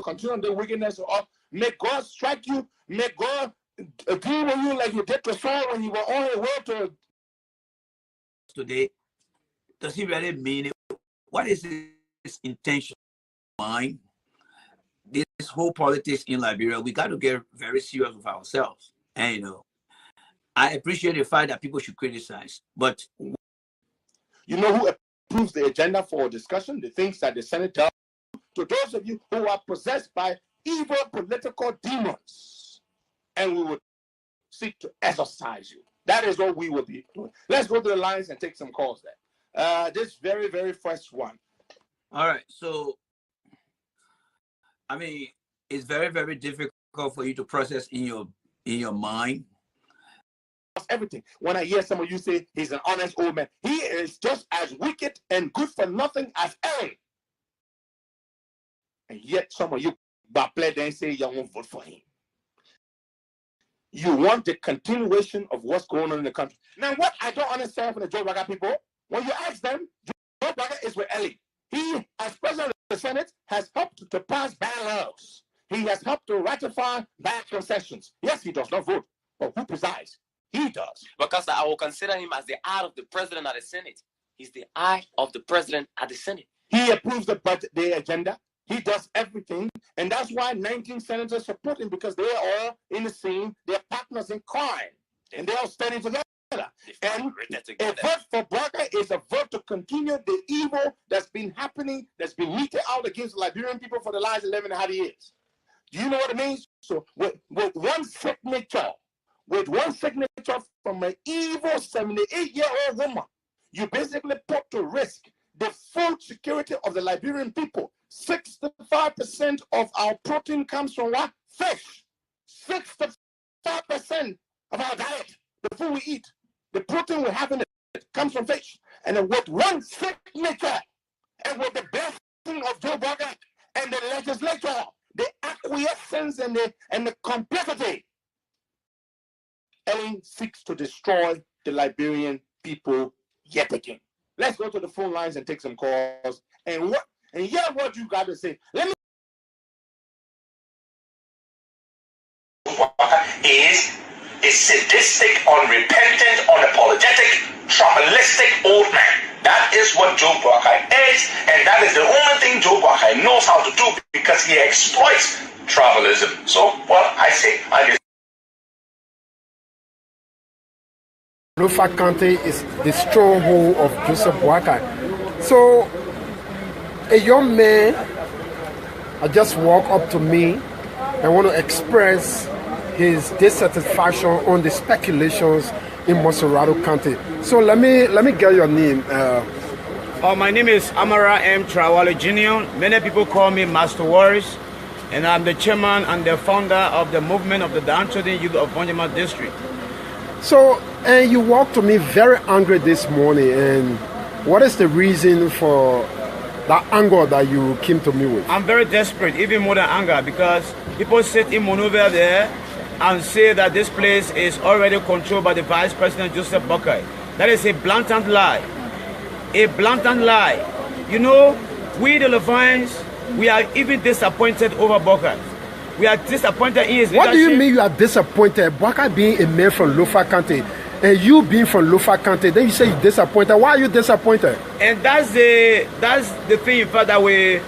continue on the wickedness of. May God strike you. May God deal with you like you did to Saul when you were on your way to. Today, does he really mean it? What is his intention? Mind? This whole politics in Liberia, we got to get very serious with ourselves. And, you know, I appreciate the fact that people should criticize, but you know who approves the agenda for discussion? The things that the Senate does. To those of you who are possessed by evil political demons, and we will seek to exorcise you. That is what we will be doing. Let's go to the lines and take some calls there. This very, very first one. All right. So, I mean, it's very, very difficult for you to process in your mind. Everything. When I hear some of you say he's an honest old man, he is just as wicked and good for nothing as Aaron. And yet some of you play and say you won't vote for him. You want the continuation of what's going on in the country. Now, what I don't understand from the Joe Biden people, when you ask them, Joe Biden is with Ellie. He, as president of the Senate, has helped to pass bad laws. He has helped to ratify bad concessions. Yes, he does not vote, but who presides? He does. Because I will consider him as the eye of the president at the Senate. He's the eye of the president at the Senate. He approves the budget, the agenda. He does everything. And that's why 19 senators support him, because they're all in the same, they're partners in crime. And they're all standing together. And a vote for Barker is a vote to continue the evil that's been happening, that's been meted out against Liberian people for the last 11.5 years. Do you know what it means? So with one signature from an evil 78-year-old woman, you basically put to risk the full security of the Liberian people. 65% of our protein comes from what? Fish. 65% of our diet, the food we eat, the protein we have in it comes from fish. And then with one signature, and with the blessing of Joe Biden and the legislature, the acquiescence and the complicity, Ellen seeks to destroy the Liberian people yet again. Let's go to the phone lines and take some calls. And hear what you got to say. Let me. Is a sadistic, unrepentant, unapologetic, tribalistic old man. That is what Joe Boakai is, and that is the only thing Joe Boakai knows how to do, because he exploits tribalism. So, well, I say, Lofa County is the stronghold of Joseph Boakai. So, a young man just walked up to me and want to express his dissatisfaction on the speculations in Montserrado County. So let me get your name. My name is Amara M. Trawale Jr. Many people call me Master Warris, and I'm the chairman and the founder of the movement of the downtrodden youth of Bonjama District. So, and you walked to me very angry this morning, and what is the reason for that anger that you came to me with? I'm very desperate, even more than anger, because people sit in Monrovia there and say that this place is already controlled by the Vice President Joseph Boakai. That is a blatant lie. A blatant lie. You know, we the Levines, we are even disappointed over Boakai. We are disappointed in his leadership. What do you mean you are disappointed? Boakai being a man from Lofa County, and you being from Lofa County, then you say you're disappointed. Why are you disappointed? And that's the thing, in fact, that we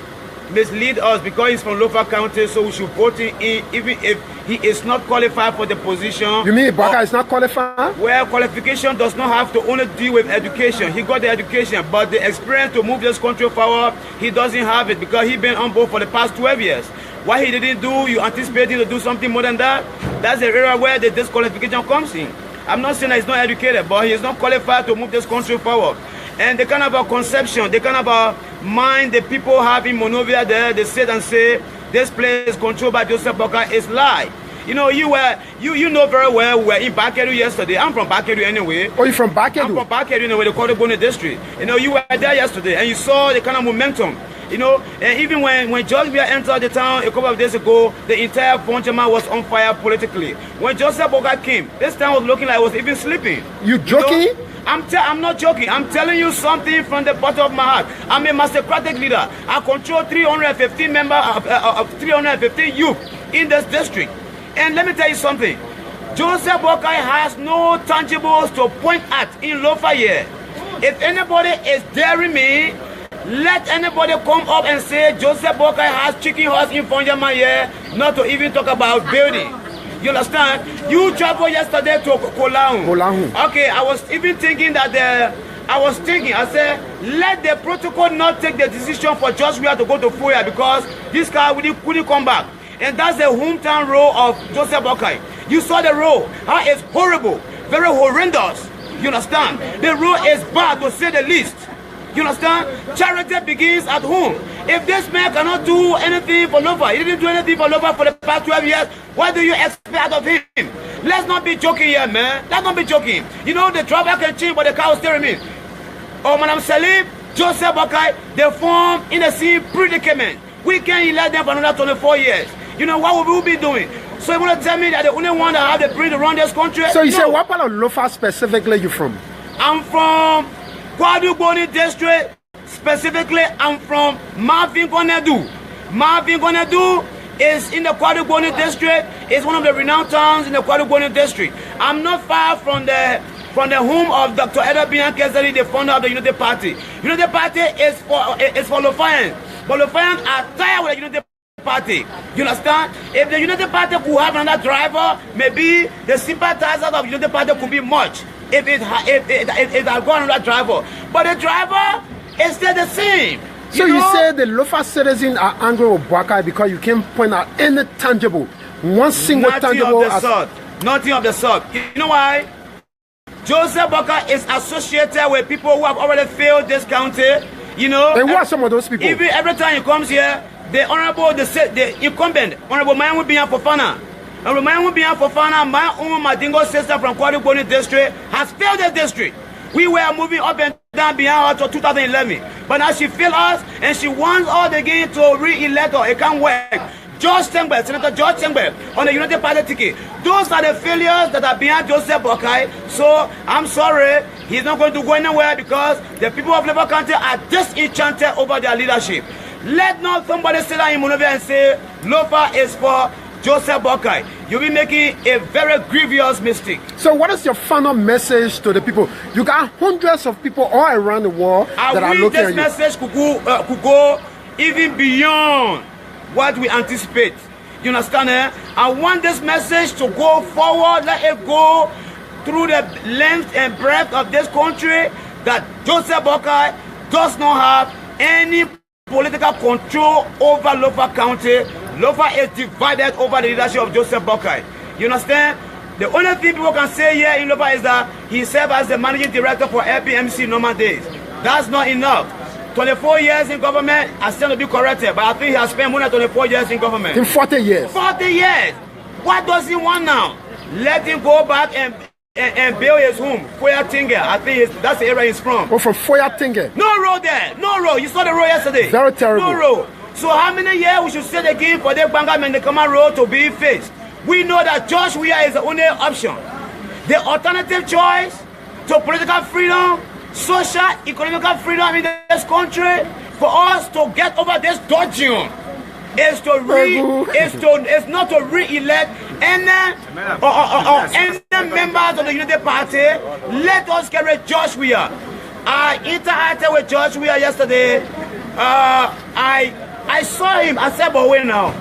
mislead us, because he's from Lofa County, so we should vote him in, even if he is not qualified for the position. You mean Boakai is not qualified? Well, qualification does not have to only deal with education. He got the education, but the experience to move this country forward, he doesn't have it, because he's been on board for the past 12 years. What he didn't do, you anticipate him to do something more than that? That's the area where the disqualification comes in. I'm not saying that he's not educated, but he is not qualified to move this country forward. And the kind of a conception, the kind of a mind the people have in Monrovia there, they sit and say this place is controlled by Joseph Boakai is lie. You know, you know very well, we were in Bakedu yesterday. I'm from Bakedu anyway. Oh, you're from Bakedu? I'm from Bakedu anyway, the Kodogoni district. You know, you were there yesterday and you saw the kind of momentum. You know, and even when George Weah entered the town a couple of days ago, the entire Bonjama was on fire politically. When Joseph Boakai came, this town was looking like it was even sleeping. You joking? You know? I'm not joking. I'm telling you something from the bottom of my heart. I'm a mastercratic leader. I control 315 members of 315 youth in this district. And let me tell you something. Joseph Boakai has no tangibles to point at in Lofa here. If anybody is daring me, let anybody come up and say Joseph Boakai has chicken horse in Fonjama here, not to even talk about building. You understand? You traveled yesterday to Kolahu. Okay, I was even thinking that I said, let the protocol not take the decision for Joshua to go to Foya because this guy couldn't come back. And that's the hometown road of Joseph Boakai. You saw the road, how it's horrible, very horrendous. You understand? The road is bad to say the least. You understand? Charity begins at home. If this man cannot do anything for Lofa, he didn't do anything for Lofa for the past 12 years, what do you expect of him? Let's not be joking here, man. Let's not be joking. You know, the driver can change, but the car will still remain. Oh, Madam Salim, Joseph Boakai, they form in the same predicament. We can't elect them for another 24 years. You know, what will we be doing? So you want to tell me that the only one that have the brain to run this country? So you say, what part of Lofa specifically you from? I'm from Kwaduboni district. Specifically, I'm from Marvin Gonedu. Marvin Gonedu is in the Kwaduboni district. It's one of the renowned towns in the Kwaduboni district. I'm not far from the home of Dr. Edward Bian Kesari, the founder of the Unity Party. Unity Party is for Lofayan. But Lofayan are tired with the Unity Party. You understand? If the Unity Party could have another driver, maybe the sympathizers of Unity Party could be much. If it had gone another driver. But the driver is still the same. So you say the Lofa citizens are angry with Boakai because you can't point out any tangible, one single tangible. Nothing of the sort. You know why? Joseph Boakai is associated with people who have already failed this county. You know. And who are some of those people? Even every time he comes here, the incumbent, Honorable Mayan Fofana. Honorable Mayan Fofana, my own Madingo sister from Kwaduboni district, has failed the district. We were moving up and down behind her to 2011. But now she failed us and she wants all the game to re-elect her. It can't work. George Tengbe, Senator George Tengbe, on the United Party ticket. Those are the failures that are behind Joseph Boakai. So I'm sorry, he's not going to go anywhere because the people of Labour County are disenchanted over their leadership. Let not somebody sit down in Monrovia and say Lofa is for Joseph Boakai. You'll be making a very grievous mistake. So what is your final message to the people? You got hundreds of people all around the world that are looking at you. This message could go even beyond what we anticipate. You understand? I want this message to go forward. Let it go through the length and breadth of this country that Joseph Boakai does not have any political control over Lofa County. Lofa is divided over the leadership of Joseph Boakai. You understand? The only thing people can say here in Lofa is that he served as the managing director for LPMC normal days. That's not enough. 24 years in government, I still to be corrected, but I think he has spent more than 24 years in government. In 40 years. 40 years. What does he want now? Let him go back and build his home. Foya Tinga, I think that's the area he's from. Oh, from Foya Tinga. No road there. No road. You saw the road yesterday. Very terrible. No road. So how many years we should sit again for the Bangam and the Kama road to be faced? We know that Josh Weah is the only option. The alternative choice to political freedom, social, economical freedom in this country, for us to get over this dodging, is not to re-elect any members of the Unity Party. Let us get rid of Josh Weah. I interacted with Josh Weah yesterday. I saw him. I said, but wait now.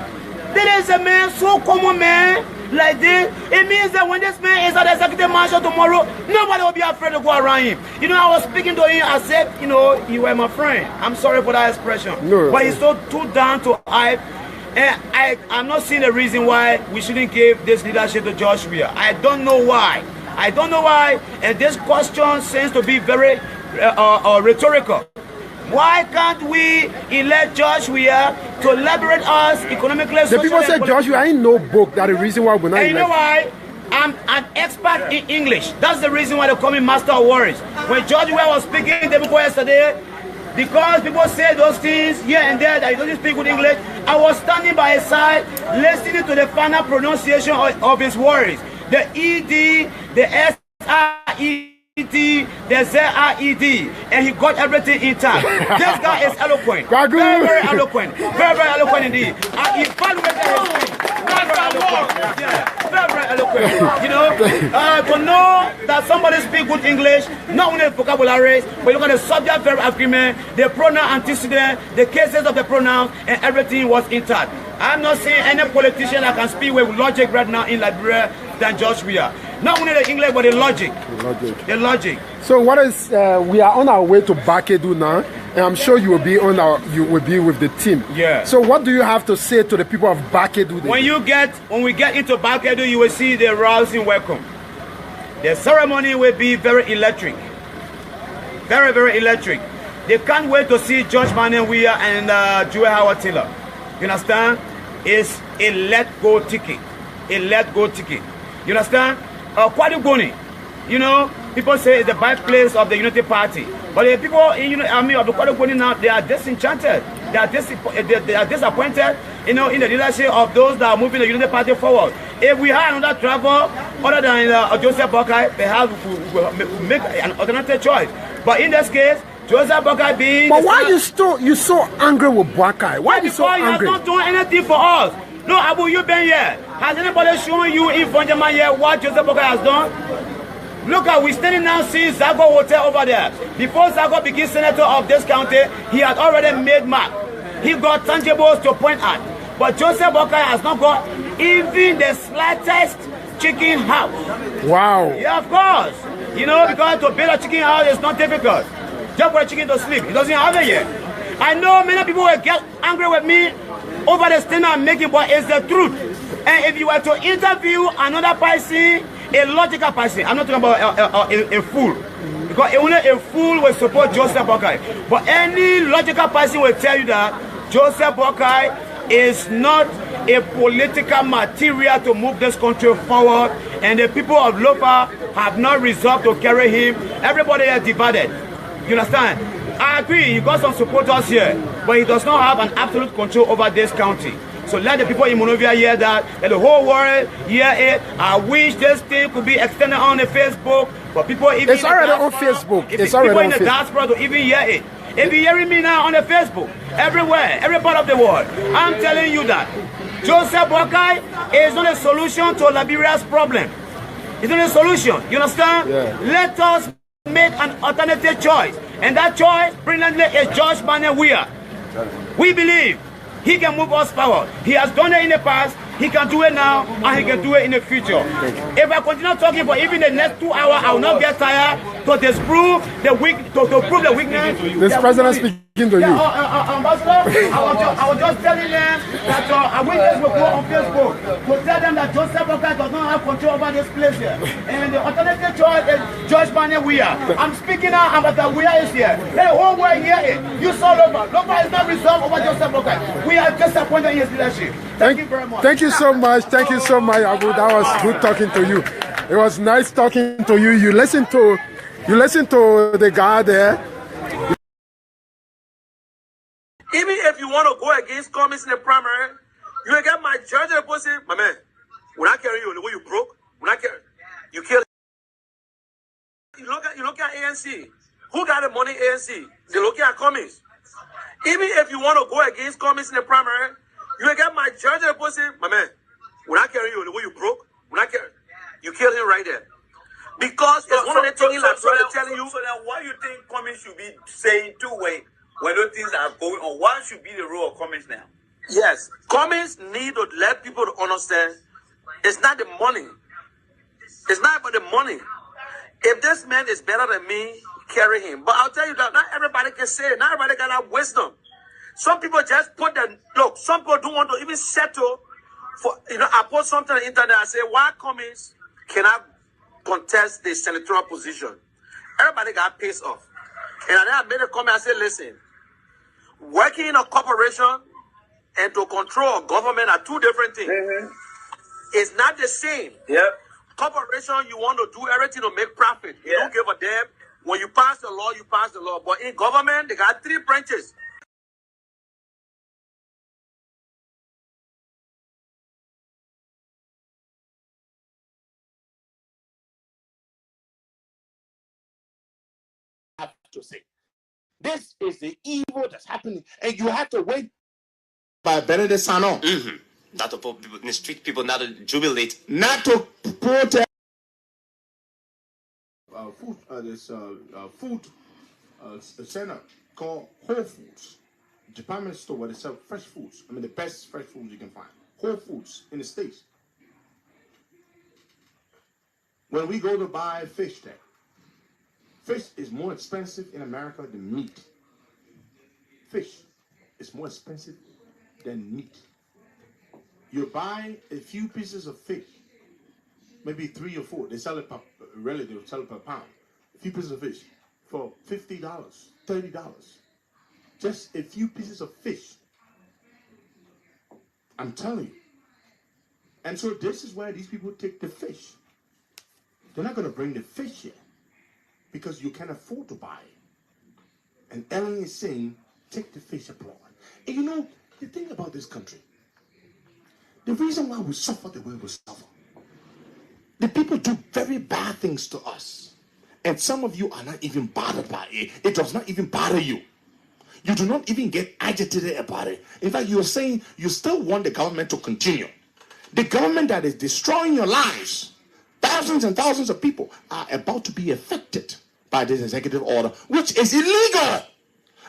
There is a man, so common man, like this. It means that when this man is at the executive mansion tomorrow, nobody will be afraid to go around him. You know, I was speaking to him. I said, you know, you were my friend. I'm sorry for that expression. No, but he's so too down to hype. And I'm not seeing a reason why we shouldn't give this leadership to Josh Weah. I don't know why. I don't know why. And this question seems to be very rhetorical. Why can't we elect Josh Weah to liberate us economically? The people say Josh Weah ain't no book. That's the reason why we're not elect. And you know why? I'm an expert in English. That's the reason why they call me Master of Words. When Josh Weah was speaking the before yesterday, because people say those things here and there that he doesn't speak good English, I was standing by his side listening to the final pronunciation of his words. The ED, the SRE, the Z-R-E-D, and he got everything intact. This guy is eloquent. Very, very eloquent. Very, very eloquent indeed. I evaluated his speech. Very, very eloquent. Yeah, very, very eloquent. You know, to know that somebody speaks good English, not only the vocabulary, but you look at the subject verb agreement, the pronoun antecedent, the cases of the pronouns, and everything was intact. I'm not seeing any politician that can speak with logic right now in Liberia than George Weah. Not only the English, but the logic. The logic. So what is? We are on our way to Bakedu now, and I'm sure you will be with the team. Yeah. So what do you have to say to the people of Bakedu? When we get into Bakedu, you will see the rousing welcome. The ceremony will be very electric. Very, very electric. They can't wait to see George Manneh Weah and Joel Howard Taylor. You understand? It's a let-go ticket. A let-go ticket. You understand? Kwadu Goni, you know, people say it's the birthplace of the Unity Party. But the people in of the Kwadu Goni now, they are disenchanted. They are disappointed, you know, in the leadership of those that are moving the Unity Party forward. If we had another travel other than Joseph Boakai, perhaps we will make an alternative choice. But in this case, Joseph Boakai being... But why you so angry with Boakai? Why are you so angry? He has not done anything for us. No, Abu, you been here. Has anybody shown you in Fonjama here what Joseph Boakai has done? Look at, we standing now seeing Zago Hotel over there. Before Zago became senator of this county, he had already made mark. He got tangibles to point at. But Joseph Boakai has not got even the slightest chicken house. Wow. Yeah, of course. You know, because to build a chicken house is not difficult. Just for a chicken to sleep. He doesn't have it yet. I know many people will get angry with me over the statement I'm making, but it's the truth. And if you were to interview another person, a logical person, I'm not talking about a fool, because only a fool will support Joseph Boakai. But any logical person will tell you that Joseph Boakai is not a political material to move this country forward, and the people of Lopa have not resolved to carry him. Everybody is divided. You understand? I agree, he got some supporters here, but he does not have an absolute control over this county. So let the people in Monrovia hear that, let the whole world hear it. I wish this thing could be extended on the Facebook, but people even it's already on Facebook. It's already in the diaspora to even hear it. If you're hearing me now on the Facebook, everywhere, every part of the world, I'm telling you that Joseph Boakai is not a solution to Liberia's problem. It's not a solution. You understand? Yeah. Let us make an alternative choice. And that choice, brilliantly, is George Manneh Weah. We believe he can move us forward. He has done it in the past, he can do it now, and he can do it in the future. If I continue talking for even the next 2 hours, I will not get tired to disprove the prove the weakness. This president speaking to you. Ambassador, I was just telling them that I wish this will go on Facebook to tell them that Joseph Boakai does not have control over this place here. And the alternative choice is George Manneh Weah. I'm speaking now, Ambassador Weah is here. Let the whole world hear it. You saw Lopa. Lopa is not resolved over Joseph Boakai. We are disappointed in his leadership. Thank you very much. Thank you so much. Thank you so much, Abu. That was good talking to you. It was nice talking to you. You listen to the guy there. Even if you want to go against Cummings in the primary, you will get my judge and say, my man, when I carry you the way you broke, when I carry you kill. You look at ANC. Who got the money? ANC. They look at Cummings. Even if you want to go against Cummings in the primary, you will get my judge and say, my man, when I carry you the way you broke, when I carry you kill him right there. Because it's one of the things I'm telling you. So now why you think Cummings should be saying two-way when those things are going on? What should be the role of Cummings now? Yes, Cummings need to let people to understand it's not the money. It's not about the money. If this man is better than me, carry him. But I'll tell you that not everybody can say it. Not everybody got that wisdom. Some people just put the look. Some people don't want to even settle for. I put something on the internet. I say, why Cummings cannot contest the senatorial position? Everybody got pissed off. And then I made a comment. I said, listen, working in a corporation and to control a government are two different things. It's not the same. Yep. Corporation, you want to do everything to make profit. You don't give a damn. When you pass the law, you pass the law. But in government, they got 3 branches. to say. This is the evil that's happening, and you have to wait by Benedict Sanon. Not to put people in the street, people not to jubilate. Not to protest. Food center called Whole Foods, department store where they sell fresh foods. I mean, the best fresh foods you can find. Whole Foods in the States. When we go to buy fish there, fish is more expensive in America than meat. Fish is more expensive than meat. You buy a few pieces of fish, maybe 3 or 4. They sell it per, really, they sell it per pound. A few pieces of fish for $50, $30. Just a few pieces of fish. I'm telling you. And so this is where these people take the fish. They're not going to bring the fish here because you can't afford to buy it. And Ellen is saying, take the fish abroad. And you know, the thing about this country, the reason why we suffer the way we suffer, the people do very bad things to us. And some of you are not even bothered by it. It does not even bother you. You do not even get agitated about it. In fact, you are saying you still want the government to continue. The government that is destroying your lives, thousands and thousands of people are about to be affected by this executive order, which is illegal.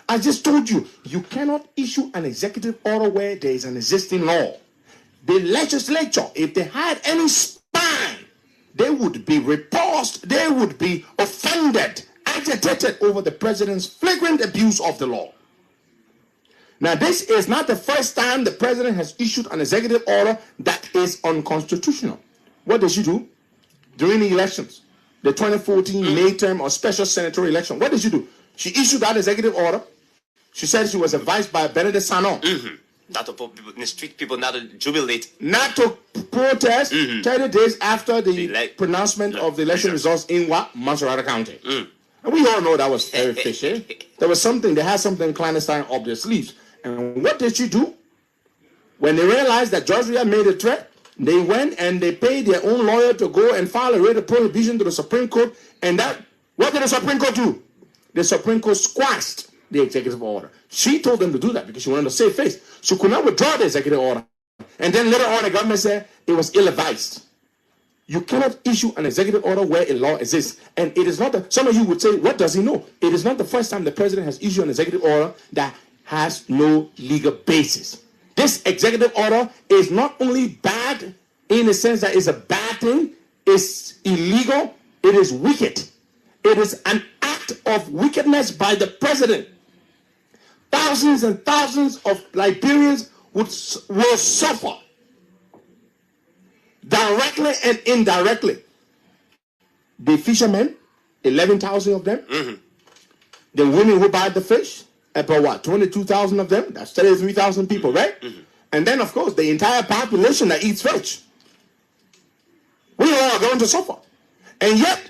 I just told you, you cannot issue an executive order where there is an existing law. The legislature, if they had any spine, they would be repulsed, they would be offended, agitated over the president's flagrant abuse of the law. Now, this is not the first time the president has issued an executive order that is unconstitutional. What did she do during the elections? The 2014 May term or special senatorial election. What did she do? She issued that executive order. She said she was advised by Benedict Sanon. Not to put people in the street, people not to jubilate. Not to protest 30 days after the pronouncement of the election results in what? Montserrat County. And we all know that was very fishy. There was something, they had something clandestine up their sleeves. And what did she do? When they realized that Georgia made a threat, they went and they paid their own lawyer to go and file a writ of prohibition to the Supreme Court. And that, what did the Supreme Court do? The Supreme Court squashed the executive order. She told them to do that because she wanted to save face. She could not withdraw the executive order. And then later on, the government said it was ill-advised. You cannot issue an executive order where a law exists. And it is not the, some of you would say, what does he know? It is not the first time the president has issued an executive order that has no legal basis. This executive order is not only bad in the sense that it's a bad thing, it's illegal, it is wicked. It is an act of wickedness by the president. Thousands and thousands of Liberians will suffer directly and indirectly. The fishermen, 11,000 of them. The women who buy the fish, about what, 22,000 of them? That's 33,000 people, right? And then, of course, the entire population that eats fish. We all are going to suffer. And yet,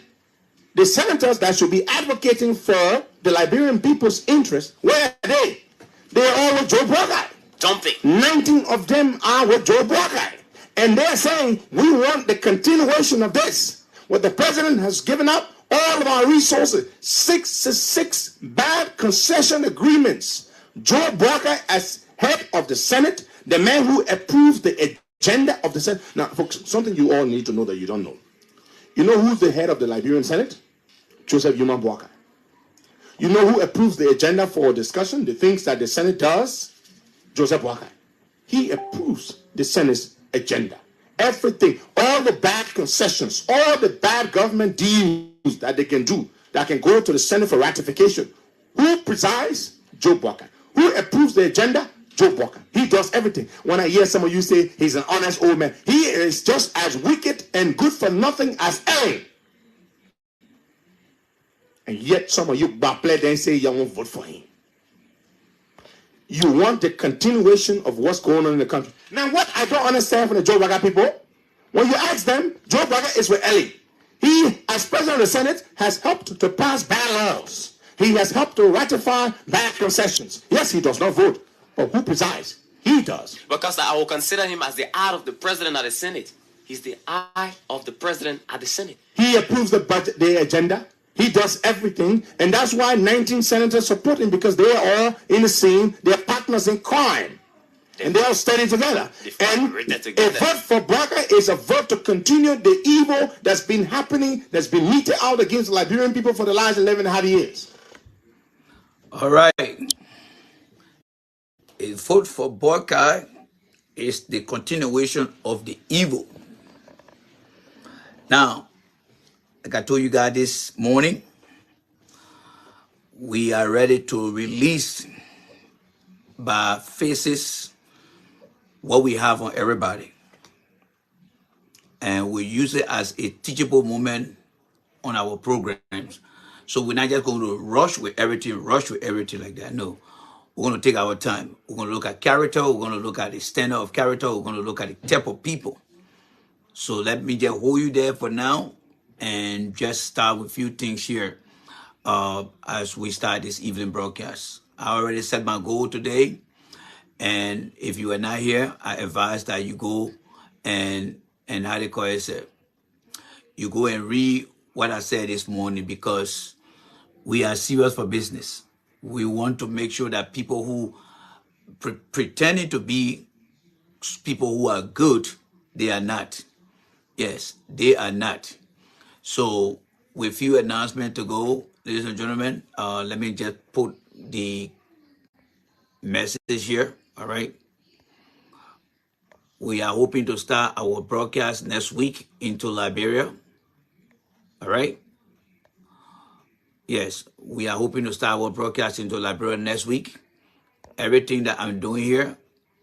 the senators that should be advocating for the Liberian people's interest, where are they? They're all with Joe Boakai. Jumping. 19 of them are with Joe Boakai. And they're saying, we want the continuation of this. What the president has given up, all of our resources, 66 bad concession agreements. Joe Boakai, as head of the Senate, the man who approves the agenda of the Senate. Now, folks, something you all need to know that you don't know. You know who's the head of the Liberian Senate? Joseph Yuma Boakai. You know who approves the agenda for discussion, the things that the Senate does? Joseph Boakai. He approves the Senate's agenda. Everything, all the bad concessions, all the bad government deals that they can do, that can go to the Senate for ratification. Who presides? Joe Boakai. Who approves the agenda? Joe Boakai. He does everything. When I hear some of you say he's an honest old man, he is just as wicked and good for nothing as Ellen. And yet some of you backplay and say you won't vote for him. You want the continuation of what's going on in the country. Now, what I don't understand from the Joe Boakai people, when you ask them, Joe Boakai is with Ellie. He, as president of the Senate, has helped to pass bad laws. He has helped to ratify bad concessions. Yes, he does not vote, but who presides? He does. Because I will consider him as the eye of the president at the Senate. He's the eye of the president at the Senate. He approves the budget, the agenda. He does everything, and that's why 19 senators support him, because they are all in the same, they're partners in crime. And they all study together. And a vote for Boakai is a vote to continue the evil that's been happening, that's been meted out against the Liberian people for the last 11.5 years. All right. A vote for Boakai is the continuation of the evil. Now, like I told you guys this morning, we are ready to release by faces what we have on everybody. And we use it as a teachable moment on our programs. So we're not just going to rush with everything like that. No, we're going to take our time. We're going to look at character. We're going to look at the standard of character. We're going to look at the type of people. So let me just hold you there for now and just start with a few things here as we start this evening broadcast. I already set my goal today. And if you are not here, I advise that you go and how they call it, you go and read what I said this morning, because we are serious for business. We want to make sure that people who pretending to be people who are good, they are not. Yes, they are not. So with few announcements to go, ladies and gentlemen, let me just put the message here. All right. We are hoping to start our broadcast next week into Liberia. All right. Yes, we are hoping to start our broadcast into Liberia next week. Everything that I'm doing here,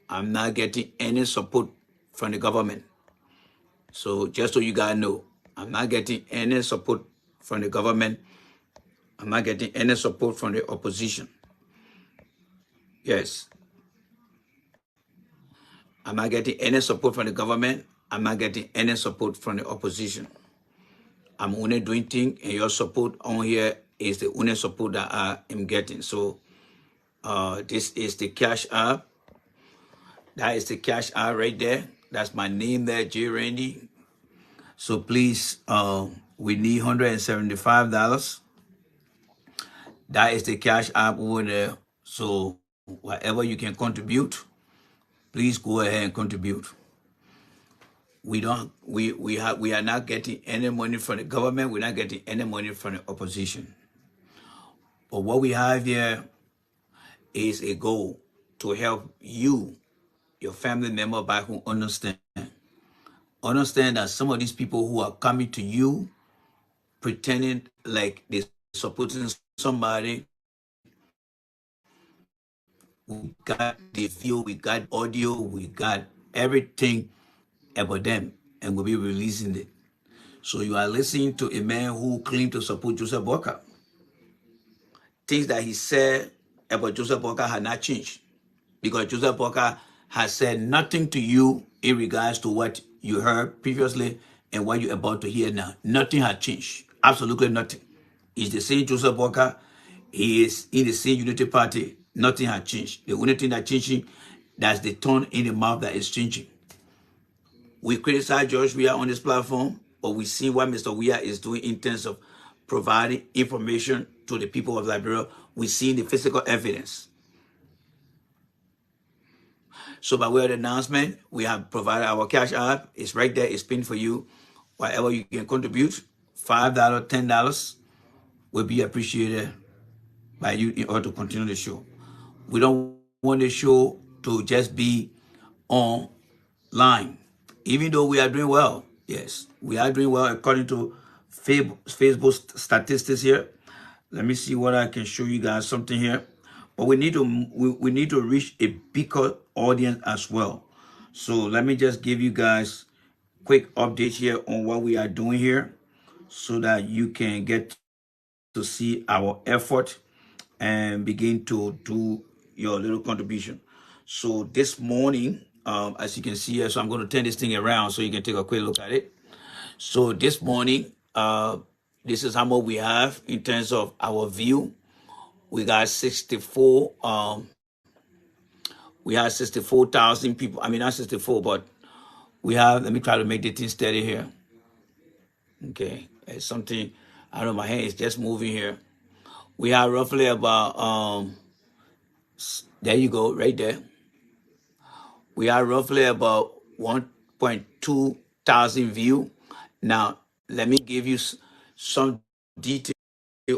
I'm not getting any support from the government. So just so you guys know, I'm not getting any support from the government. I'm not getting any support from the opposition. Yes. I'm not getting any support from the government. I'm not getting any support from the opposition. I'm only doing things, and your support on here is the only support that I am getting. So this is the Cash App. That is the Cash App right there. That's my name there, J. Randy. So please, we need $175. That is the Cash App over there. So whatever you can contribute, please go ahead and contribute. We are not getting any money from the government. We're not getting any money from the opposition. But what we have here is a goal to help you, your family member back home, understand that some of these people who are coming to you pretending like they're supporting somebody, we got the video, we got audio, we got everything about them, and we'll be releasing it. So you are listening to a man who claimed to support Joseph Boakai. Things that he said about Joseph Boakai had not changed, because Joseph Boakai has said nothing to you in regards to what you heard previously and what you're about to hear now. Nothing has changed. Absolutely nothing. He's the same Joseph Boakai. He is in the same Unity Party. Nothing has changed. The only thing that's changing, that's the tone in the mouth that is changing. We criticize George Weah on this platform, but we see what Mr. Weah is doing in terms of providing information to the people of Liberia. We see the physical evidence. So by way of announcement, we have provided our Cash App. It's right there. It's pinned for you. Whatever you can contribute, $5, $10 will be appreciated by you in order to continue the show. We don't want the show to just be online, even though we are doing well. Yes, we are doing well according to Facebook statistics here. Let me see what I can show you guys something here. But we need to reach a bigger audience as well. So let me just give you guys quick update here on what we are doing here, so that you can get to see our effort and begin to do your little contribution. So this morning, as you can see here, so I'm going to turn this thing around so you can take a quick look at it. So this morning, this is how much we have in terms of our view. We got 64. We have 64,000 people. I mean, not 64, but we have. Let me try to make the thing steady here. Okay, it's something. I don't know, my hand is just moving here. We have roughly about there you go, right there. We are roughly about 1.2 thousand view. Now, let me give you some detail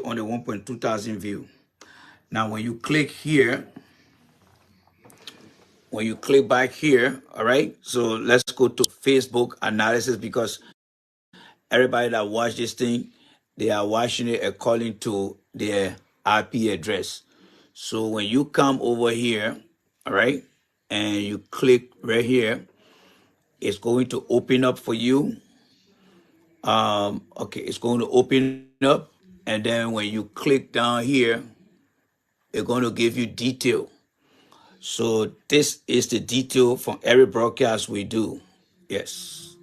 on the 1.2 thousand view. Now, when you click here, when you click back here, all right, so let's go to Facebook analysis, because everybody that watch this thing, they are watching it according to their IP address. So when you come over here, all right, and you click right here, it's going to open up for you. Okay, it's going to open up, and then when you click down here, it's going to give you detail. So this is the detail from every broadcast we do. Yes.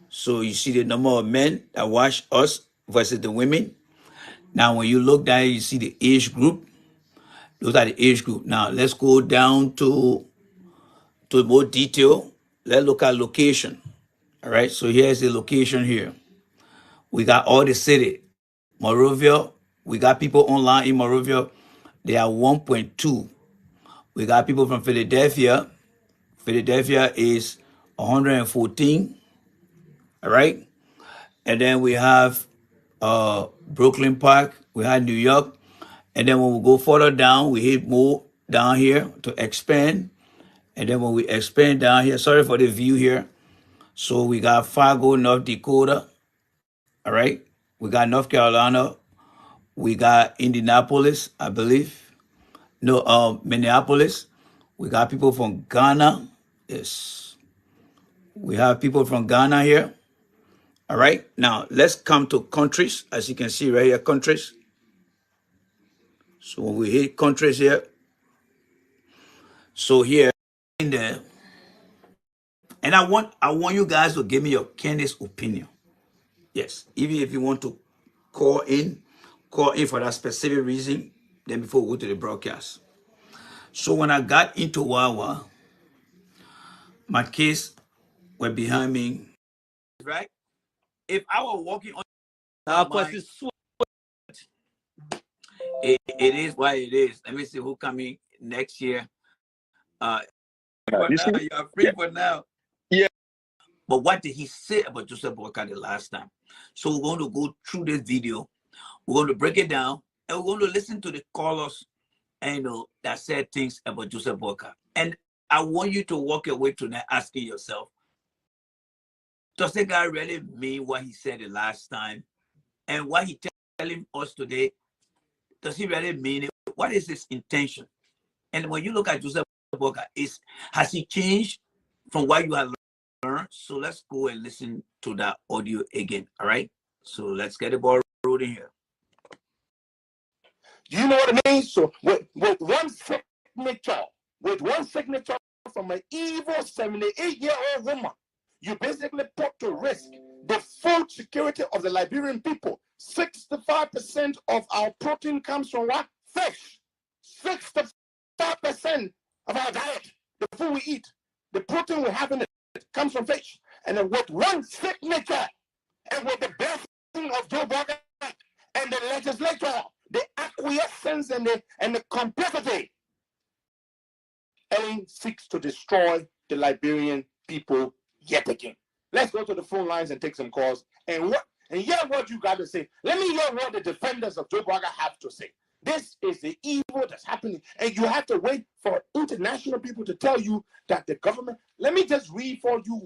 So you see the number of men that watch us versus the women. Now, when you look down, you see the age group. Those are the age group. Now, let's go down to more detail. Let's look at location. All right, so here's the location here. We got all the city. Monrovia, we got people online in Monrovia. They are 1.2. We got people from Philadelphia. Philadelphia is 114. All right. And then we have Brooklyn Park. We have New York. And then when we go further down, we hit more down here to expand. And then when we expand down here, sorry for the view here. So we got Fargo, North Dakota. All right. We got North Carolina. We got Indianapolis, I believe. No, Minneapolis. We got people from Ghana. Yes. We have people from Ghana here. All right. Now, let's come to countries. As you can see right here, countries. So when we hit countries here, so here in there, and I want you guys to give me your candid's opinion. Yes. Even if you want to call in for that specific reason, then before we go to the broadcast. So when I got into Wawa, my kids were behind me, right? If I were walking on it is what it is. Let me see who coming next year. You are free for now. Yeah. But what did he say about Joseph Boakai the last time? So we're going to go through this video. We're going to break it down, and we're going to listen to the callers and that said things about Joseph Boakai. And I want you to walk away tonight asking yourself, does the guy really mean what he said the last time? And what he telling us today, does he really mean it? What is his intention? And when you look at Joseph Boakai, has he changed from what you have learned? So let's go and listen to that audio again, all right? So let's get the ball rolling here. Do you know what I mean? So with one signature from an evil 78-year-old woman, you basically put to risk the food security of the Liberian people. 65% of our protein comes from what? Fish. 65% of our diet, the food we eat, the protein we have in it comes from fish. And then with one signature, and with the blessing of Joe Boakai and the legislature, the acquiescence and the complicity, Ellen seeks to destroy the Liberian people yet again. Let's go to the phone lines and take some calls and hear what you got to say. Let me hear what the defenders of Joe Boakai have to say. This is the evil that's happening, and you have to wait for international people to tell you that the government. Let me just read for you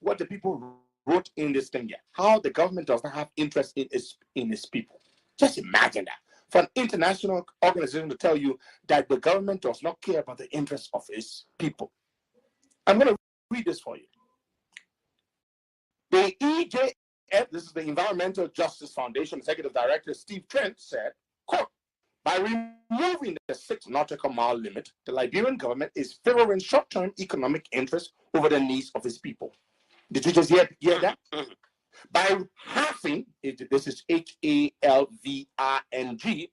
what the people wrote in this thing here. How the government does not have interest in its people. Just imagine that. For an international organization to tell you that the government does not care about the interests of its people. I'm going to read this for you. The EJF, this is the Environmental Justice Foundation Executive Director Steve Trent said, quote, by removing the 6 nautical mile limit, the Liberian government is favoring short-term economic interests over the needs of its people. Did you just hear that? Mm-hmm. By halving, this is HALVRNG,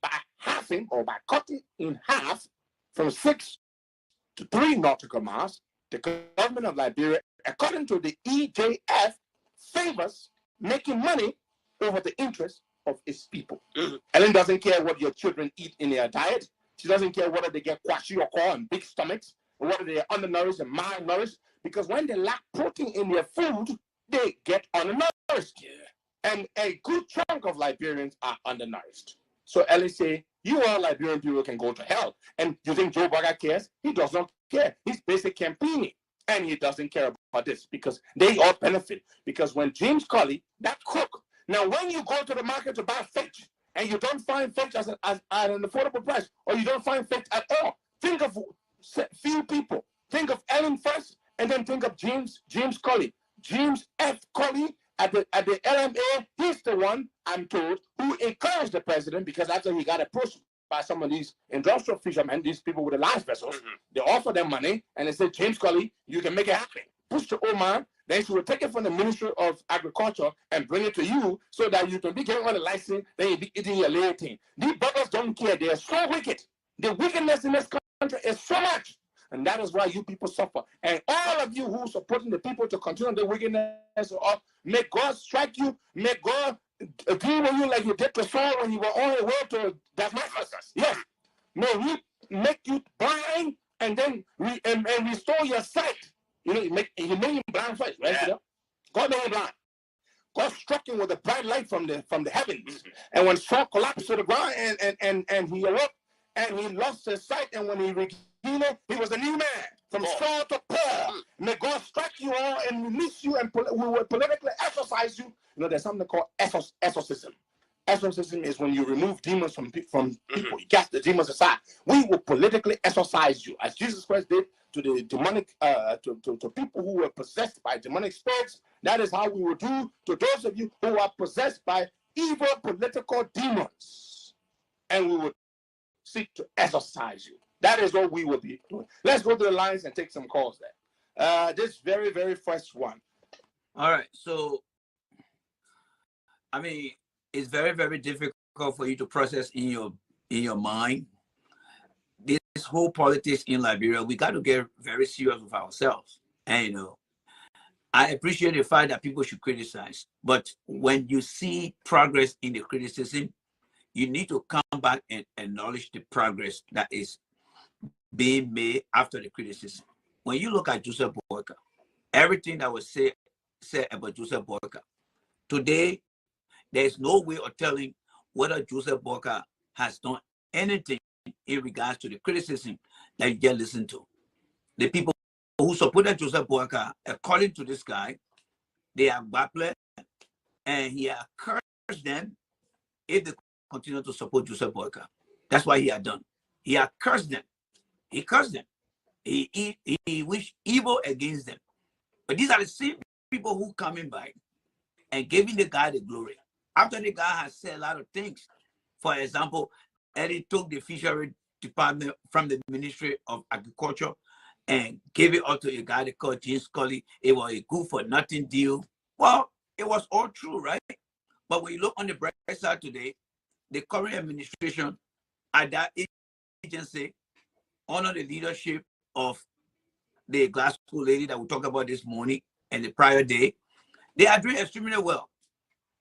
by halving or by cutting in half from 6 to 3 nautical miles, the government of Liberia, according to the EJF, favors making money over the interests of its people. Ellen doesn't care what your children eat in their diet. She doesn't care whether they get kwashiorkor and big stomachs, or whether they are undernourished and malnourished, because when they lack protein in their food, they get undernourished. And a good chunk of Liberians are undernourished. So Ellen say, you all Liberian people can go to hell. And you think Joe Bugger cares? He does not care. He's basically campaigning. And he doesn't care about this because they all benefit. Because when James Colley, that cook, now when you go to the market to buy fish and you don't find fish at an affordable price, or you don't find fish at all, think of few people. Think of Ellen first, and then think of James Colley. James F. Colley at the LMA, he's the one, I'm told, who encouraged the president, because after he got approached by some of these industrial fishermen, these people with the large vessels, they offered them money, and they said, James Colley, you can make it happen. Push the old man, then she will take it from the Ministry of Agriculture and bring it to you so that you can be getting on the license, then you'll be eating your little thing. These buggers don't care. They are so wicked. The wickedness in this country is so much. And that is why you people suffer. And all of you who are supporting the people to continue the wickedness, may God strike you. May God deal with you like you did to Saul when you were on the way to Damascus. Yes. May He make you blind and then restore your sight. You know, He made him blind first, right? Yeah. God made him blind. God struck him with a bright light from the heavens. And when Saul collapsed to the ground and he awoke and he lost his sight, and when he he was a new man from Saul to Paul. May God strike you all and release you, and we will politically exorcise you. You know, there's something called exorcism. Exorcism is when you remove demons from people. You cast the demons aside. We will politically exorcise you, as Jesus Christ did to the demonic, to people who were possessed by demonic spirits. That is how we will do to those of you who are possessed by evil political demons, and we will seek to exorcise you. That is what we will be doing. Let's go to the lines and take some calls there. This very, very first one. All right. So, I mean, it's very, very difficult for you to process in your mind this whole politics in Liberia. We got to get very serious with ourselves. And, you know, I appreciate the fact that people should criticize. But when you see progress in the criticism, you need to come back and acknowledge the progress that is being made after the criticism. When you look at Joseph Boyka, everything that was said about Joseph Boyka, today there is no way of telling whether Joseph Boyka has done anything in regards to the criticism that you just listened to. The people who supported Joseph Boyka, according to this guy, they are backlit, and he has cursed them if they continue to support Joseph Boyka. That's what he had done. He had cursed them. He cursed them. He wished evil against them. But these are the same people who coming by and giving the guy the glory. After the guy has said a lot of things. For example, Eddie took the fishery department from the Ministry of Agriculture and gave it out to a guy called James Colley. It was a good for nothing deal. Well, it was all true, right? But when you look on the bright side today, the current administration at that agency, honor the leadership of the Glasgow lady that we talked about this morning and the prior day. They are doing extremely well.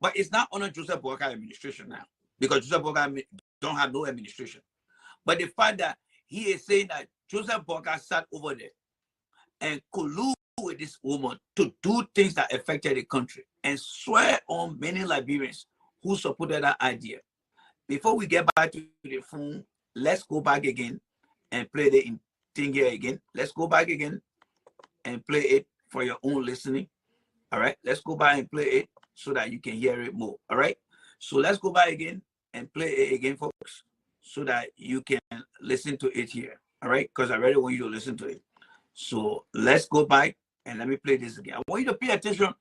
But it's not under Joseph Boyka administration now, because Joseph Boyka don't have no administration. But the fact that he is saying that Joseph Boyka sat over there and collude with this woman to do things that affected the country and swear on many Liberians who supported that idea. Before we get back to the phone, let's go back again and play the thing here again. Let's go back again and play it for your own listening. All right, let's go back and play it so that you can hear it more. All right, so let's go back again and play it again, folks, so that you can listen to it here. All right, because I really want you to listen to it. So let's go back and let me play this again. I want you to pay attention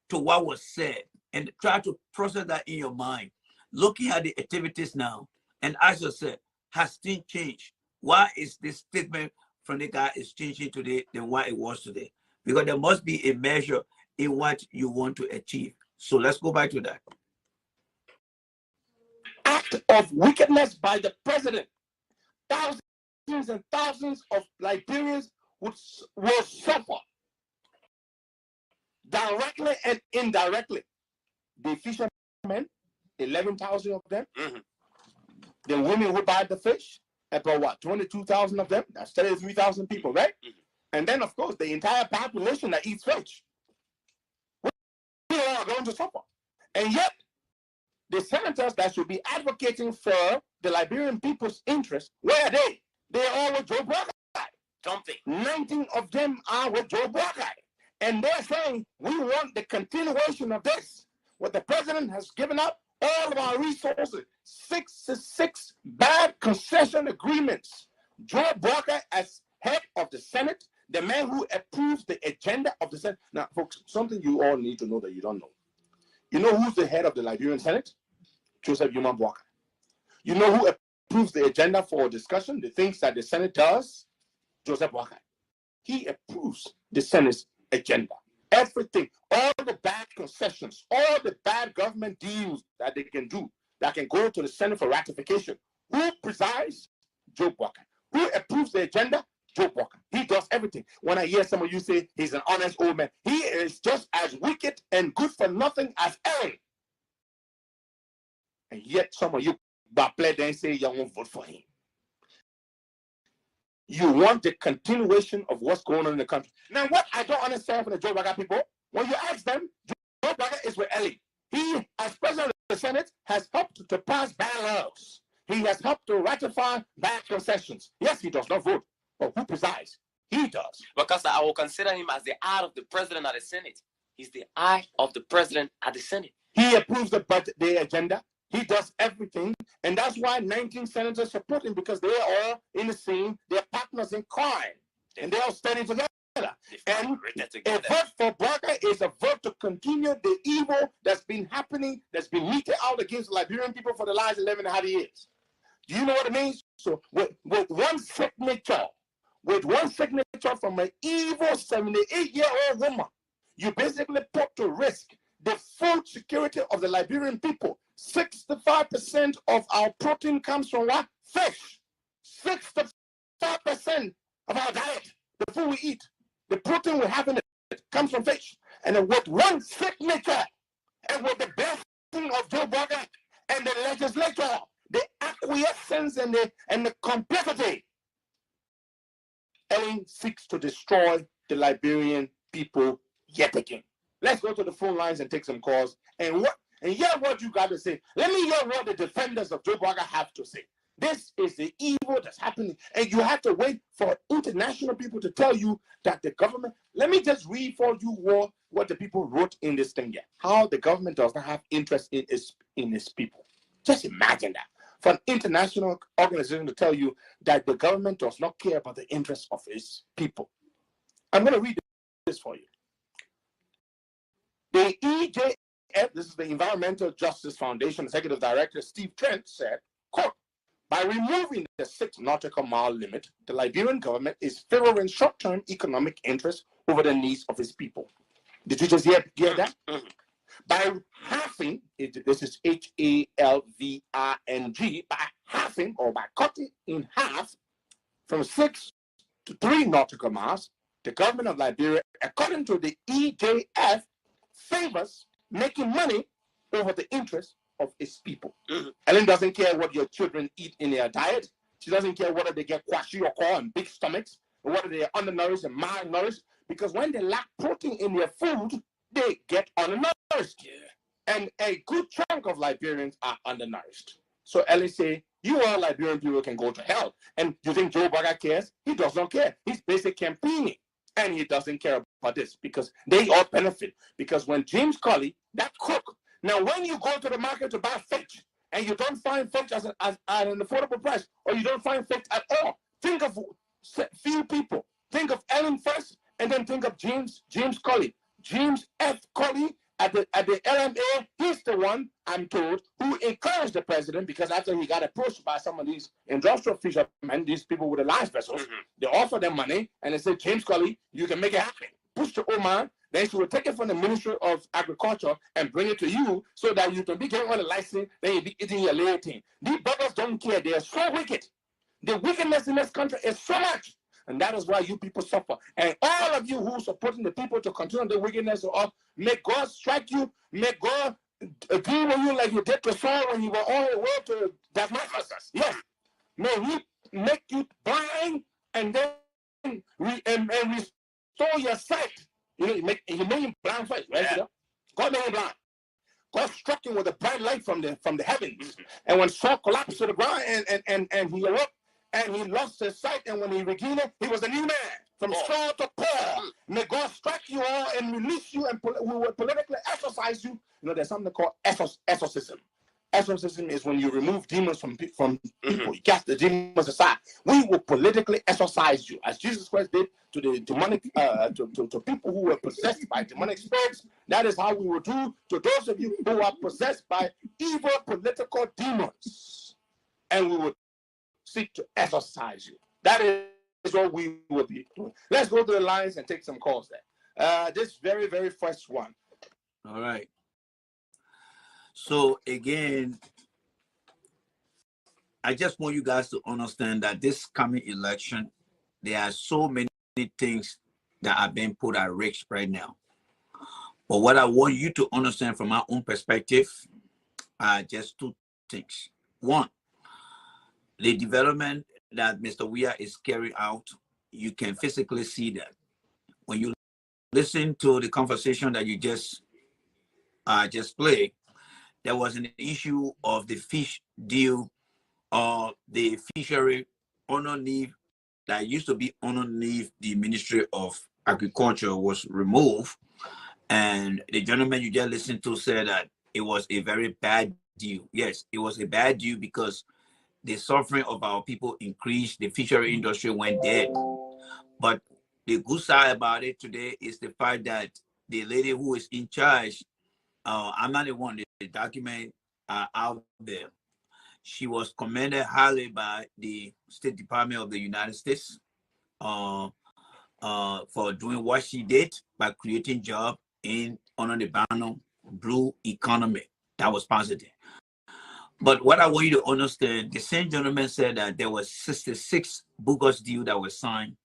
to what was said and try to process that in your mind. Looking at the activities now and ask yourself, has things changed? Why is this statement from the guy is changing today than what it was today? Because there must be a measure in what you want to achieve. So let's go back to that. Act of wickedness by the president. Thousands and thousands of Liberians will suffer directly and indirectly. The fishermen, 11,000 of them. Mm-hmm. The women who buy the fish, about what, 22,000 of them? That's 33,000 people, right? Mm-hmm. And then, of course, the entire population that eats fish. We are going to suffer. And yet, the senators that should be advocating for the Liberian people's interests, where are they? They are all with Joe Boakai. Don't they? 19 of them are with Joe Boakai. And they're saying, we want the continuation of this. What the president has given up, all of our resources, 66 bad concession agreements. Joe Boakai, as head of the Senate, the man who approves the agenda of the Senate. Now, folks, something you all need to know that you don't know. You know who's the head of the Liberian Senate? Joseph Yuma Boakai. You know who approves the agenda for discussion, the things that the Senate does? Joseph Boakai. He approves the Senate's agenda. Everything, all the bad concessions, all the bad government deals that they can do, that can go to the Senate for ratification. Who presides? Joe Boakai. Who approves the agenda? Joe Boakai. He does everything. When I hear some of you say he's an honest old man, he is just as wicked and good for nothing as Ellen. And yet some of you play and say you won't vote for him. You want the continuation of what's going on in the country. Now, what I don't understand from the Joe Boakai people, when you ask them, Joe Boakai is with Ellie. He, as president of the Senate, has helped to pass bad laws. He has helped to ratify bad concessions. Yes, he does not vote. But who presides? He does. Because I will consider him as the eye of the president at the Senate. He's the eye of the president at the Senate. He approves the budget, the agenda. He does everything. And that's why 19 senators support him, because they are all in the same, they're partners in crime. And they're all standing together. And a vote for Boakai is a vote to continue the evil that's been happening, that's been meted out against the Liberian people for the last 11 and a half years. Do you know what it means? So with one signature from an evil 78-year-old woman, you basically put to risk the food security of the Liberian people. 65% of our protein comes from what? Fish. 65% of our diet, the food we eat, the protein we have in it comes from fish. And with one signature, and with the blessing of Joe Boakai and the legislature, the acquiescence and the complicity, Ellen seeks to destroy the Liberian people yet again. Let's go to the phone lines and take some calls. And hear what you got to say. Let me hear what the defenders of Joe Boakai have to say. This is the evil that's happening. And you have to wait for international people to tell you that the government. Let me just read for you what the people wrote in this thing here. How the government does not have interest in its people. Just imagine that. For an international organization to tell you that the government does not care about the interests of its people. I'm going to read this for you. The EJF, this is the Environmental Justice Foundation Executive Director Steve Trent, said, quote, by removing the 6 nautical mile limit, the Liberian government is favoring short-term economic interests over the needs of its people. Did you just hear that? Mm-hmm. By halving, this is HALVRNG, by halving or by cutting in half from 6 to 3 nautical miles, the government of Liberia, according to the EJF, favors making money over the interests of its people. Mm-hmm. Ellen doesn't care what your children eat in their diet. She doesn't care whether they get kwashiorkor and big stomachs, or whether they are undernourished and malnourished, because when they lack protein in their food, they get undernourished. Yeah. And a good chunk of Liberians are undernourished. So Ellen say, you all Liberian people can go to hell. And you think Joe Boakai cares? He does not care. He's basically campaigning. And he doesn't care about this because they all benefit. Because when James Colley, that cook, now when you go to the market to buy fish and you don't find fish at an affordable price, or you don't find fish at all, think of few people. Think of Ellen first, and then think of James Colley. James F. Colley at the LMA, he's the one, I'm told, who encouraged the president, because after he got approached by some of these industrial fishermen, these people with the large vessels, they offered them money, and they said, James Colley, you can make it happen. Push the Oman, then she will take it from the Ministry of Agriculture and bring it to you so that you can be getting all the license, then you'll be eating your little thing. These buggers don't care. They are so wicked. The wickedness in this country is so much. And that is why you people suffer. And all of you who are supporting the people to continue the wickedness of, may God strike you. May God dream on you like you did to Saul when you were on the way to Damascus. Yes. May he make you blind and then restore your sight. You know, he made him blind first, right? Yeah. God made him blind. God struck him with a bright light from the heavens. And when Saul collapsed to the ground and he awoke and he lost his sight, and when he regained it, he was a new man. From Saul to Paul. May God strike you all and release you, and we will politically exorcise you. You know, there's something called exorcism. Exorcism is when you remove demons from people. You cast the demons aside. We will politically exorcise you, as Jesus Christ did to the demonic, to people who were possessed by demonic spirits. That is how we will do to those of you who are possessed by evil political demons, and we will seek to exorcise you. That is what we will be doing. Let's go to the lines and take some calls there. This very, very first one. All right. So again, I just want you guys to understand that this coming election, there are so many things that are being put at risk right now. But what I want you to understand from my own perspective are just two things. One, the development that Mr. Weah is carrying out, you can physically see that. When you listen to the conversation that you just played, there was an issue of the fish deal or the fishery underneath that used to be underneath the Ministry of Agriculture was removed. And the gentleman you just listened to said that it was a very bad deal. Yes, it was a bad deal because the suffering of our people increased, the fishery industry went dead. But the good side about it today is the fact that the lady who is in charge, I'm not the one, the document out there. She was commended highly by the State Department of the United States for doing what she did by creating jobs under the banner blue economy. That was positive. But what I want you to understand, the same gentleman said that there was 66 bogus deals that were signed,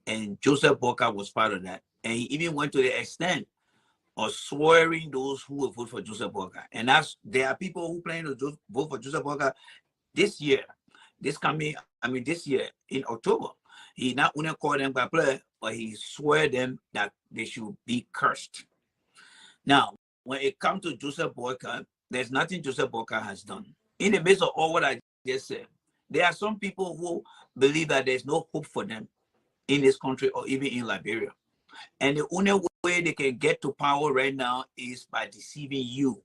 and Joseph Boakai was part of that. And he even went to the extent of swearing those who will vote for Joseph Boakai. And there are people who plan to vote for Joseph Boakai this year. This year in October. He not only called them by play, but he swore them that they should be cursed. Now, when it comes to Joseph Boakai, there's nothing Joseph Boakai has done. In the midst of all what I just said, there are some people who believe that there's no hope for them in this country or even in Liberia. And the only way they can get to power right now is by deceiving you.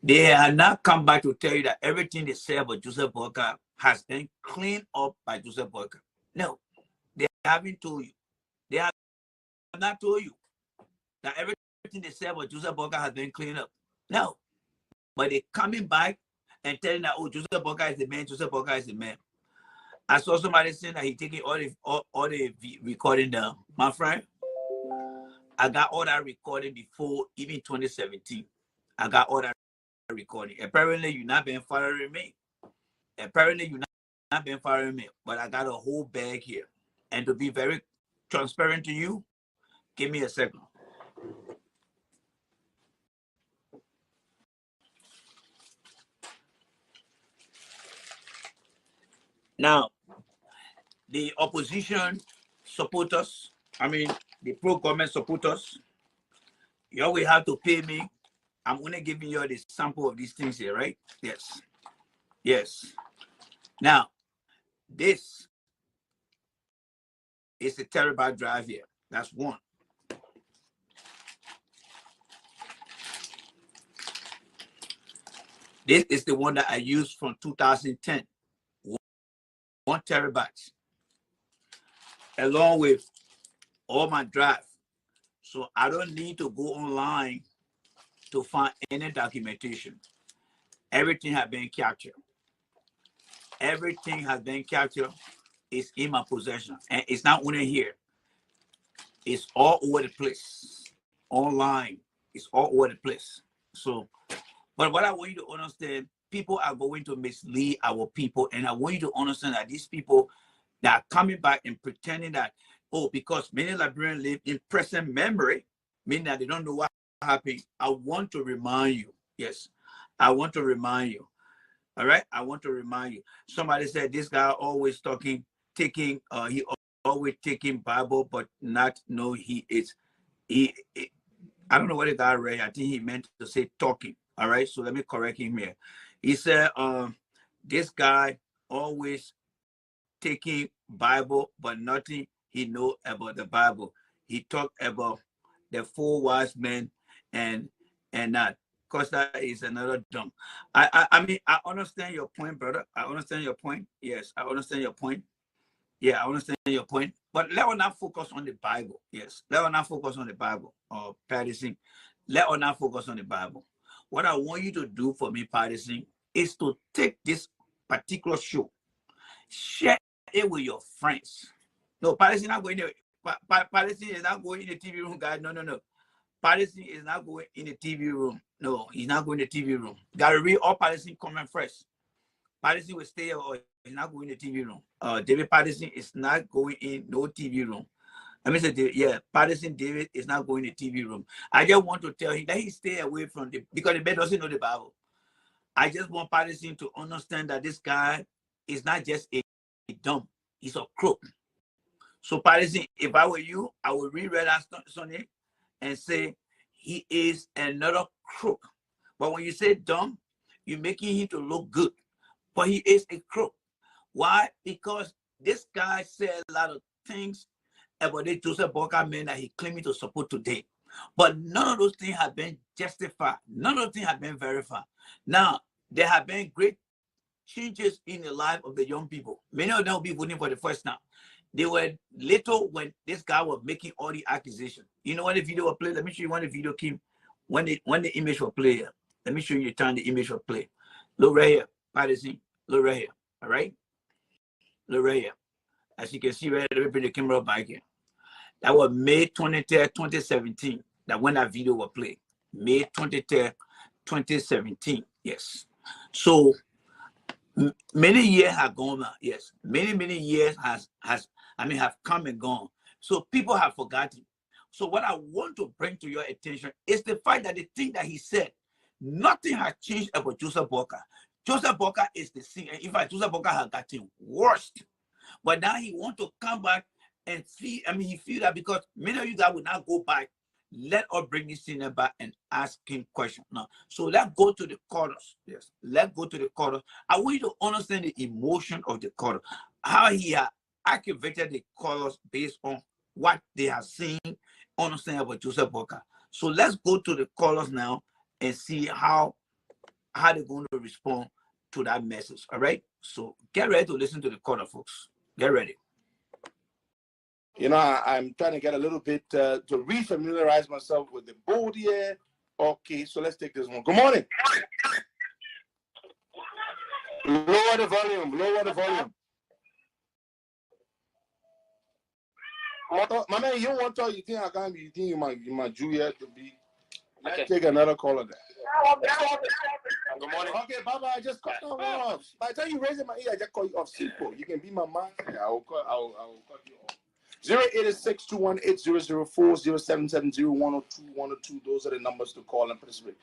They have not come back to tell you that everything they say about Joseph Boakai has been cleaned up by Joseph Boakai. No, they haven't told you. They have not told you that everything they say about Joseph Boakai has been cleaned up. No. But they're coming back and telling that, oh, Joseph Boakai is the man, Joseph Boakai is the man. I saw somebody saying that he's taking all the recording down. My friend, I got all that recording before even 2017. I got all that recording. Apparently, you're not been following me. But I got a whole bag here. And to be very transparent to you, give me a second. Now, the opposition supporters, the pro-government supporters, you always have to pay me. I'm only giving you the sample of these things here, right? Yes. Yes. Now, this is the terabyte drive here. That's one. This is the one that I used from 2010. 1 terabyte, along with all my drive. So I don't need to go online to find any documentation. Everything has been captured. Everything has been captured. It's in my possession. And it's not only here. It's all over the place. Online. It's all over the place. So, but what I want you to understand, people are going to mislead our people. And I want you to understand that these people that are coming back and pretending that, oh, because many Liberians live in present memory, meaning that they don't know what happened, I want to remind you. Yes, I want to remind you. All right, I want to remind you. Somebody said this guy always taking, he always taking Bible, but not know he is. I don't know what the guy read. I think he meant to say talking. All right, so let me correct him here. He said, this guy always taking Bible, but nothing he know about the Bible. He talked about the 4 wise men and that. Costa is another dumb. I mean, I understand your point, brother. I understand your point. Yes, I understand your point. Yeah, I understand your point. But let us not focus on the Bible. Yes, let us not focus on the Bible. Or Patterson, let us not focus on the Bible. What I want you to do for me, Patterson, is to take this particular show, share it with your friends. No, Patterson not going to. Patterson is not going in the TV room, guys. No. Patterson is not going in the TV room. No, he's not going in the TV room. Got to read all Patterson comment first. Patterson will stay or he's not going in the TV room. David Patterson is not going in no TV room. Let me say, yeah, Patterson David is not going in the TV room. I just want to tell him that he stay away from because the man doesn't know the Bible. I just want Patterson to understand that this guy is not just a dumb, he's a crook. So Patterson, if I were you, I would reread that Sunday and say he is another crook. But when you say dumb, you're making him to look good. But he is a crook. Why? Because this guy said a lot of things about the Joseph Boakai man that he claiming to support today. But none of those things have been justified. None of those things have been verified. Now, there have been great changes in the life of the young people. Many of them will be voting for the first time. They were little when this guy was making all the accusations. You know when the video was played? Let me show you when the video came. When the image was played. Let me show you the time the image was played. Look right here, Patterson. Look right here. All right? Look right here. As you can see right here, let me bring the camera back here. That was May 23rd, 2017. That when that video was played. May 23rd, 2017. Yes. So many years have gone now. Yes. Many years have come and gone. So people have forgotten. So what I want to bring to your attention is the fact that the thing that he said, nothing has changed about Joseph Boakai. Joseph Boakai is the same. In fact, Joseph Boakai has gotten worse. But now he wants to come back and feel, he feel that because many of you guys will not go back, let us bring this thing back and ask him questions. Now, so let's go to the chorus. Yes, let's go to the chorus. I want you to understand the emotion of the chorus, how he has activated the chorus based on what they have seen, understand about Joseph Boakai. So let's go to the chorus now and see how they're going to respond to that message. All right. So get ready to listen to the chorus, folks. Get ready. You know, I'm trying to get a little bit to refamiliarize myself with the board here. Okay, so let's take this one. Good morning. Lower the volume. Lower the volume. My man, you want to? You think I can't be? You think you might Julia to be? Let's take another caller there. Good morning. Okay, bye-bye. I just cut off. By the time you raise my ear, I just call you off simple. You can be my man. I will cut you off. 086-218-004-0770-102-102. Those are the numbers to call and participate.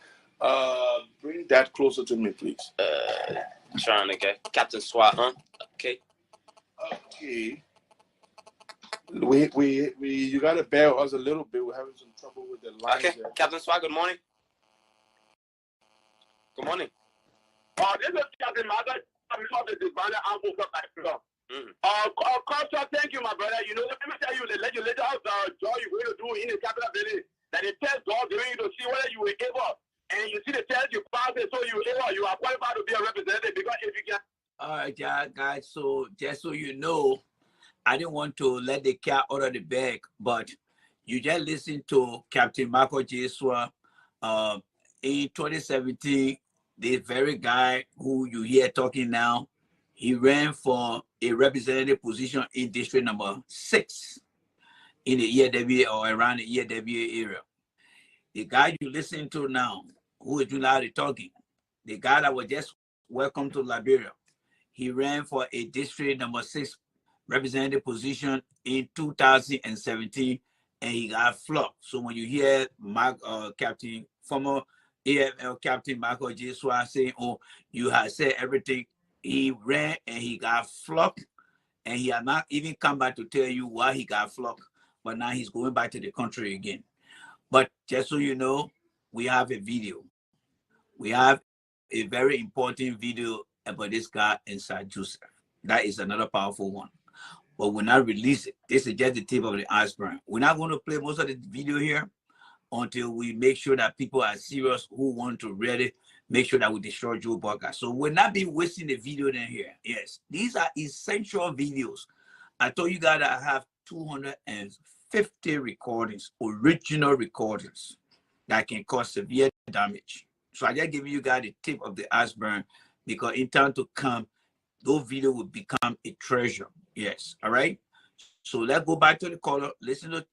Bring that closer to me, please. Trying to get Captain SWAT, huh? Okay. Okay. We you gotta bear us a little bit. We're having some trouble with the line. Okay, there. Captain SWAT, good morning. Good morning. This is Captain Margaret. I'm not the designer. I'm going to thank you, my brother. You know, let me tell you, the legislature of job you're going to do in the capital building, that the test job going to see whether you were able, and you see the test, you pass it, so you are qualified to be a representative, because if you can. All right, guys, so just so you know, I didn't want to let the cat out of the bag, but you just listen to Captain Michael J. Swah. In 2017, the very guy who you hear talking now, he ran for a representative position in district number 6 in the EAW or around the EAW area. The guy you listen to now, who is doing all the talking, the guy that was just welcome to Liberia, he ran for a district number 6 representative position in 2017 and he got flopped. So when you hear former AFL Captain Michael J. Swah saying, "Oh, you have said everything," he ran and he got flopped, and he had not even come back to tell you why he got flopped. But now he's going back to the country again. But just so you know, we have a video. We have a very important video about this guy inside Joseph. That is another powerful one. But we'll not release it. This is just the tip of the iceberg. We're not going to play most of the video here until we make sure that people are serious who want to really make sure that we destroy Joe Burger. So we'll not be wasting the video in here. Yes, these are essential videos. I told you guys I have 250 recordings, original recordings, that can cause severe damage. So I just give you guys the tip of the iceberg, because in time to come, those videos will become a treasure. Yes, all right. So let's go back to the caller. Listen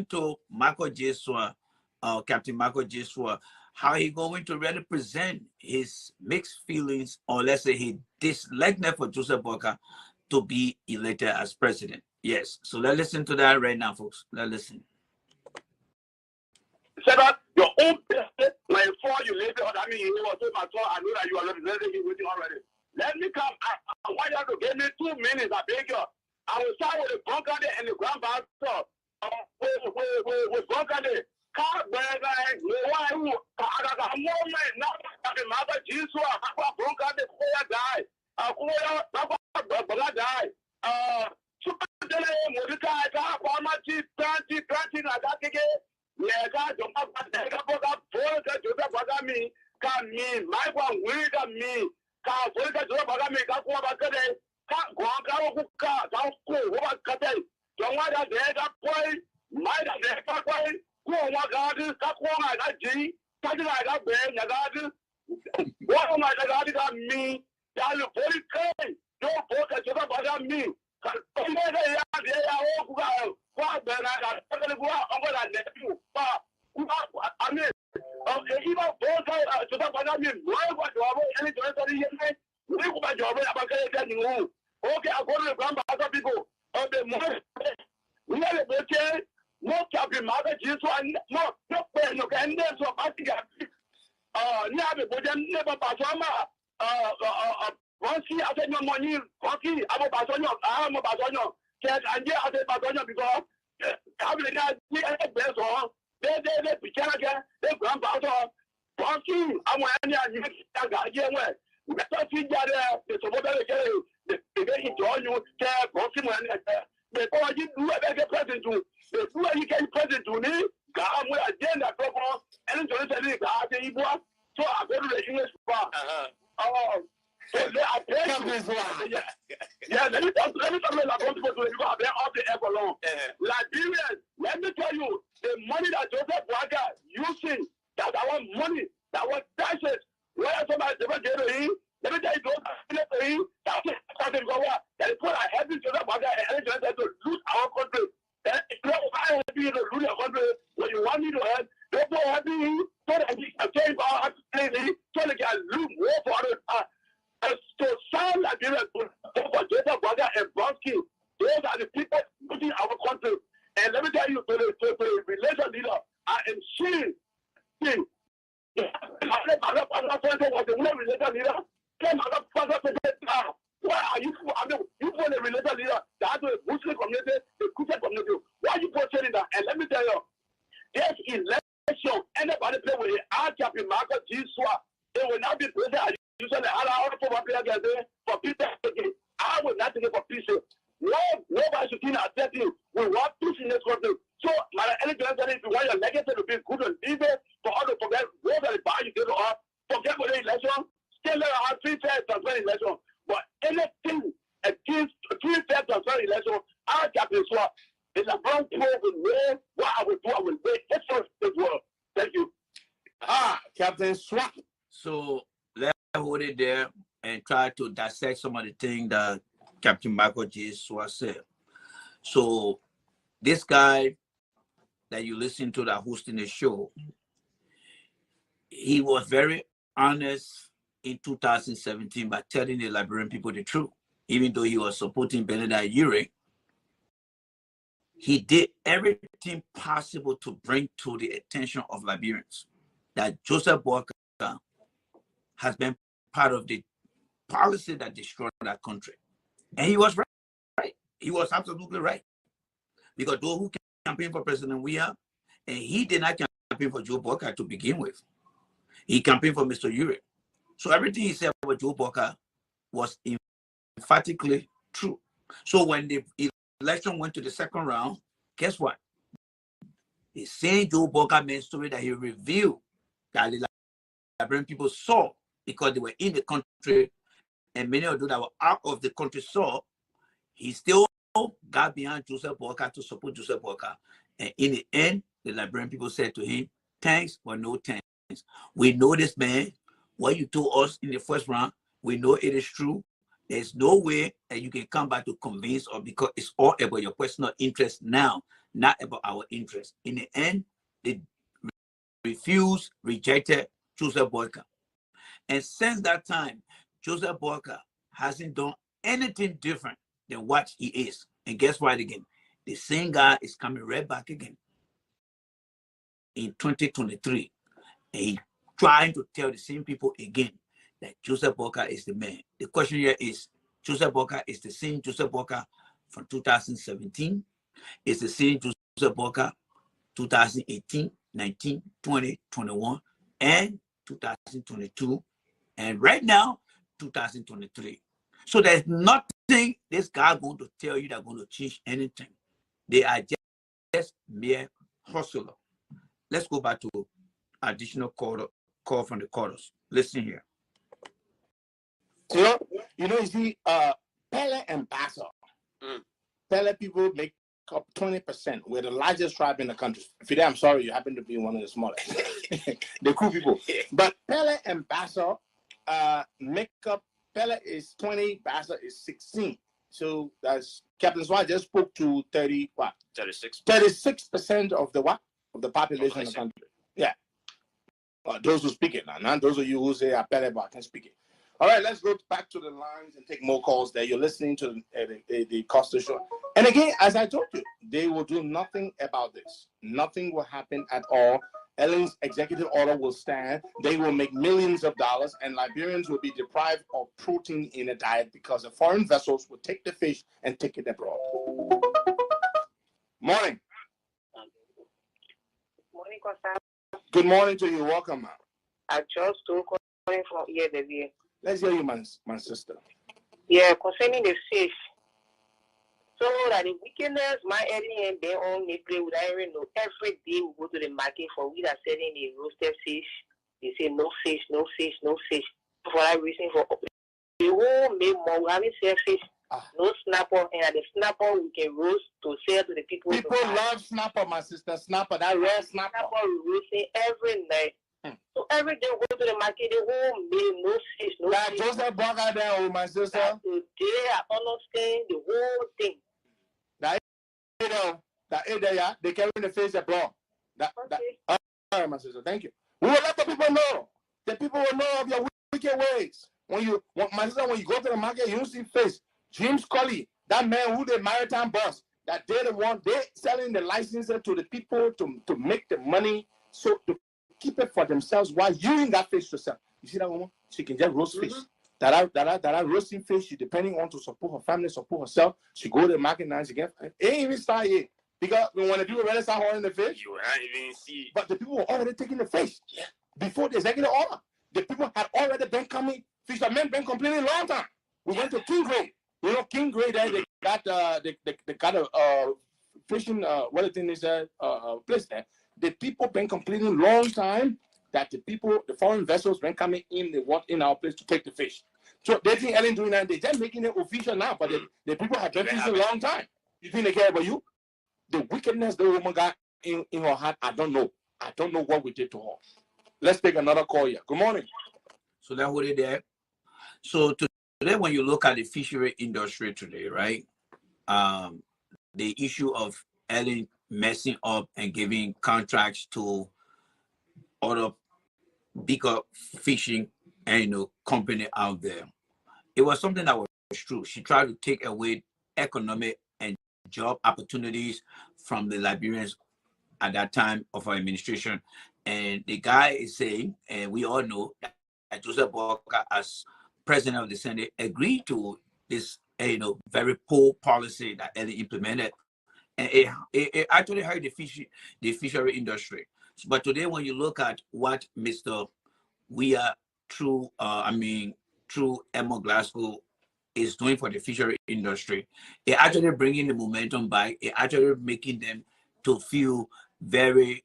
to Michael J. Swah, Captain Michael J. Swah, how he going to really present his mixed feelings, or let's say his dislikeness for Joseph Boakai to be elected as president. Yes. So let's listen to that right now, folks. Let's listen. Set up your own business before you leave it. I mean, you know, my son, I know that you are representing him waiting already. Let me come. I want you to give me 2 minutes. I beg you. I will start with the bunker and the grand pastor. With bunker. Car burger, why who? I moment now. The mother Jesus, bunker the player die. Player die. Super Mordecai, pharmacy, planting, I got to get. Yeah, God, don't have to me. Come me, my one, we got me. Can't go to me, can't go back today. Can't go on, don't go, what cut it. Don't want that they got point. My that got point. Go on, my God, got one, I got G. Something I got Ben, I got what am I got me? That you very kind. Don't focus about me. Okay, I go to the grandfather people of the morning. We have a okay, no Captain Mother Jesus, no when you can dance or party. Never Rocky, I said no money. Rocky, I'm a Basonio. Said, and yeah, I said Basonio because having a guy, best on. They picture again, they grandfather. Rocky, I'm one year. Better see that the supporter they join you, Rocky, before you do a present to the two you can present to me. God, we are then that problem, and so I go to the English bar. Yeah, let me talk about the Ecolon. Liberians, let me tell you, the money that Joseph Boakai using, that our money, that our taxes, where somebody never get to him, let me tell you, that's what I have to Joseph Boakai and to loot our country. I have to loot your country. When you want me to help, don't go happy, so that he can change our activity, so they can loot more for it. So some Liberians for Joseph Boakai and Brodsky, those are the people putting our country. And let me tell you, the relation leader, I am seeing things. Was the one relation leader. Why are you? I mean, you put a relation leader that has a Muslim community, a Christian community. Why are you portraying that? And let me tell you, this election, anybody play with it, our Captain Michael J. Swah, it will not be president. Usually, for peace. I will not take it for peace. Nobody should keep accepting. We want peace in this country. So, my election, if you want your legacy to be good and evil, for all to forget what are the bad you give up, forget what the election, still let our 3 fair transfer election. But anything against 3 fair transfer election, our Captain Swah is a brown probe with way what I will do. I will wait. That's all the world. Thank you. Captain Swah. So let's hold it there and try to dissect some of the things that Captain Michael J. Swah said. So this guy that you listen to that hosting the show, he was very honest in 2017 by telling the Liberian people the truth, even though he was supporting Benedict Urey. he did everything possible to bring to the attention of Liberians that Joseph Boakai has been part of the policy that destroyed that country. And he was right. He was absolutely right. Because those who campaigned for President Weah, and he did not campaign for Joe Boakai to begin with. He campaigned for Mr. Ure. So everything he said about Joe Boakai was emphatically true. So when the election went to the second round, guess what? The same Joe Boakai main story that he revealed that the Liberian people saw because they were in the country, and many of those that were out of the country saw, he still got behind Joseph Boakai to support Joseph Boakai. And in the end, the Liberian people said to him, thanks, but no thanks. We know this man. What you told us in the first round, we know it is true. There's no way that you can come back to convince us because it's all about your personal interest now, not about our interest. In the end, they rejected Joseph Boakai. And since that time, Joseph Boakai hasn't done anything different than what he is. And guess what again? The same guy is coming right back again in 2023. And he's trying to tell the same people again that Joseph Boakai is the man. The question here is, Joseph Boakai is the same Joseph Boakai from 2017. It's the same Joseph Boakai 2018, 19, 20, 21, and 2022. And right now, 2023. So there's nothing this guy going to tell you that's going to change anything. They are just mere hustler. Let's go back to additional call from the callers. Listen here. You see, Pele and Bassa. Pele people make up 20%. We're the largest tribe in the country. Fide, I'm sorry, you happen to be one of the smallest. The cool people. But Pele and Bassa make up, Pele is 20, Bassa is 16. So that's Captain Swat just spoke to 36% of the what? Of the population of the country. Yeah. Those who speak it now, not those of you who say Pele but can speak it. All right, let's go back to the lines and take more calls there. You're listening to the Costa Show. And again, as I told you, they will do nothing about this. Nothing will happen at all. Ellen's executive order will stand. They will make millions of dollars, and Liberians will be deprived of protein in a diet because the foreign vessels will take the fish and take it abroad. Morning. Morning, Costa. Good morning to you. Welcome, ma'am. I just told calling from here, David. Let's hear you, my sister. Yeah, concerning the fish. So that the wickedness, my area and their own they play with iron. Every day we go to the market for we are selling the roasted fish. They say no fish, no fish, no fish. For that reason, for the whole May more we haven't sell fish. No snapper, and at the snapper we can roast to sell to the people. People love snapper, my sister. Snapper, that rare snapper. Snapper we roasting every night. So every day we go to the market, the whole May no fish, no fish. Joseph Boakai there, oh my sister. Today I understand the whole thing. They carry the face abroad. All right, my sister, thank you. We will let the people know. The people will know of your wicked ways. My sister, when you go to the market, you don't see face. James Colley, that man who the maritime boss, that they're the one, they're selling the licenses to the people to make the money, so to keep it for themselves while using that fish to sell. You see that woman? She can just roast fish. That are roasting fish, she depending on to support her family, support herself. She go to the market now, she get it ain't even start yet. Because when the people really start holding the fish, You can't even see. but the people were already taking the fish. Yeah. Before the executive order. The people had already been coming, fishermen been complaining a long time. We went to King Grade. You know, King Grade there, they got a fishing what the thing is place there. The people been complaining long time that the foreign vessels been coming in, they want in our place to take the fish. So they think Ellen doing that, they're just making it official now, but the people have been fishing a long time. You think they care about you? The wickedness the woman got in her heart, I don't know. I don't know what we did to her. Let's take another call here. Good morning. So that's what it is. So today, when you look at the fishery industry today, right? The issue of Ellen messing up and giving contracts to other bigger fishing and company out there. It was something that was true. She tried to take away economic and job opportunities from the Liberians at that time of our administration. And the guy is saying, and we all know that Joseph Boakai, as president of the Senate, agreed to this, very poor policy that Ellen implemented. And it actually hurt the fishery industry. But today, when you look at what Mr. Weah through Edmund Glasgow is doing for the fishery industry, it actually bringing the momentum back. It actually making them to feel very,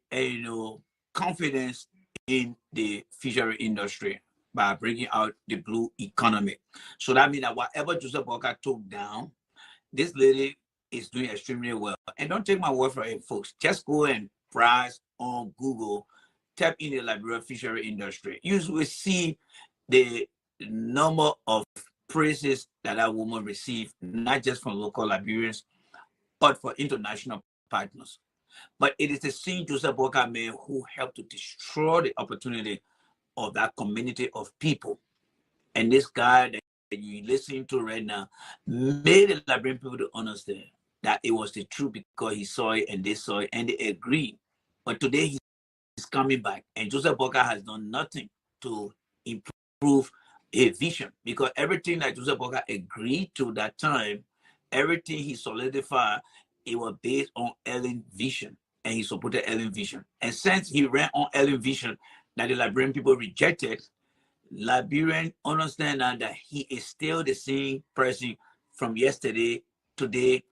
confidence in the fishery industry by bringing out the blue economy. So that means that whatever Joseph Boakai took down, this lady is doing extremely well. And don't take my word for it, folks. Just go and browse on Google, tap in the Liberia fishery industry. You will see the number of praises that woman received, not just from local Liberians, but for international partners. But it is the same Joseph Boakai man who helped to destroy the opportunity of that community of people. And this guy that you're listening to right now made the Liberian people to understand that it was the truth, because he saw it and they saw it and they agreed. But today he's coming back, and Joseph Boakai has done nothing to improve his vision, because everything that Joseph Boakai agreed to that time, everything he solidified, it was based on Ellen vision, and he supported Ellen vision. And since he ran on Ellen vision that the Liberian people rejected, Liberian understand now that he is still the same person from yesterday, today,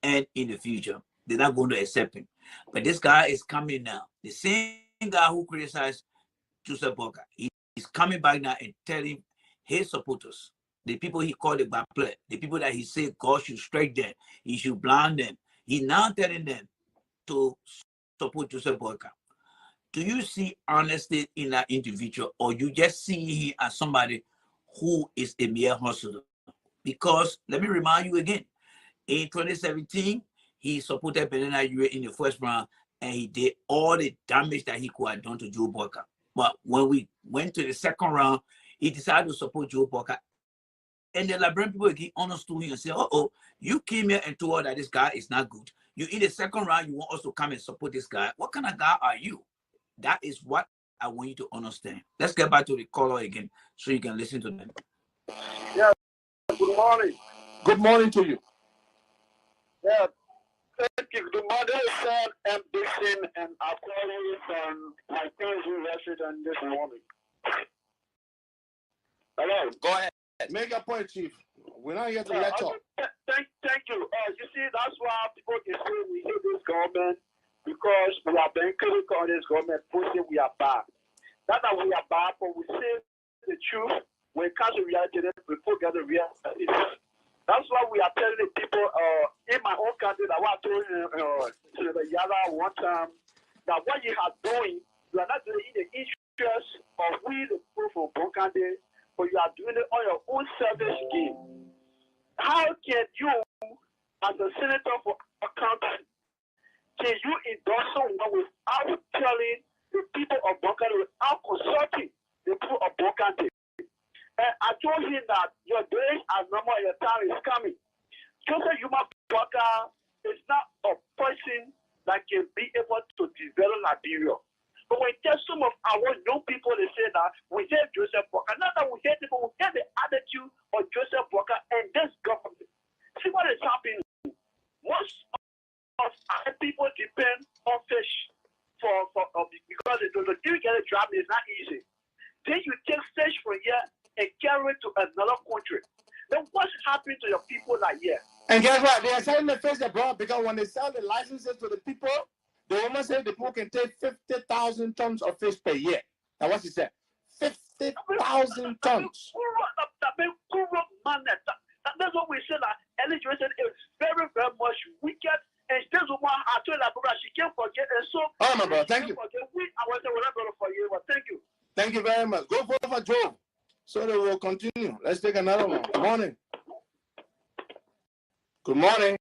and in the future. They're not going to accept him. But this guy is coming now. The same guy who criticized Joseph Boakai, he's coming back now and telling his supporters, the people he called the bad player, the people that he said God should strike them, he should blind them. He's now telling them to support Joseph Boakai. Do you see honesty in that individual, or you just see him as somebody who is a mere hustler? Because let me remind you again, in 2017, he supported Benin in the first round, and he did all the damage that he could have done to Joe Boakai. But when we went to the second round, he decided to support Joe Boakai. And the Liberian people again understood him and said, you came here and told us that this guy is not good. You in the second round, you want us to come and support this guy. What kind of guy are you? That is what I want you to understand. Let's get back to the caller again so you can listen to them. Yeah, good morning. Good morning to you. Yeah, thank you. The mother said ambition and Aquarius and my friends who resident this morning. Hello. Go ahead. Make a point, Chief. We're not here to lecture. Thank you. You see, that's why people can say we hate this government, because we are being critical on this government, pushing we are bad. Not that we are bad, but we say the truth. When it comes to reality, we forget the reality. That's why we are telling the people in my own country that what I told to the Yala one time, that what you are doing, you are not doing it in the interest of we, the people from Bonkande, but you are doing it on your own selfish gain. How can you, as a senator for a country, can you endorse someone without telling the people of Bonkande, without consulting the people of Bonkande? And I told him that your days are numbered, your time is coming. Joseph Yuma Boakai is not a person that can be able to develop Liberia. But when some of our young people, they say that we hate Joseph Boakai. Not that we hate him, but we hate the attitude of Joseph Boakai and this government. See what is happening. Most of our people depend on fish because if you get a job, it's not easy. Then you take fish from here and carry it to another country. Then what's happening to your people like here? And guess what? They are selling the fish abroad, because when they sell the licenses to the people, the woman said the people can take 50,000 tons of fish per year. Now what she said? 50,000 tons. That's what we say, that illustration is very, very much wicked. And this woman, I told her, she can't forget. And so, oh, my brother, thank you. I was going for you, but thank you. Thank you very much. Go for Joe. So they will continue. Let's take another one. Good morning. Good morning.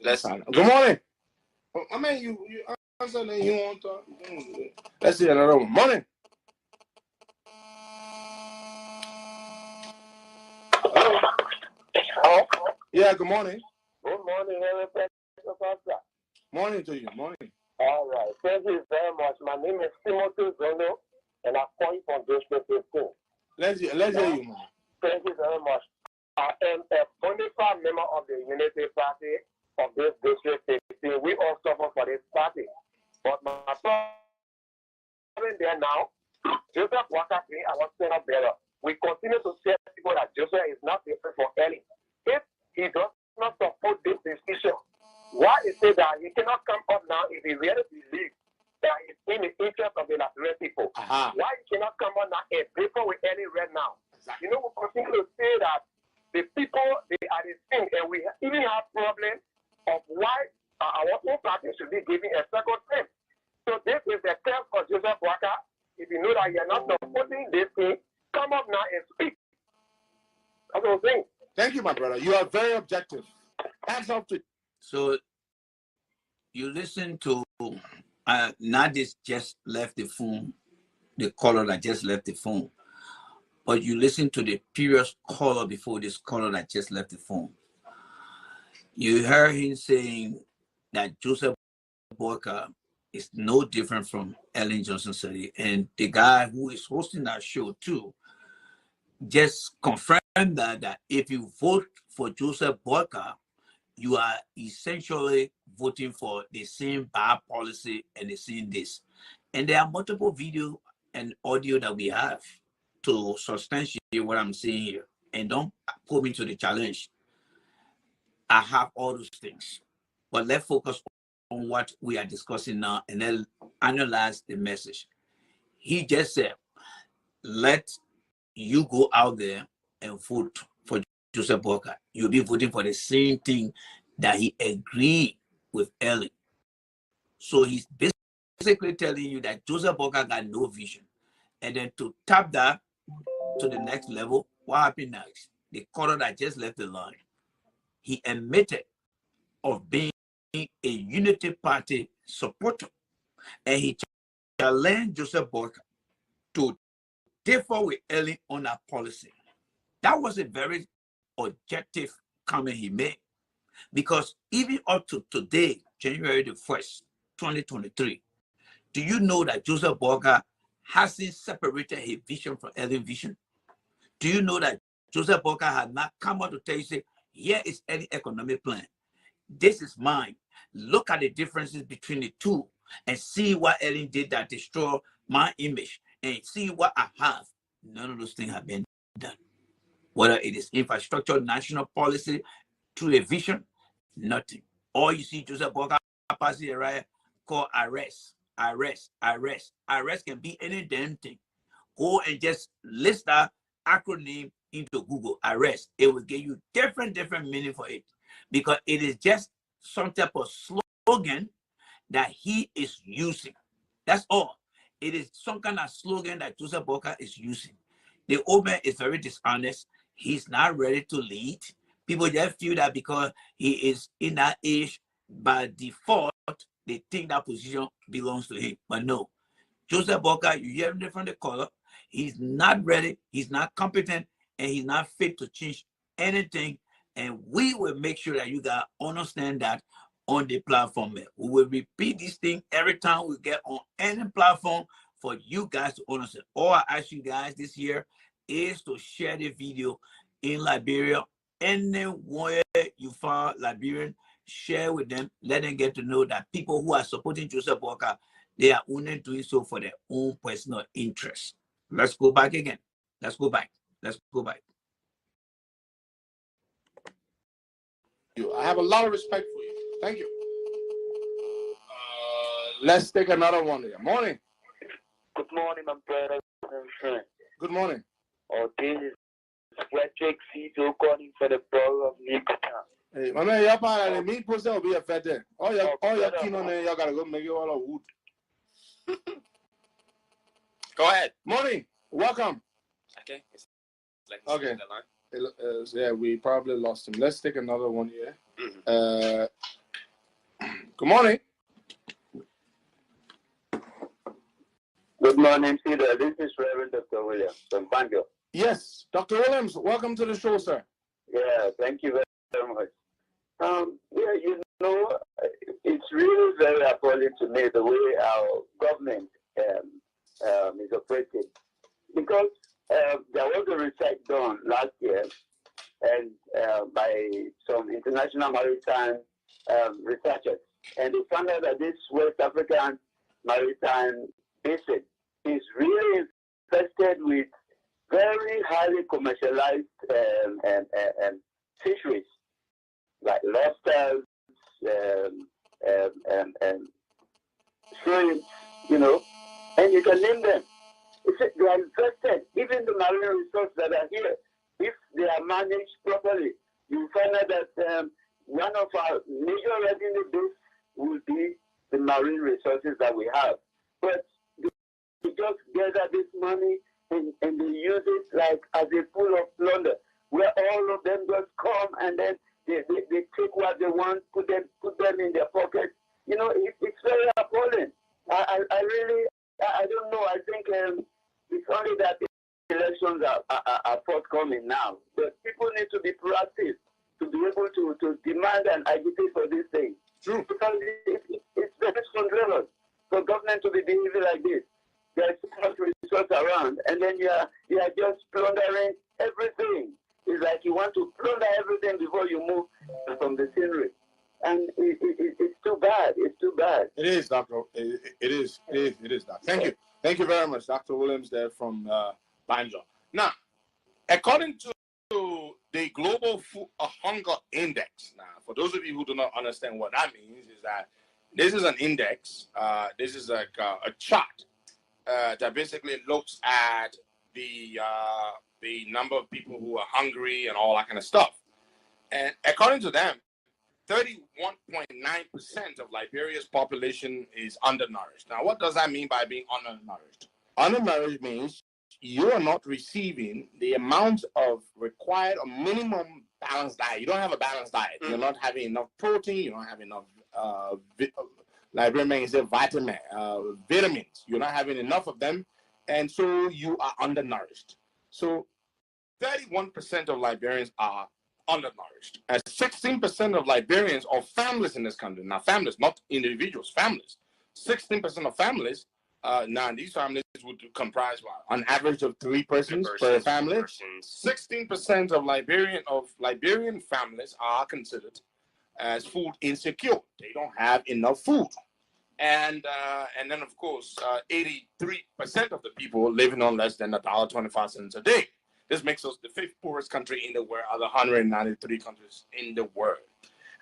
Good morning. I mean, you answer and you want to talk. Let's see another one. Morning. Hello. Yeah, good morning. Good morning, everybody. Morning to you. Morning. All right. Thank you very much. My name is Timothy Zono, and I'm calling from District 15. Let's hear you, man. Thank you very much. I am a bona fide member of the Unity Party of this District 15. We all suffer for this party. But my problem there now, Joseph Walker, I was saying up there. We continue to tell people that Joseph is not different for Ellie. If he does not support this decision, why is it that he cannot come up now if he really believes that it's in the interest of the Liberian people? Why he cannot come up now and people with Ellie right now? Exactly. You know, we continue to say that the people, they are the thing, and we even have problems of why our own party should be giving a second term. So this is the test for Joseph Walker. If you know that you're not supporting this thing, come up now and speak. That's what I'm saying. Thank you, my brother. You are very objective. Hands off to. So you listen to Nadis just left the phone, the caller that just left the phone. But you listen to the previous caller before this caller that just left the phone. You heard him saying that Joseph Boyka is no different from Ellen Johnson Sirleaf. And the guy who is hosting that show too just confirmed that if you vote for Joseph Boyka, you are essentially voting for the same bad policy and the same this. And there are multiple video and audio that we have to substantiate what I'm saying here. And don't put me to the challenge. I have all those things. But let's focus on what we are discussing now and then analyze the message. He just said, let you go out there and vote for Joseph Boyka. You'll be voting for the same thing that he agreed with Ellen. So he's basically telling you that Joseph Boyka got no vision. And then to tap that to the next level, what happened next? The caller that just left the line, he admitted of being a Unity Party supporter. And he challenged Joseph Boyka to differ with Ellen on that policy. That was a very objective comment he made. Because even up to today, January the 1st, 2023, do you know that Joseph Boyka hasn't separated his vision from Ellen's vision? Do you know that Joseph Boyka had not come out to tell you, say, here is Ellen's economic plan. This is mine. Look at the differences between the two and see what Ellen did that destroyed my image and see what I have. None of those things have been done. Whether it is infrastructure, national policy, through a vision, nothing. Or you see Joseph Boyka passing a riot called arrest. Arrest can be any damn thing. Go and just list that acronym into Google, arrest. It will give you different meaning for it. Because it is just some type of slogan that he is using. That's all. It is some kind of slogan that Joseph Boyka is using. The old man is very dishonest. He's not ready to lead. People just feel that because he is in that age, by default, they think that position belongs to him. But no. Joseph Boyka, you hear him from the caller, he's not ready, he's not competent, and he's not fit to change anything. And we will make sure that you guys understand that on the platform. We will repeat this thing every time we get on any platform for you guys to understand. All I ask you guys this year is to share the video in Liberia. Anywhere you find Liberian, share with them. Let them get to know that people who are supporting Joseph Boyka, they are only doing so for their own personal interest. Let's go back again. Let's go back. I have a lot of respect for you. Thank you. Let's take another one here. Morning. Good morning, my brother. Good morning. Oh, this is Frederick Cito calling for the borough of Newtown. Hey, my man, you're part of the meat person will be a fat there. All your keen on there, y'all gotta go make it all of wood. Go ahead. Morning. Welcome. Okay. Okay. Yeah, we probably lost him. Let's take another one here. Good morning. Good morning, Peter. This is Reverend Dr. Williams from Banjo. Yes, Dr. Williams, welcome to the show, sir. Yeah, thank you very much. Yeah, you know, it's really very appalling to me the way our government is operating. Because there was a research done last year and by some international maritime researchers. And they found out that this West African maritime basin is really infested with very highly commercialized fisheries, like lobsters, shrimp, you know, and you can name them. They are infested. Even the marine resources that are here, if they are managed properly, you find out that one of our major revenue base will be the marine resources that we have. But they just gather this money and they use it like as a pool of plunder, where all of them just come and then they take what they want, put them in their pockets. You know, it's very appalling. I really don't know. I think it's only that the elections are forthcoming now. But people need to be proactive to be able to demand and agitate for these things. True. Because it's very scandalous for government to be behaving like this. There's so much resource around, and then you are just plundering everything. It's like you want to plunder everything before you move from the scenery. And it's too bad. It's too bad. It is, Doctor. It is, Doctor. Thank you. Thank you very much, Dr. Williams there from Banjo. Now, according to the Global Food Hunger Index, now, for those of you who do not understand what that means, is that this is an index. This is like a chart that basically looks at the number of people who are hungry and all that kind of stuff. And according to them, 31.9% of Liberia's population is undernourished. Now, what does that mean by being undernourished? Undernourished means you are not receiving the amount of required or minimum balanced diet. You don't have a balanced diet. You're not having enough protein. You don't have enough vitamins. You're not having enough of them, and so you are undernourished. So 31% of Liberians are undernourished, and 16% of Liberians or families in this country, now families, not individuals, families, 16% of families, now these families would comprise an average of 3 persons per family. 16% of Liberian families are considered as food insecure. They don't have enough food. And then, of course, 83% of the people living on less than $1.25 a day. This makes us the 5th poorest country in the world out of 193 countries in the world.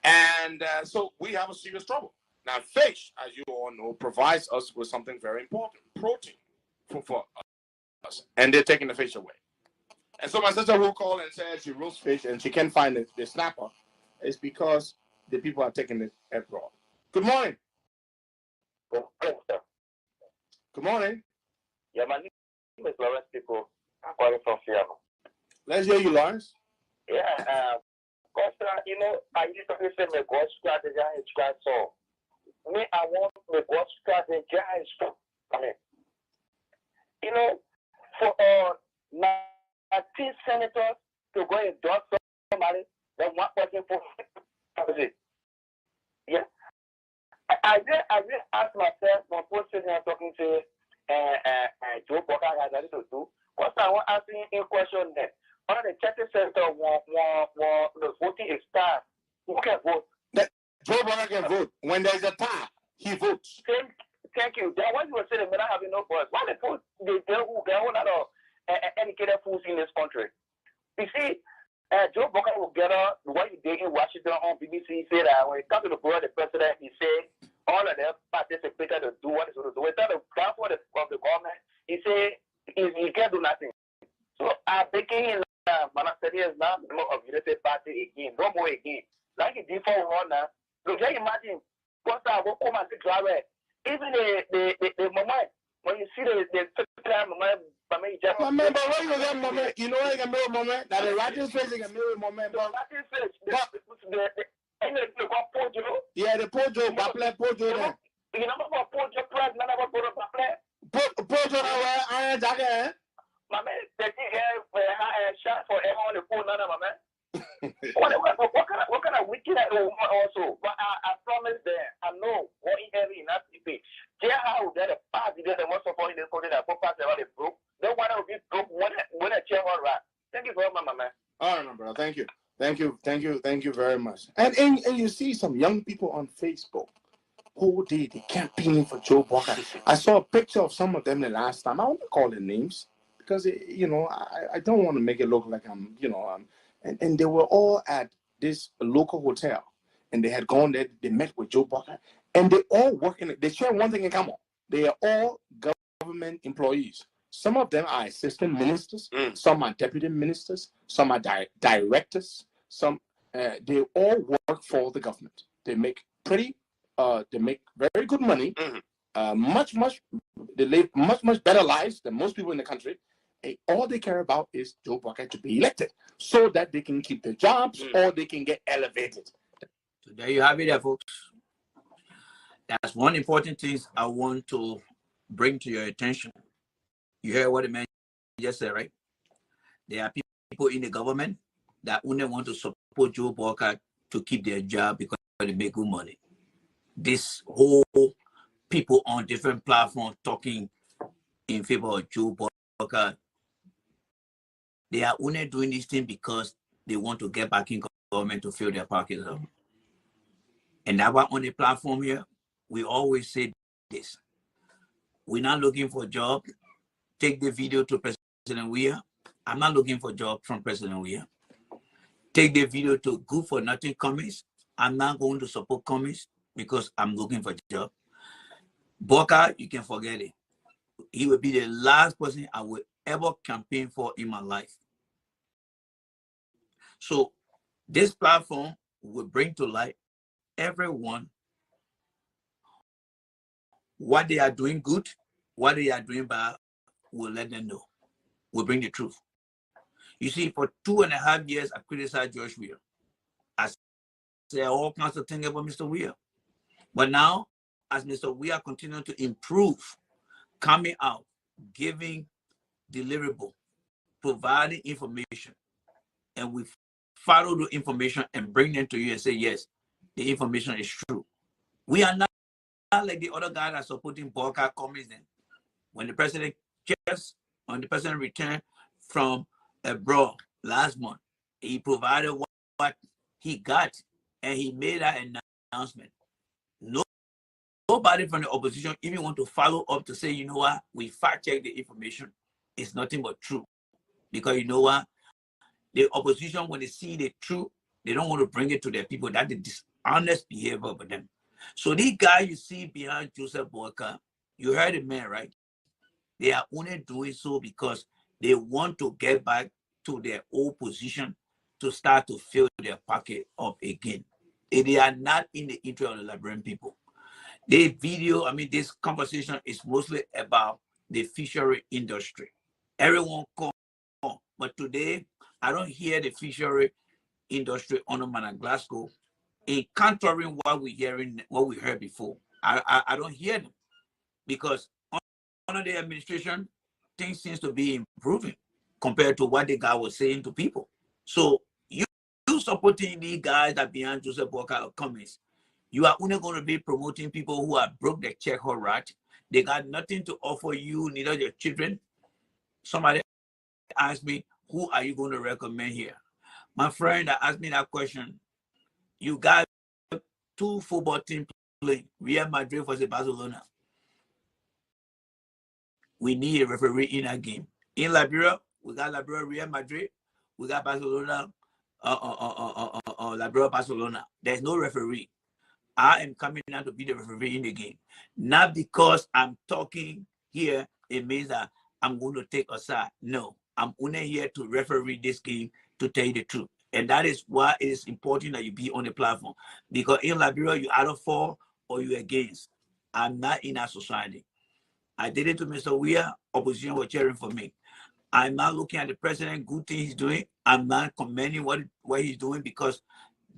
And so we have a serious trouble. Now, fish, as you all know, provides us with something very important, protein for us. And they're taking the fish away. And so my sister who called and said she roasts fish and she can't find the snapper, is because the people are taking it abroad. Good morning. Good morning. Yeah, my name is Lawrence Pico. I'm calling from Seattle. Let's hear you, Lawrence. Yeah, Costa, you know, I used to say my God strategy is quite so. Me, I want my God strategy is so. I mean, you know, for 19 senators to go and endorse somebody, then one person for it. Yeah. I just ask myself when posting and talking to Joe Boca has a little do. Because I want asking a question then. On the 30 center the voting is time. Who can vote? Joe Boca can vote. When there's a tie, he votes. Thank you. Then when you were saying, I have no voice. Why they put the who get one of educated fools in this country? You see, Joe Boca will get up what he did in Washington on BBC. He said that when it comes to the board of the president, he said all of them participated to do what he's going to do. Without the council of the government, he said he can't do nothing. So I'm thinking Manasterians now, no of United Party again, no more again. Like it did for one now. So just imagine, Costa will come and drive it. Even the moment when you see the time moment, but when you get moment, you know what a mirror moment? That the writing face is a mirror moment. The writing face, yeah, the Pojo, Baple, Pojo. You know what Pojo price, none of what Baple. Pojo, iron jacket. My man, they shot for everyone on the phone, none of my man. What kind of wicked also? But I promise them, I know what in every in that people. They how that a party that they want support in the country that for pass about the broke. They want to be broke when a chair all right. Thank you for my man. All right, my brother. Thank you. Thank you very much. And you see some young people on Facebook who they campaigning for Joe Walker. I saw a picture of some of them the last time. I won't call their names because I don't want to make it look like I'm and they were all at this local hotel and they had gone there. They met with Joe Walker and they all work in. They share one thing in common. They are all government employees. Some of them are assistant ministers. Some are deputy ministers. Some are directors. Some they all work for the government. They make they make very good money. They live much better lives than most people in the country. And all they care about is Joe Walker to be elected so that they can keep their jobs or they can get elevated. So there you have it, there, folks. That's one important thing I want to bring to your attention. You hear what the man just said, right? There are people in the government that only want to support Joe Walker to keep their job because they make good money. This whole people on different platforms talking in favor of Joe Walker, they are only doing this thing because they want to get back in government to fill their pockets up. And that's why on the platform here, we always say this. We're not looking for a job. Take the video to President Weah. I'm not looking for a job from President Weah. Take the video to Good for Nothing Commies. I'm not going to support commies because I'm looking for a job. Walker, you can forget it. He will be the last person I will ever campaign for in my life. So this platform will bring to light everyone what they are doing good, what they are doing bad. We'll let them know. We'll bring the truth. You see, for 2.5 years, I criticized George Weah. I said all kinds of things about Mr. Weah. But now, as Mr. Weah continues to improve, coming out, giving deliverable, providing information, and we follow the information and bring them to you and say, yes, the information is true. We are not like the other guy that's supporting Walker comments. Then, when the president returned from abroad last month, he provided what he got and he made that announcement. Nobody from the opposition even want to follow up to say, you know what, we fact check the information. It's nothing but true. Because you know what, the opposition, when they see the truth, they don't want to bring it to their people. That's the dishonest behavior of them. So these guys you see behind Joseph Walker, you heard the man, right? They are only doing so because they want to get back to their old position to start to fill their pocket up again. And they are not in the interest of the Liberian people. This conversation is mostly about the fishery industry. Everyone come, but today I don't hear the fishery industry under Madagascar encountering what we heard before. I don't hear them because under the administration, things seems to be improving compared to what the guy was saying to people. So you supporting these guys that behind Joseph Walker comments, you are only going to be promoting people who are broke their check or right. They got nothing to offer you, neither your children. Somebody asked me, who are you going to recommend here? My friend that asked me that question, you got 2 football teams playing, Real Madrid versus Barcelona. We need a referee in that game. In Liberia, we got Liberia, Real Madrid. We got Barcelona, Liberia, Barcelona. There's no referee. I am coming out to be the referee in the game. Not because I'm talking here, it means that I'm going to take a side. No, I'm only here to referee this game to tell you the truth. And that is why it is important that you be on the platform. Because in Liberia, you either for or you against. I'm not in that society. I did it to Mr. Weah, opposition was cheering for me. I'm not looking at the president, good thing he's doing. I'm not commending what he's doing because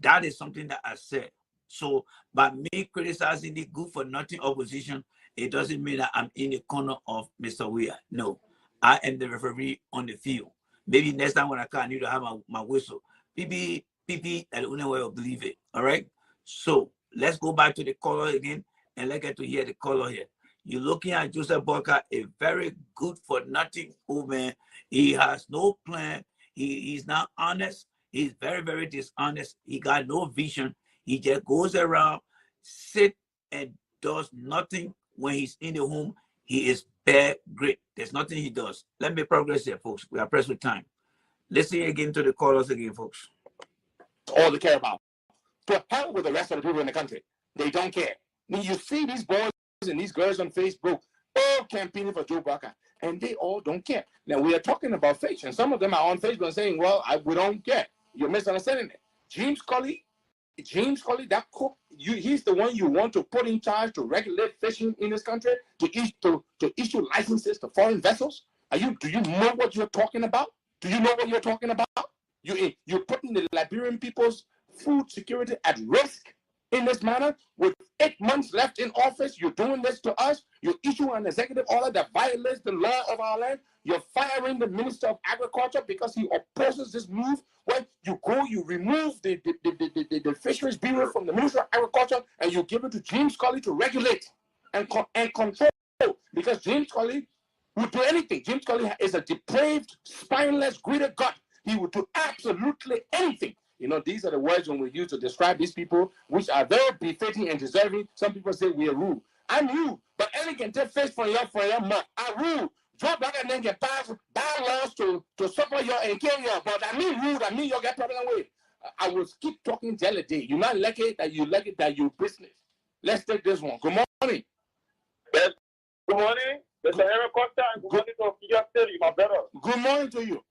that is something that I said. So by me criticizing the good for nothing opposition, it doesn't mean that I'm in the corner of Mr. Weah. No, I am the referee on the field. Maybe next time when I come, I need to have my whistle. PP, and the only way to believe it. All right. So let's go back to the color again and let's get to hear the color here. You're looking at Joseph Boakai, a very good for nothing old man. He has no plan. He's not honest. He's very, very dishonest. He got no vision. He just goes around, sit and does nothing. When he's in the home, he is bad, great. There's nothing he does. Let me progress here, folks. We are pressed with time. Listen again to the callers again, folks. All they care about. To hell with the rest of the people in the country. They don't care. When you see these boys and these girls on Facebook all campaigning for Joe Boakai, and they all don't care. Now, we are talking about face, and some of them are on Facebook saying, well, we don't care. You're misunderstanding it. James Colley, that cook, he's the one you want to put in charge to regulate fishing in this country, to issue licenses to foreign vessels. Do you know what you're talking about? Do you know what you're talking about? You're putting the Liberian people's food security at risk in this manner. With 8 months left in office, you're doing this to us. You issue an executive order that violates the law of our land. You're firing the Minister of Agriculture because he opposes this move. When you go, you remove the Fisheries Bureau from the Ministry of Agriculture and you give it to James Colley to regulate and control. Because James Colley would do anything. James Colley is a depraved, spineless, greedy god. He would do absolutely anything. You know, these are the words when we use to describe these people, which are very befitting and deserving. Some people say we are rude. I'm rude, but any can take face for your mouth. I'm rude. Joe Boakai then can pass bad laws to support your and kill you. But I mean rude. I mean you get problem with. I will keep talking till the day. You're not lucky that you business. Let's take this one. Good morning. Yes. Good morning, Mr. Aaron Costa, and good morning to Figure City, my brother. Good morning to you.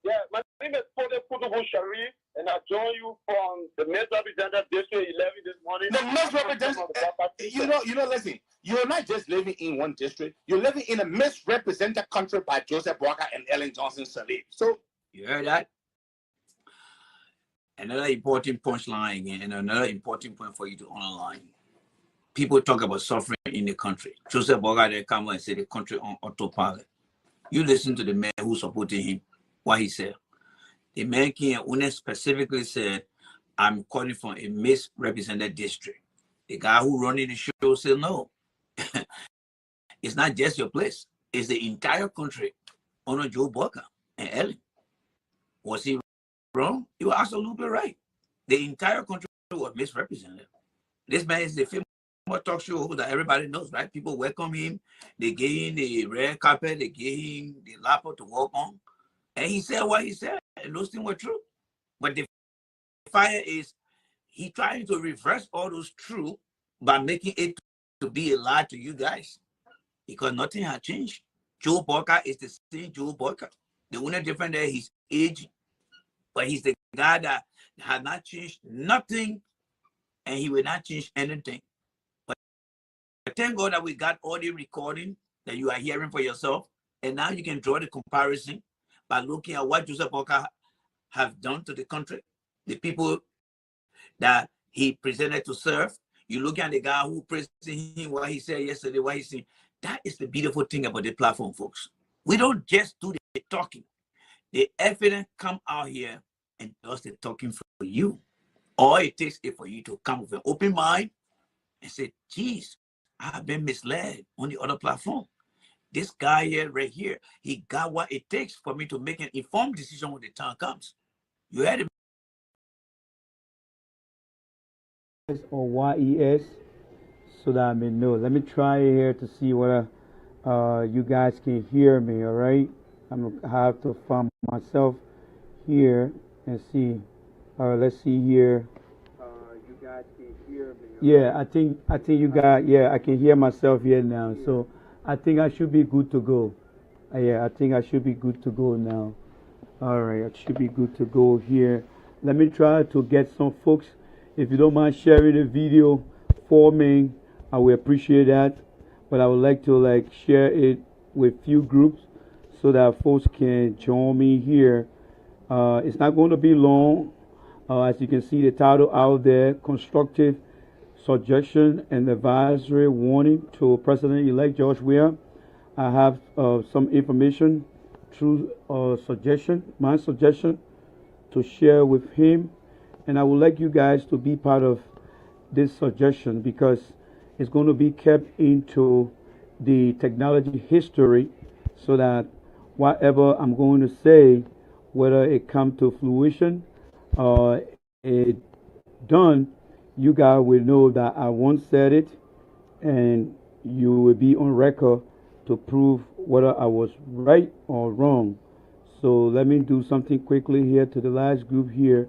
Yeah, my name is Pode Kutubu Sharif, and I join you from the Misrepresented District 11 this morning. The misrepresented, listen, you're not just living in one district, you're living in a misrepresented country by Joseph Boakai and Ellen Johnson Sirleaf. So, you heard that? Another important punchline again, and another important point for you to underline. People talk about suffering in the country. Joseph Boakai, they come and say the country on autopilot. You listen to the man who supported him, what he said. The man came and specifically said, I'm calling from a misrepresented district. The guy who running the show said, no. It's not just your place. It's the entire country under Joe Boakai and Ellen. Was he wrong? You were absolutely right. The entire country was misrepresented. This man is the famous talk show that everybody knows, right? People welcome him. They gave him the red carpet. They gave him the laptop to walk on. And he said what he said, and those things were true. But the fire is he trying to reverse all those true by making it to be a lie to you guys. Because nothing has changed. Joe Boakai is the same Joe Boakai. The only difference is his age, but he's the guy that has not changed nothing, and he will not change anything. But thank God that we got all the recording that you are hearing for yourself, and now you can draw the comparison by looking at what Joseph Boakai have done to the country, the that he presented to serve. You look at the guy who presented him, what he said yesterday, what he said. That is the beautiful thing about the platform, folks. We don't just do the talking. The evidence come out here and does the talking for you. All it takes is for you to come with an open mind and say, geez, I've been misled on the other platform. This guy here, right here, he got what it takes for me to make an informed decision when the time comes. You had it. Or YES, so that I may know. Let me try here to see whether you guys can hear me, all right? I'm gonna have to find myself here and see. All right, let's see here. You guys can hear me. Yeah, I think you guys, yeah, I can hear myself here now. So I think I should be good to go. Yeah, I think I should be good to go now. All right, I should be good to go here. Let me try to get some folks. If you don't mind sharing the video for me, I will appreciate that. But I would like to share it with few groups so that folks can join me here. It's not going to be long. As you can see the title out there, Constructive Suggestion and Advisory Warning to President-elect George Weah. I have some information through my suggestion to share with him, and I would like you guys to be part of this suggestion because it's going to be kept into the technology history so that whatever I'm going to say, whether it come to fruition or it done, you guys will know that I once said it, and you will be on record to prove whether I was right or wrong. So let me do something quickly here to the last group here,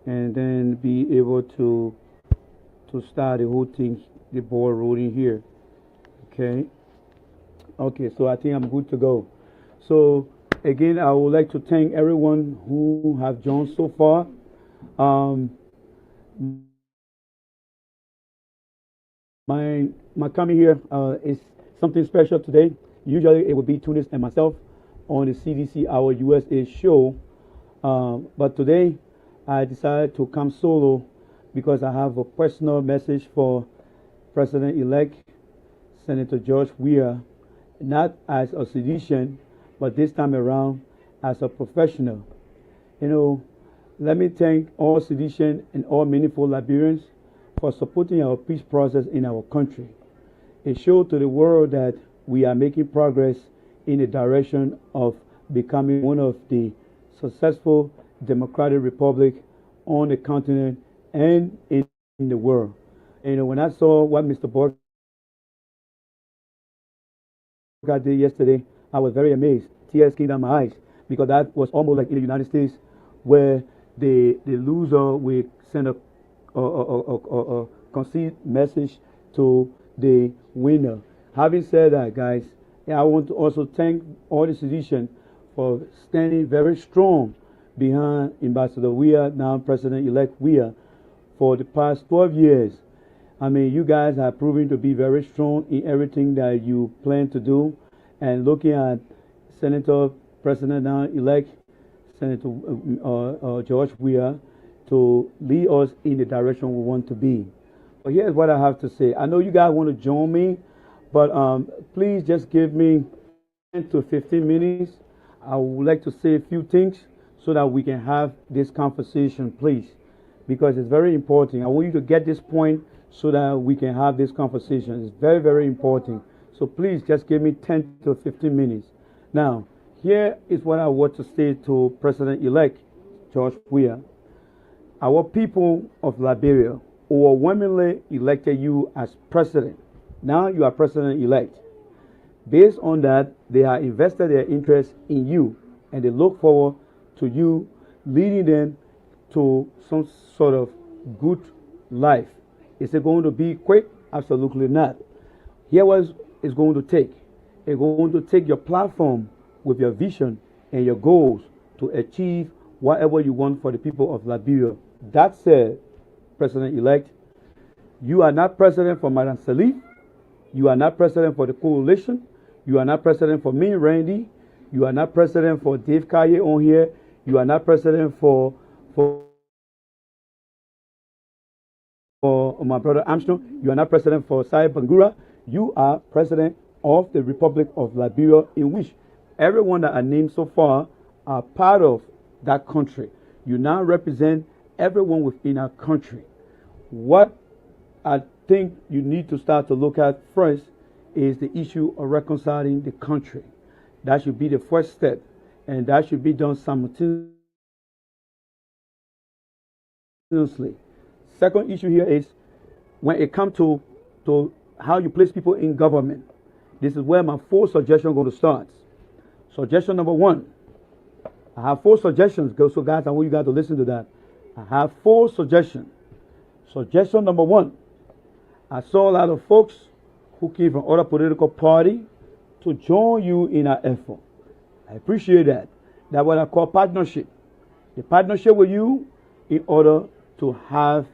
and then be able to start the whole thing, the ball rolling here. Okay, so I think I'm good to go. So again, I would like to thank everyone who have joined so far. My coming here is something special today. Usually it would be Tunis and myself on the CDC Our USA show, but today I decided to come solo because I have a personal message for President-elect Senator George Weah, not as a citizen, but this time around as a professional. You know, let me thank all citizens and all meaningful Liberians for supporting our peace process in our country. It showed to the world that we are making progress in the direction of becoming one of the successful democratic republics on the continent and in the world. You know, when I saw what Mr. Borg did yesterday, I was very amazed. Tears came down my eyes because that was almost like in the United States where the loser will send a concede message to the winner. Having said that, guys, I want to also thank all the citizens for standing very strong behind Ambassador Weah, now President-elect Weah, for the past 12 years. I mean, you guys are proving to be very strong in everything that you plan to do. And looking at Senator President-elect Senator George Weah to lead us in the direction we want to be. But here's what I have to say. I know you guys want to join me, but please just give me 10 to 15 minutes. I would like to say a few things so that we can have this conversation, please, because it's very important. I want you to get this point so that we can have this conversation. It's very, very important. So please just give me 10 to 15 minutes. Now, here is what I want to say to President-elect George Weah. Our people of Liberia overwhelmingly elected you as president. Now you are president-elect. Based on that, they have invested their interest in you, and they look forward to you leading them to some sort of good life. Is it going to be quick? Absolutely not. Here what it's going to take. It's going to take your platform with your vision and your goals to achieve whatever you want for the people of Liberia. That said, President-elect, you are not president for Madam Salif. You are not president for the coalition. You are not president for me, Randy. You are not president for Dave Kaye on here. You are not president for my brother Armstrong. You are not president for Sai Bangura. You are president of the Republic of Liberia, in which everyone that I named so far are part of that country. You now represent everyone within our country. What I think you need to start to look at first is the issue of reconciling the country. That should be the first step, and that should be done simultaneously. Second issue here is when it comes to how you place people in government. This is where my 4 suggestions are going to start. Suggestion number 1. I have 4 suggestions. So guys, I want you guys to listen to that. I have 4 suggestions. Suggestion number 1. I saw a lot of folks who came from other political parties to join you in our effort. I appreciate that. That's what I call partnership. The partnership with you in order to have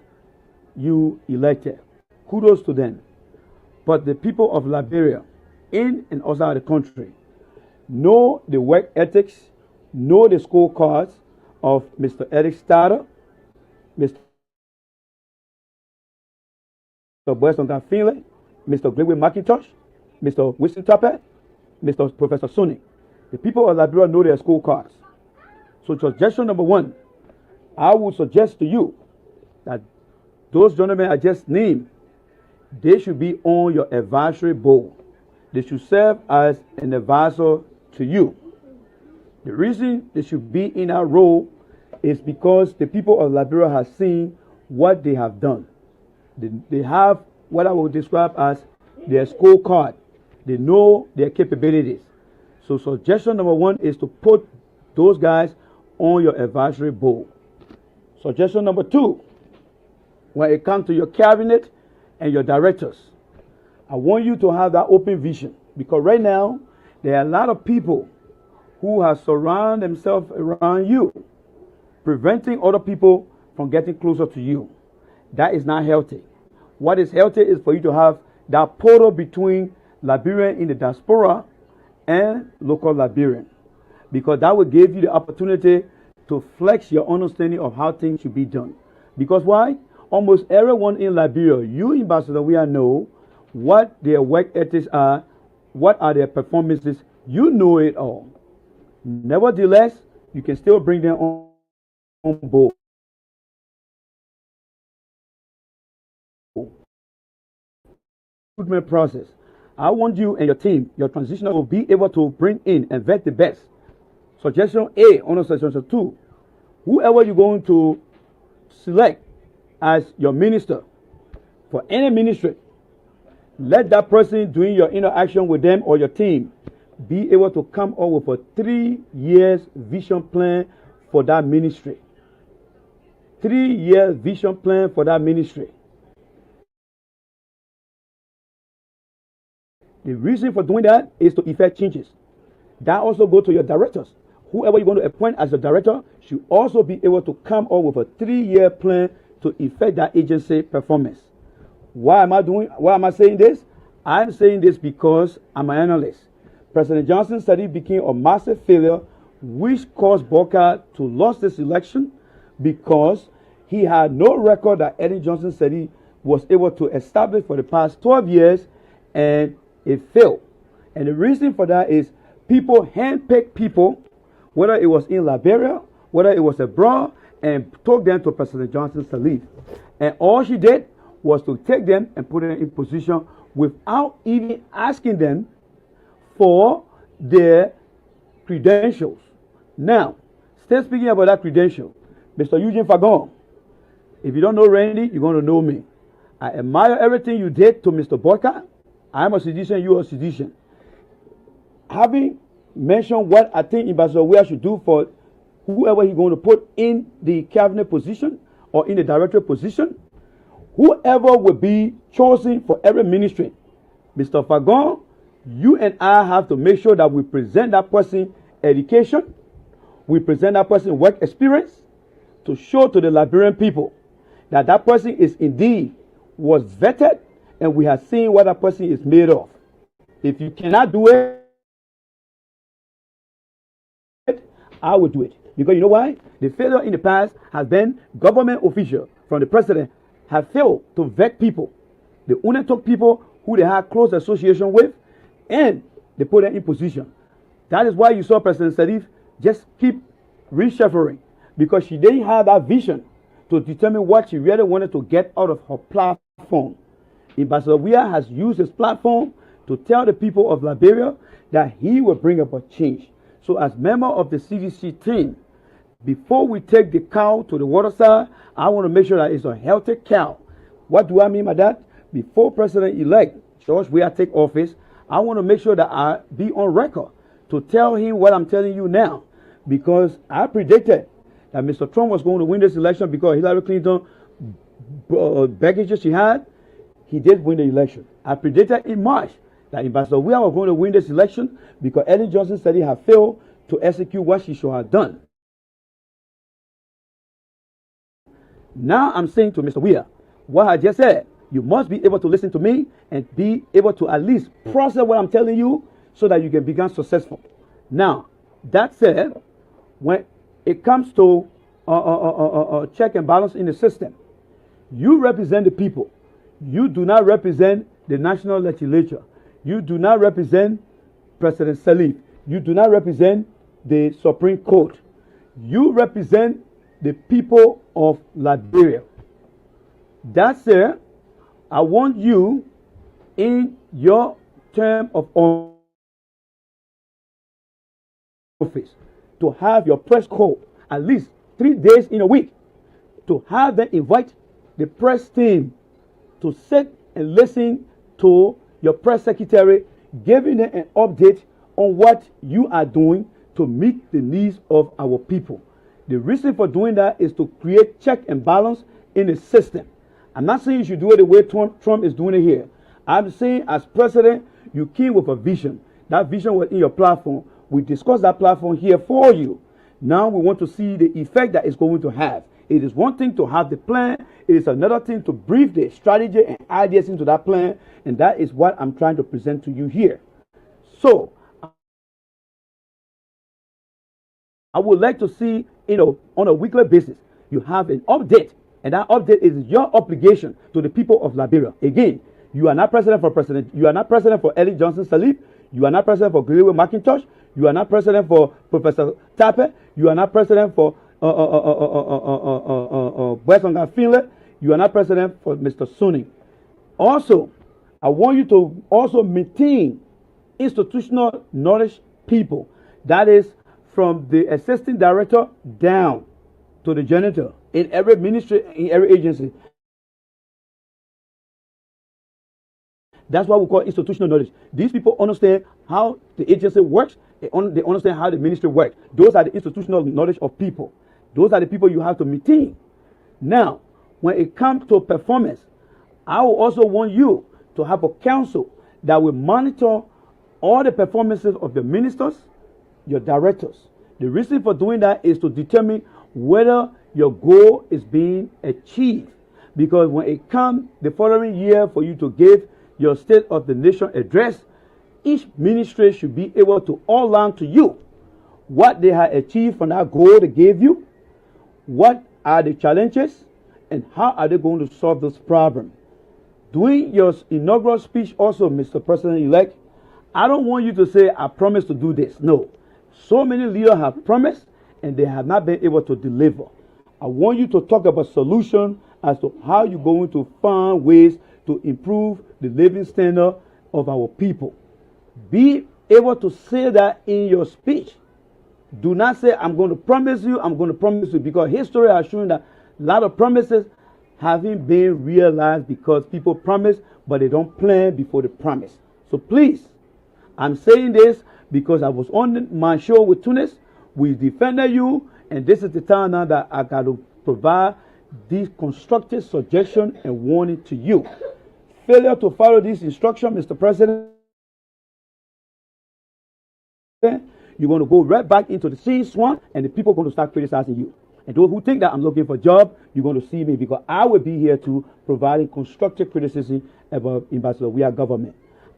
you elected. Kudos to them. But the people of Liberia, in and outside the country, know the work ethics, know the scorecards of Mr. Eric Starter, Mr. Boyson Finley, Mr. Gregory McIntosh, Mr. Winston Tappet, Mr. Professor Sonic. The people of Liberia know their scorecards. So suggestion number 1, I would suggest to you that those gentlemen I just named, they should be on your advisory board. They should serve as an advisor to you. The reason they should be in that role is because the people of Liberia have seen what they have done. They have what I would describe as their scorecard. They know their capabilities. So suggestion number one is to put those guys on your advisory board. Suggestion number two, when it comes to your cabinet and your directors, I want you to have that open vision, because right now there are a lot of people who have surrounded themselves around you, preventing other people from getting closer to you. That is not healthy. What is healthy is for you to have that portal between Liberian in the diaspora and local Liberian, because that will give you the opportunity to flex your understanding of how things should be done. Because why? Almost everyone in Liberia, you Ambassador, we know what their work ethics are, what are their performances. You know it all. Nevertheless, you can still bring them on board. Recruitment process. I want you and your team, your transitioner, will be able to bring in and vet the best. Suggestion A, on suggestion 2, whoever you're going to select as your minister for any ministry, let that person doing your interaction with them or your team be able to come up with a 3 years vision plan for that ministry. 3 year vision plan for that ministry. The reason for doing that is to effect changes. That also goes to your directors. Whoever you're going to appoint as a director should also be able to come up with a 3 year plan to effect that agency performance. Why am I saying this? I'm saying this because I'm an analyst. President Johnson's study became a massive failure, which caused Bokar to lose this election because he had no record that Eddie Johnson study was able to establish for the past 12 years, and it failed. And the reason for that is people handpicked people, whether it was in Liberia, whether it was abroad, and took them to President Johnson's study. And all she did was to take them and put them in position without even asking them for their credentials. Now, still speaking about that credential, Mr. Eugene Fagon, if you don't know Randy, you're going to know me. I admire everything you did to Mr. Bokar. I'm a citizen, you're a citizen. Having mentioned what I think Ambassador Weah should do for whoever he's going to put in the cabinet position or in the director position, whoever will be chosen for every ministry, Mr. Fagon, you and I have to make sure that we present that person education, we present that person work experience to show to the Liberian people that that person is indeed was vetted and we have seen what that person is made of. If you cannot do it, I will do it. Because you know why? The failure in the past has been government officials from the president have failed to vet people. They only took people who they had close association with and they put them in position. That is why you saw President Sirleaf just keep reshuffling, because she didn't have that vision to determine what she really wanted to get out of her platform. Ambassador Weah has used his platform to tell the people of Liberia that he will bring about change. So as member of the CDC team, before we take the cow to the waterside, I want to make sure that it's a healthy cow. What do I mean by that? Before President-elect George Weah take office, I want to make sure that I be on record to tell him what I'm telling you now, because I predicted that Mr. Trump was going to win this election because Hillary Clinton baggage she had. He did win the election. I predicted in March that Ambassador Weah was going to win this election because Ellen Johnson said he had failed to execute what she should have done. Now I'm saying to Mr. Weah, what I just said, you must be able to listen to me and be able to at least process what I'm telling you so that you can become successful. Now, that said, when it comes to check and balance in the system, you represent the people. You do not represent the national legislature. You do not represent President Sirleaf. You do not represent the Supreme Court. You represent the people of Liberia. That's it. I want you in your term of office to have your press call at least 3 days in a week, to have them invite the press team to sit and listen to your press secretary, giving them an update on what you are doing to meet the needs of our people. The reason for doing that is to create check and balance in the system. I'm not saying you should do it the way Trump is doing it here. I'm saying as president, you came with a vision. That vision was in your platform. We discussed that platform here for you. Now we want to see the effect that it's going to have. It is one thing to have the plan. It is another thing to brief the strategy and ideas into that plan. And that is what I'm trying to present to you here. So, I would like to see, on a weekly basis, you have an update. And that update is your obligation to the people of Liberia. Again, you are not president for President. You are not president for Ellen Johnson Sirleaf. You are not president for Gregory McIntosh. You are not president for Professor Tappe. You are not president for Boesonga Finlay. You are not president for Mr. Suning. Also, I want you to also maintain institutional knowledge people. That is from the assistant director down to the janitor in every ministry, in every agency. That's what we call institutional knowledge. These people understand how the agency works. They understand how the ministry works. Those are the institutional knowledge of people. Those are the people you have to maintain. Now, when it comes to performance, I will also want you to have a council that will monitor all the performances of your ministers, your directors. The reason for doing that is to determine whether your goal is being achieved. Because when it comes the following year for you to give your State of the Nation address, each ministry should be able to outline to you what they have achieved from that goal they gave you, what are the challenges, and how are they going to solve this problem. During your inaugural speech also, Mr. President-elect, I don't want you to say, I promise to do this. No. So many leaders have promised and they have not been able to deliver. I want you to talk about solutions as to how you're going to find ways to improve the living standard of our people. Be able to say that in your speech. Do not say, I'm going to promise you, because history has shown that a lot of promises haven't been realized because people promise, but they don't plan before they promise. So please, I'm saying this because I was on my show with Tunis. We defended you, and this is the time now that I got to provide these constructive suggestions and warning to you. Failure to follow this instruction, Mr. President, you're going to go right back into the sea swamp, and the people are going to start criticizing you. And those who think that I'm looking for a job, you're going to see me, because I will be here to providing constructive criticism about Ambassador Weah government.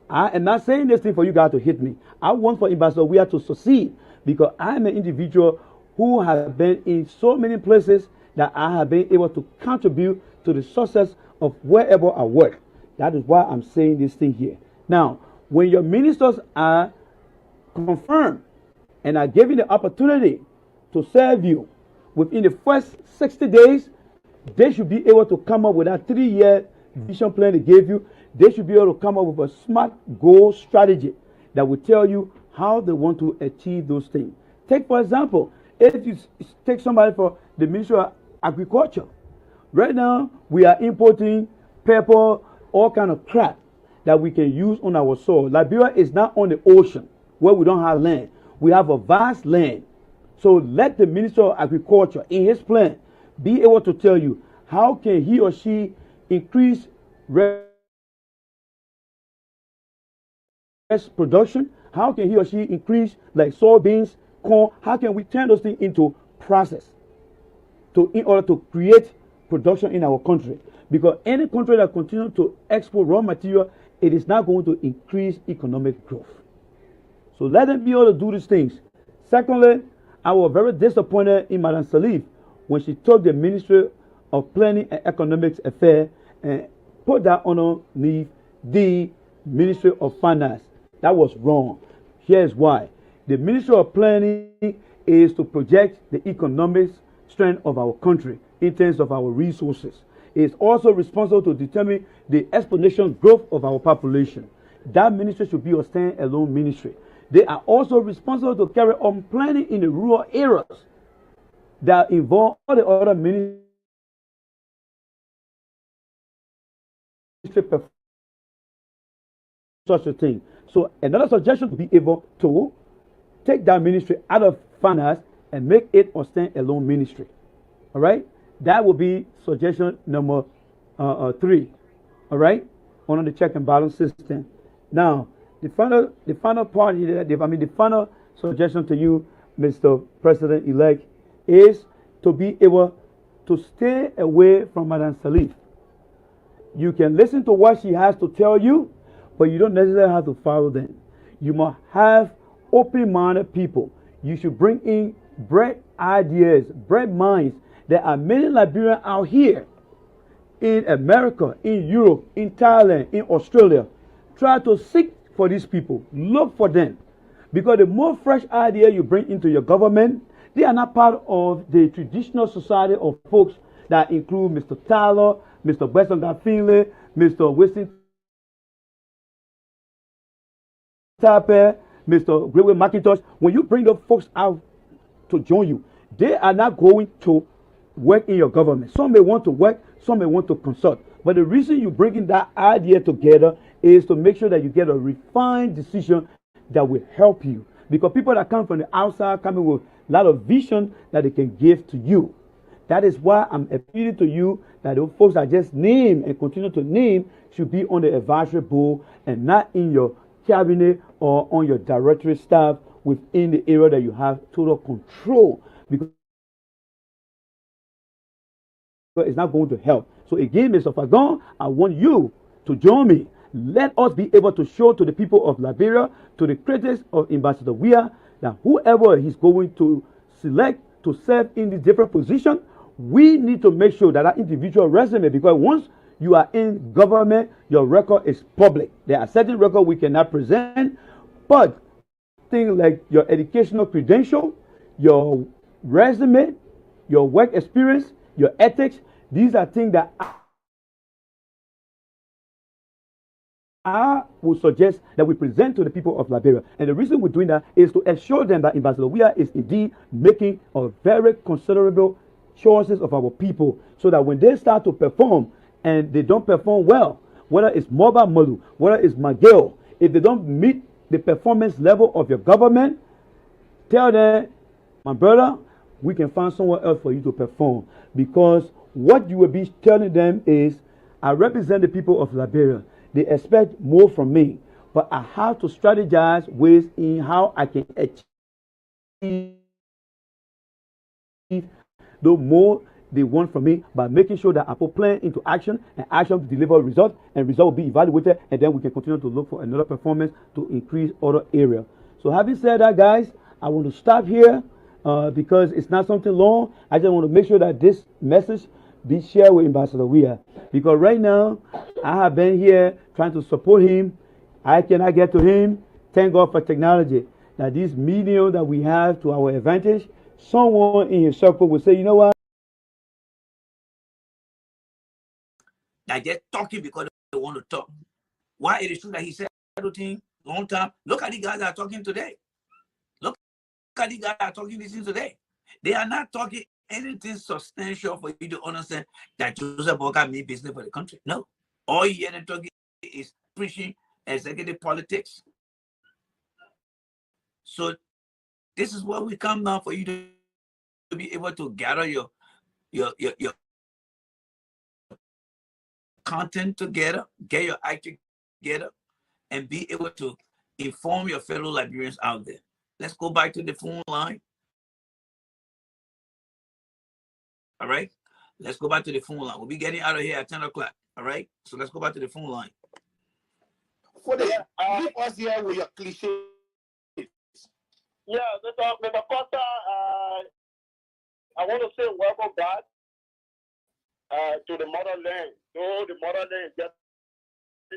I am not saying this thing for you guys to hit me. I want for Ambassador Weah to succeed, because I'm an individual who has been in so many places that I have been able to contribute to the success of wherever I work. That is why I'm saying this thing here. Now, when your ministers are confirmed and are given the opportunity to serve you within the first 60 days, they should be able to come up with that 3-year vision plan they gave you. They should be able to come up with a SMART goal strategy that will tell you how they want to achieve those things. Take, for example, if you take somebody for the Ministry of Agriculture. Right now, we are importing pepper, all kind of crap that we can use on our soil. Liberia is not on the ocean where we don't have land. We have a vast land. So let the Minister of Agriculture, in his plan, be able to tell you how can he or she increase rice production, how can he or she increase like soybeans, corn, how can we turn those things into process in order to create production in our country. Because any country that continues to export raw material, it is not going to increase economic growth. So let them be able to do these things. Secondly, I was very disappointed in Madam Sirleaf when she took the Ministry of Planning and Economic Affairs and put that underneath the Ministry of Finance. That was wrong. Here's why. The Ministry of Planning is to project the economic strength of our country in terms of our resources. It's also responsible to determine the exponential growth of our population. That ministry should be a stand-alone ministry. They are also responsible to carry on planning in the rural areas that involve all the other ministries such a thing. So another suggestion to be able to take that ministry out of finance and make it a stand-alone ministry. All right, that will be suggestion number 3. All right, on the check and balance system. Now, the final part here, the final suggestion to you, Mr. President-elect, is to be able to stay away from Madam Salif. You can listen to what she has to tell you, but you don't necessarily have to follow them. You must have open-minded people. You should bring in bright ideas, bright minds. There are many Liberians out here in America, in Europe, in Thailand, in Australia. Try to seek for these people. Look for them. Because the more fresh idea you bring into your government, they are not part of the traditional society of folks that include Mr. Tyler, Mr. Weston Finley, Mr. Winston Tapper, Mr. Gregory McIntosh. When you bring those folks out to join you, they are not going to work in your government. Some may want to work, some may want to consult. But the reason you bringing that idea together is to make sure that you get a refined decision that will help you. Because people that come from the outside coming with a lot of vision that they can give to you. That is why I'm appealing to you that those folks that just name and continue to name should be on the advisory board and not in your cabinet or on your directory staff within the area that you have total control. Because it's not going to help. So again, Mr. Fagon, I want you to join me. Let us be able to show to the people of Liberia, to the critics of Ambassador Weah, that whoever he's going to select to serve in this different position, we need to make sure that that individual resume, because once you are in government, your record is public. There are certain records we cannot present, but things like your educational credential, your resume, your work experience, your ethics, these are things that I would suggest that we present to the people of Liberia. And the reason we're doing that is to assure them that Ambassador Weah is indeed making a very considerable choices of our people, so that when they start to perform and they don't perform well, whether it's Moba Malu, whether it's Miguel, if they don't meet the performance level of your government, tell them, my brother, we can find somewhere else for you to perform. Because what you will be telling them is, I represent the people of Liberia. They expect more from me, but I have to strategize ways in how I can achieve the more they want from me by making sure that I put plan into action and action to deliver results, and result will be evaluated, and then we can continue to look for another performance to increase other area. So having said that, guys, I want to stop here because it's not something long. I just want to make sure that this message be shared with Ambassador Weah, because right now I have been here trying to support him. I cannot get to him. Thank God for technology. Now this medium that we have to our advantage, someone in his circle will say, you know what? They're just talking because they want to talk. Why it is true that he said everything long time. Look at the guys that are talking today. Look at the guys that are talking this thing today. They are not talking anything substantial for you to understand that Joseph Boakai means business for the country. No. All you hear them talking is preaching executive politics. So this is what we come now for you to be able to gather your content together, get your act together, and be able to inform your fellow Liberians out there. Let's go back to the phone line. All right, let's go back to the phone line. We'll be getting out of here at 10 o'clock. All right, so let's go back to the phone line. For the leave us here with your cliches. Yeah, Mr. Costa, I want to say welcome back to the motherland. So the motherland is getting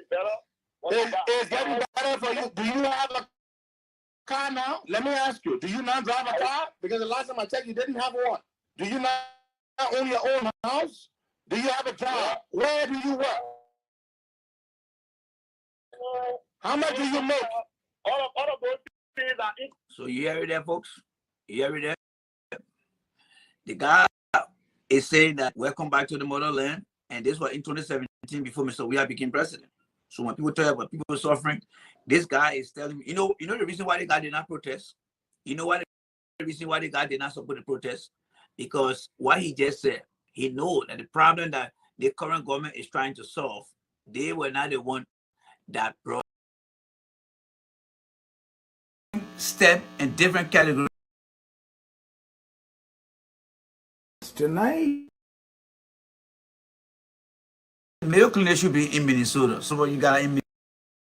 better. It's getting better for you. Do you have a car now? Let me ask you. Do you now drive a car? Because the last time I checked, you didn't have one. Do you not own your own house? Do you have a job? Where do you work? How much do you make? All of those things are So you hear it there, folks? You hear it there? The guy is saying that welcome back to the motherland, and this was in 2017 before Mr. Weah became president. So when people talk about people suffering, this guy is telling me, you know the reason why the guy did not protest? You know what the reason why the guy did not support the protest? Because what he just said, he knows that the problem that the current government is trying to solve, they were not the one that brought step in different categories. Tonight, mail clinic should be in Minnesota. So you got to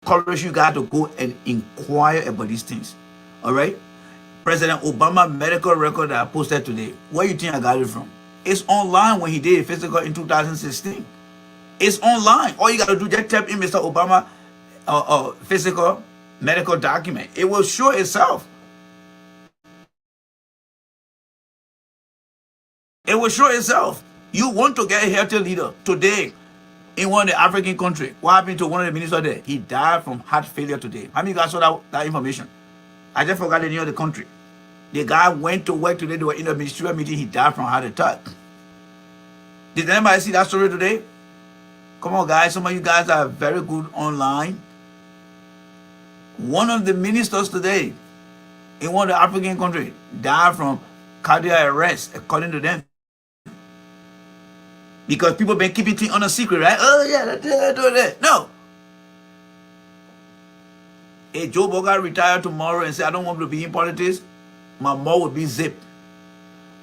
encourage you guys to go and inquire about these things. All right? President Obama medical record that I posted today. Where you think I got it from? It's online when he did a physical in 2016. It's online. All you got to do, just type in Mr. Obama physical medical document. It will show itself. It will show itself. You want to get a healthy leader today in one of the African countries. What happened to one of the ministers there? He died from heart failure today. How many of you guys saw that information? I just forgot the name of the country. The guy went to work today. They were in a ministerial meeting. He died from heart attack. Did anybody see that story today? Come on, guys. Some of you guys are very good online. One of the ministers today in one of the African countries died from cardiac arrest, according to them. Because people been keeping things on a secret, right? Oh, yeah, that. No. If Joe Bogart retired tomorrow and say, I don't want to be in politics, my mouth will be zipped.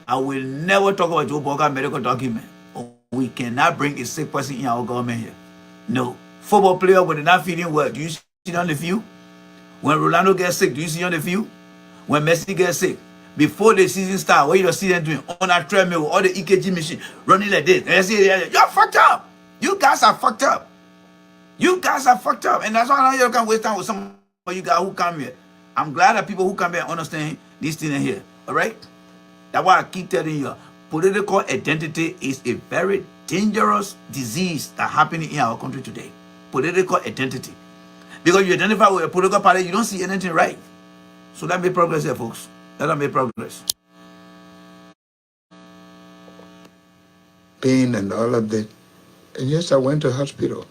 I will never talk about Joe Bogart medical document. We cannot bring a sick person in our government here. No. Football player, when they're not feeling well, do you see it on the field? When Rolando gets sick, do you see it on the field? When Messi gets sick, before the season starts, what you see them doing on a treadmill, all the EKG machine running like this. And I say, you're fucked up. You guys are fucked up. You guys are fucked up. And that's why you can't waste time with some of you guys who come here. I'm glad that people who come here understand this thing here. All right? That's why I keep telling you, political identity is a very dangerous disease that's happening in our country today. Political identity. Because you identify with a political party, you don't see anything right. So that made progress here, folks. That made progress. Pain and all of that. And yes, I went to hospital.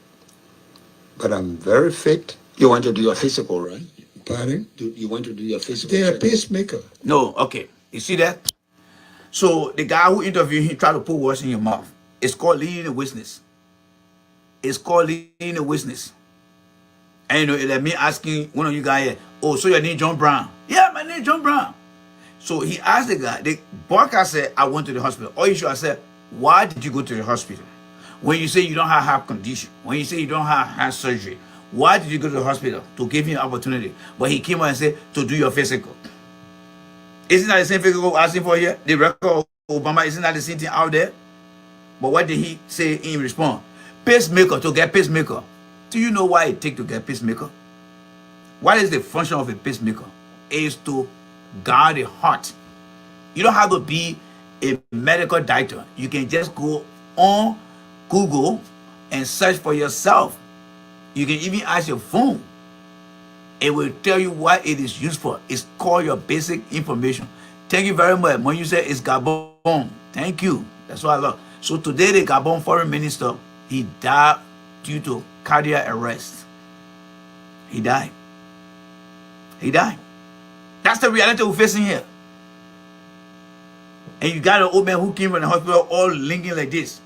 But I'm very fit. You want to do your physical, right? Pardon? You want to do your physical? They're a pacemaker. No, okay. You see that? So the guy who interviewed him tried to put words in your mouth. It's called leading a witness. It's called leading a witness. And you know, like me asking one of you guys here, oh, so your name John Brown? Yeah, my name is John Brown. So he asked the guy, the Barker said, I went to the hospital. Or you should have said, why did you go to the hospital? When you say you don't have heart condition, when you say you don't have heart surgery, why did you go to the hospital? To give him an opportunity. But he came out and said, to do your physical. Isn't that the same physical we're asking for here? The record of Obama, isn't that the same thing out there? But what did he say in response? Pacemaker, to get pacemaker. Do you know why it takes to get pacemaker? What is the function of a pacemaker? It is to guard the heart. You don't have to be a medical doctor. You can just go on Google and search for yourself. You can even ask your phone. It will tell you what it is used for. It's called your basic information. Thank you very much. When you say it's Gabon, thank you. That's what I love. So today the Gabon foreign minister, he died due to cardiac arrest. He died. He died. That's the reality we're facing here. And you got an old man who came from the hospital all linking like this.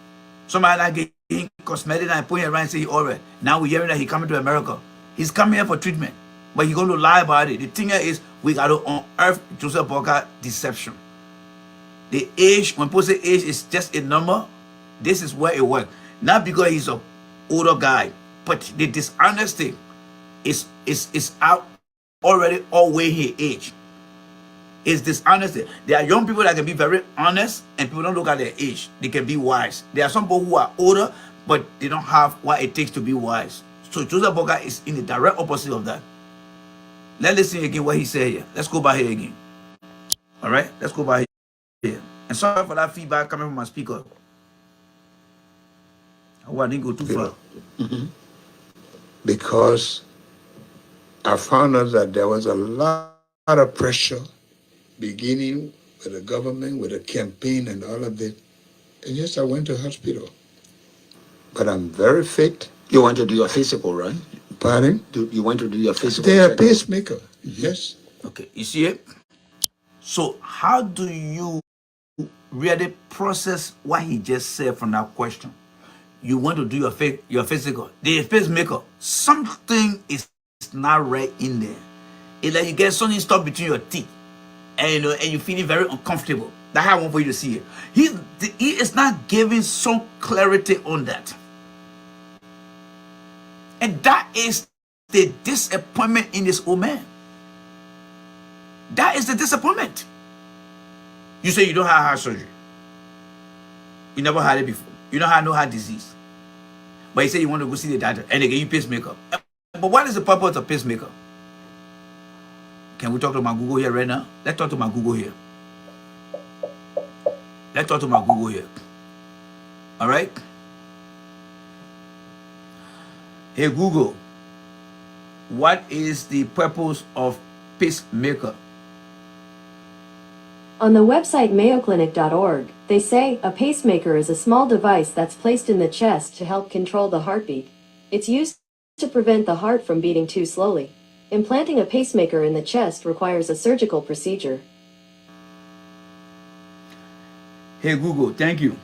Somebody like getting cosmetic and putting it around and say he all right. Now we're hearing that he's coming to America. He's coming here for treatment. But he's going to lie about it. The thing is, we got to unearth Joseph Boakai deception. The age, when people say age is just a number, this is where it works. Not because he's an older guy, but the dishonesty is out already all way his age. It's dishonesty. There are young people that can be very honest and people don't look at their age. They can be wise. There are some people who are older, but they don't have what it takes to be wise. So Joseph Boakai is in the direct opposite of that. Let's listen again what he said here. Let's go back here again. All right? Let's go back here. And sorry for that feedback coming from my speaker. Oh, I didn't go too far. Because I found out that there was a lot of pressure beginning with the government, with the campaign and all of it. And yes, I went to hospital. But I'm very fit. You want to do your physical, right? Pardon? You want to do your physical? They are checkup? pacemaker. Yes. Okay, you see it? So how do you really process what he just said from that question? You want to do your physical. The pacemaker, something is not right in there. It's like you get something stuck between your teeth, and you're feeling very uncomfortable. That's how I want for you to see it. He is not giving some clarity on that. And that is the disappointment in this old man. That is the disappointment. You say you don't have heart surgery. You never had it before. You don't have no heart disease. But you say you want to go see the doctor and they give you pacemaker. But what is the purpose of pacemaker? Can we talk to my Google here right now? Let's talk to my Google here. Let's talk to my Google here. All right? Hey Google, what is the purpose of pacemaker? On the website mayoclinic.org, they say a pacemaker is a small device that's placed in the chest to help control the heartbeat. It's used to prevent the heart from beating too slowly. Implanting a pacemaker in the chest requires a surgical procedure. Hey Google, thank you.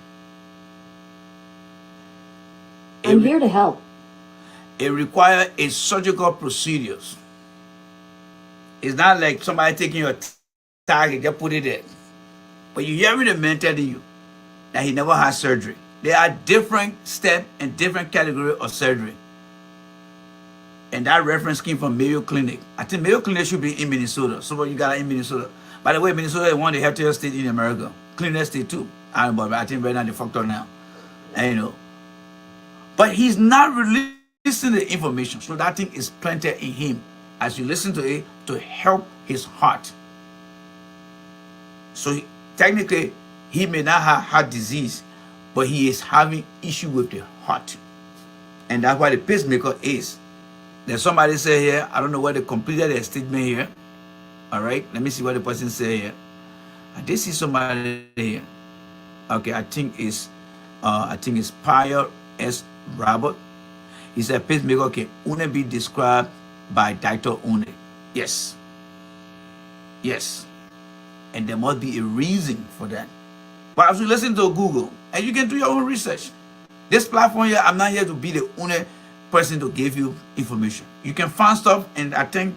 I'm here to help. It requires a surgical procedures. It's not like somebody taking your tag and just put it in. But you hearing the man telling you that he never had surgery. There are different steps and different categories of surgery. And that reference came from Mayo Clinic. I think Mayo Clinic should be in Minnesota. So you got it in Minnesota. By the way, Minnesota is one of the healthiest states in America. Cleanest state too. I don't know, but I think right now they fucked up now. And but he's not releasing the information. So that thing is planted in him as you listen to it to help his heart. So technically, he may not have heart disease, but he is having issue with the heart. And that's why the pacemaker is. There's somebody say here, I don't know where they completed their statement here. All right, let me see what the person say here. I did see somebody here. Okay, I think it's Pyre S. Robert. He said pacemaker can only be described by doctor only. Yes. Yes. And there must be a reason for that. But as you listen to Google, and you can do your own research. This platform here, I'm not here to be the only person to give you information. You can find stuff, and I thank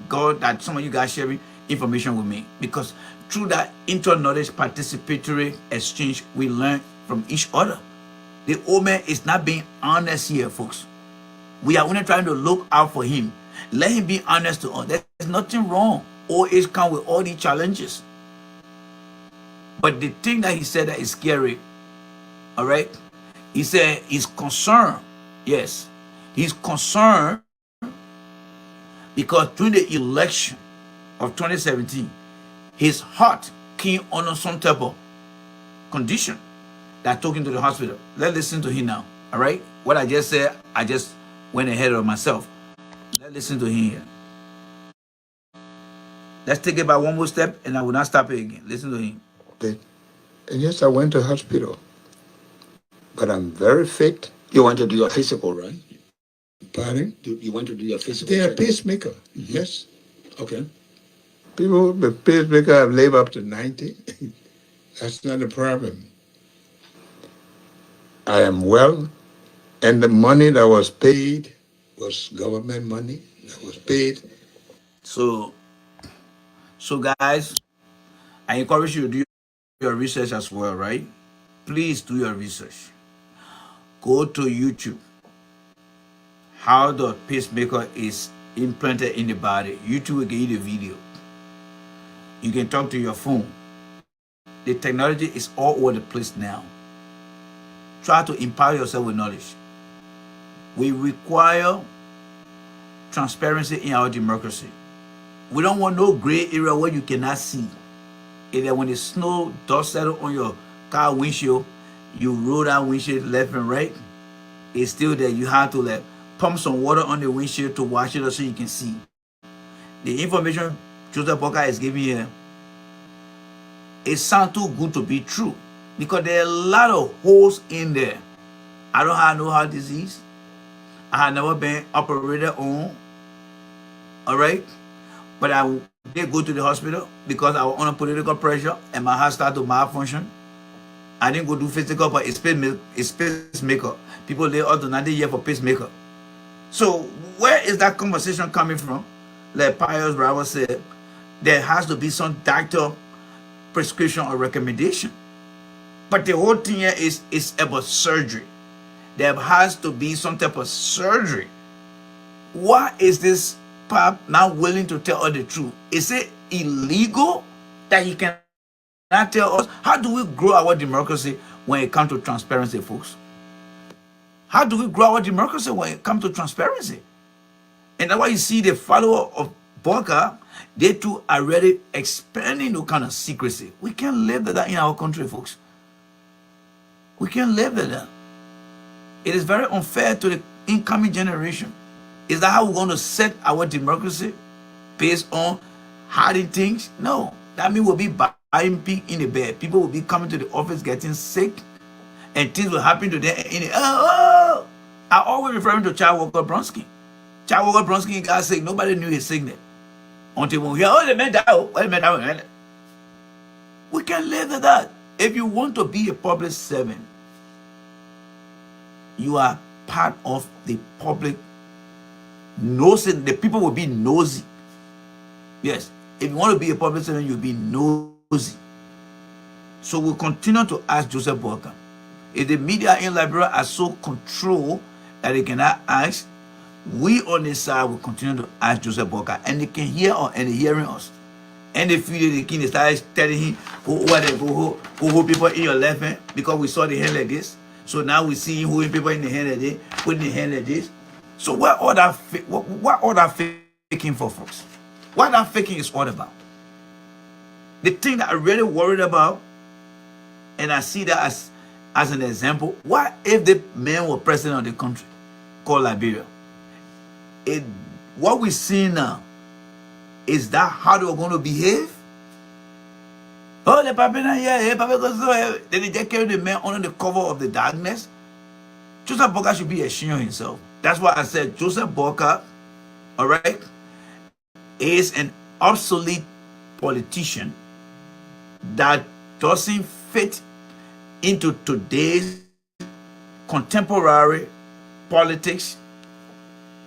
God that some of you guys sharing information with me, because through that inter-knowledge participatory exchange, we learn from each other. The old man is not being honest here, folks. We are only trying to look out for him. Let him be honest to us. There's nothing wrong. Old age comes with all these challenges. But the thing that he said that is scary, all right? He said he's concerned. Yes, he's concerned because during the election of 2017, his heart came under some type of condition that took him to the hospital. Let's listen to him now, all right? What I just said, I just went ahead of myself. Let's listen to him here. Let's take it by one more step, and I will not stop it again. Listen to him. And yes, I went to hospital. But I'm very fit. You want to do your physical, right? Pardon? You want to do your physical? They are pacemaker. Yes. Okay. People with pacemaker have lived up to 90. That's not a problem. I am well, and the money that was paid was government money that was paid. So guys, I encourage you to do your research as well, right? Please do your research. Go to YouTube. How the pacemaker is implanted in the body. YouTube will give you the video. You can talk to your phone. The technology is all over the place now. Try to empower yourself with knowledge. We require transparency in our democracy. We don't want no gray area where you cannot see. is that when the snow dust settle on your car windshield, you roll that windshield left and right. It's still there. You have to like pump some water on the windshield to wash it up so you can see. The information Joseph Boakai is giving here, it sounds too good to be true because there are a lot of holes in there. I don't have no heart disease. I have never been operated on. All right, but I did go to the hospital because I was under political pressure and my heart started to malfunction. I didn't go do physical, but it's pacemaker. People live up to 90 years for pacemaker. So where is that conversation coming from? Like Pius Bravo said, there has to be some doctor prescription or recommendation. But the whole thing here is about surgery. There has to be some type of surgery. Why is this Pap not willing to tell us the truth? Is it illegal that he cannot tell us? How do we grow our democracy when it comes to transparency, folks? How do we grow our democracy when it comes to transparency? And that's why you see the follower of Boakai, they too are already expanding the kind of secrecy. We can't live like that in our country, folks. We can't live like that. It is very unfair to the incoming generation. Is that how we're going to set our democracy based on hiding things? No. That means we'll be buying pig in the bed. People will be coming to the office getting sick and things will happen to them. I always refer to Chad Walker Bronski. Chad Walker Bronski got sick. Nobody knew his sickness. Until when we hear, the man died. We can't live with that. If you want to be a public servant, you are part of the public. Nosy, the people will be nosy. Yes, if you want to be a public servant, you'll be nosy. So we'll continue to ask Joseph Boakai. If the media in Liberia are so controlled that they cannot ask, we on this side will continue to ask Joseph Boakai, and they can hear us and they're hearing us. And they feel they can start telling him who people in your left hand because we saw the hand like this. So now we see who people in the hand like this, putting the hand like this. So what all that faking for, folks? What that faking is all about? The thing that I'm really worried about, and I see that as an example, what if the man were president of the country called Liberia? What we see now, is that how they were going to behave? Oh, the Papa here, then they just carry the man under the cover of the darkness. Joseph Boakai should be ashamed of himself. That's why I said Joseph Boakai, all right, is an obsolete politician that doesn't fit into today's contemporary politics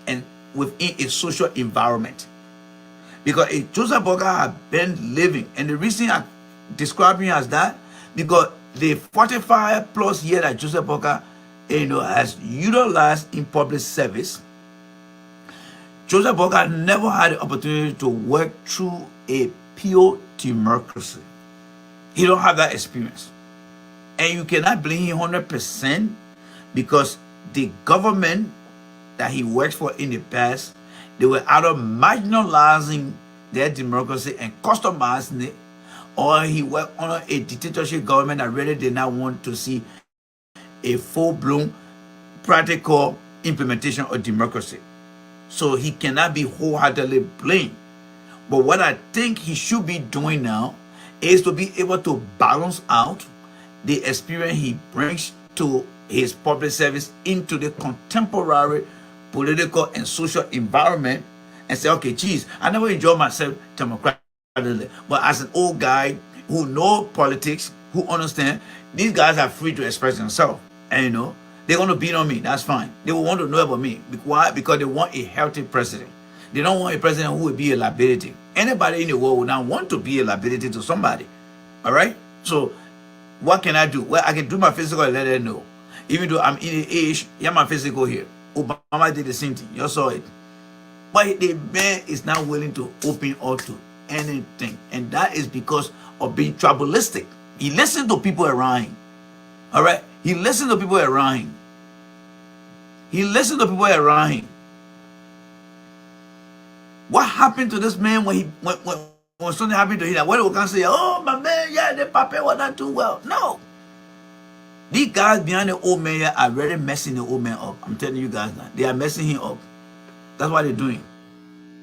and within a social environment. Because if Joseph Boakai had been living, and the reason I describe him as that, because the 45 plus years that Joseph Boakai has utilized in public service, Joseph Boakai never had the opportunity to work through a pure democracy. He don't have that experience. And you cannot blame him 100% because the government that he worked for in the past, they were either marginalizing their democracy and customizing it, or he worked under a dictatorship government that really did not want to see a full-blown practical implementation of democracy. So he cannot be wholeheartedly blamed. But what I think he should be doing now is to be able to balance out the experience he brings to his public service into the contemporary political and social environment and say, okay, geez, I never enjoyed myself democratically, but as an old guy who knows politics, who understand, these guys are free to express themselves. And they're going to beat on me. That's fine. They will want to know about me. Why? Because they want a healthy president. They don't want a president who will be a liability. Anybody in the world will not want to be a liability to somebody. All right? So what can I do? Well, I can do my physical and let them know. Even though I'm in the age, my physical here. Obama did the same thing. You saw it. But the man is not willing to open up to anything. And that is because of being tribalistic. He listened to people around him. All right? He listened to people around him. He listened to people around him. What happened to this man when when something happened to him, that when we can say, oh, my man, yeah, the papa was not too well. No. These guys behind the old man here are really messing the old man up. I'm telling you guys now. They are messing him up. That's what they're doing.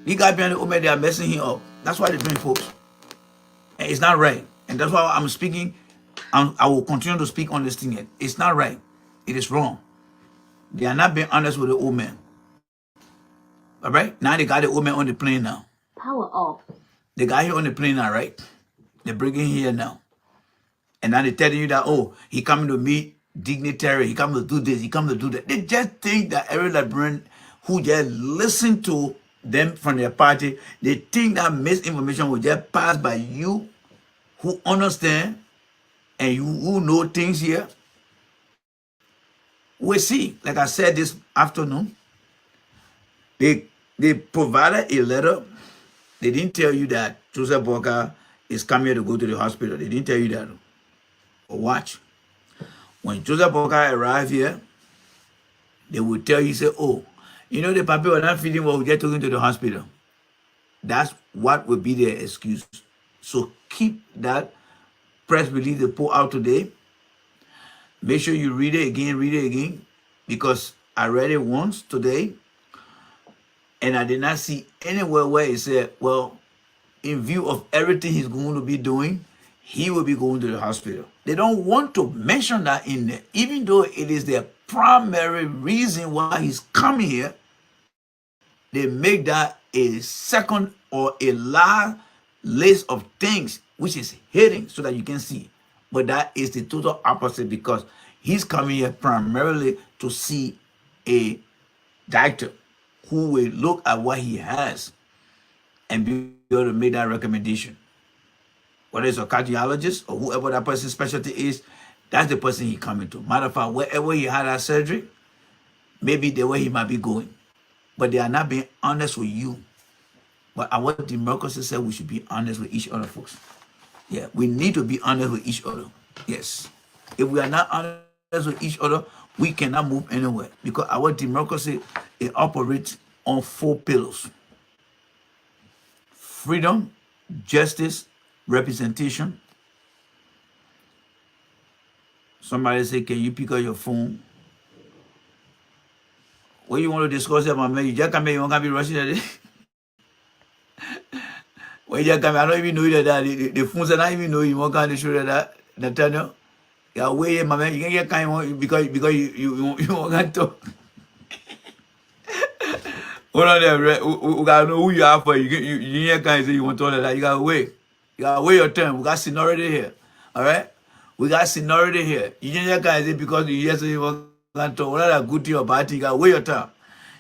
These guys behind the old man, they are messing him up. That's what they're doing, folks. And it's not right. And that's why I'm speaking. I will continue to speak on this thing yet. It's not right. It is wrong. They are not being honest with the old man. All right? Now they got the old man on the plane now. Power off. They got him on the plane now, right? They're bringing him here now. And now they're telling you that, oh, he coming to meet dignitary. He coming to do this. He coming to do that. They just think that every Liberian who just listen to them from their party, they think that misinformation will just pass by you who understand and you who know things here. We see, like I said this afternoon, they provided a letter. They didn't tell you that Joseph Boakai is coming here to go to the hospital. They didn't tell you that. But watch. When Joseph Boakai arrived here, they will tell you, say, oh, you know, the papi was not feeling well, we just took him to the hospital. That's what will be their excuse. So keep that press release they put out today. Make sure you read it again, because I read it once today, and I did not see anywhere where it said, well, in view of everything he's going to be doing, he will be going to the hospital. They don't want to mention that in there, even though it is their primary reason why he's coming here. They make that a second or a last list of things which is hidden so that you can see. But that is the total opposite, because he's coming here primarily to see a doctor who will look at what he has and be able to make that recommendation. Whether it's a cardiologist or whoever that person's specialty is, that's the person he's coming to. Matter of fact, wherever he had that surgery, maybe the way he might be going. But they are not being honest with you. But our democracy said we should be honest with each other, folks. Yeah, we need to be honest with each other. Yes. If we are not honest with each other, we cannot move anywhere, because our democracy, it operates on 4 pillars: freedom, justice, representation. Somebody say, can you pick up your phone? What you want to discuss here, my man? You just come here, you want to be rushing at it? When you just come here, I don't even know you that the phones, I don't even know you want to show that Nathaniel. Yeah, wait, my man, you can get kind of because you want to talk. Hold on there, we gotta know who you are for. You can't kind of say you want to talk like that. You gotta wait. You gotta wait your turn. We got seniority here. All right? We got seniority here. You can't kind of say because you yesterday you want to talk. Whether that's good to your body, you gotta wait your turn.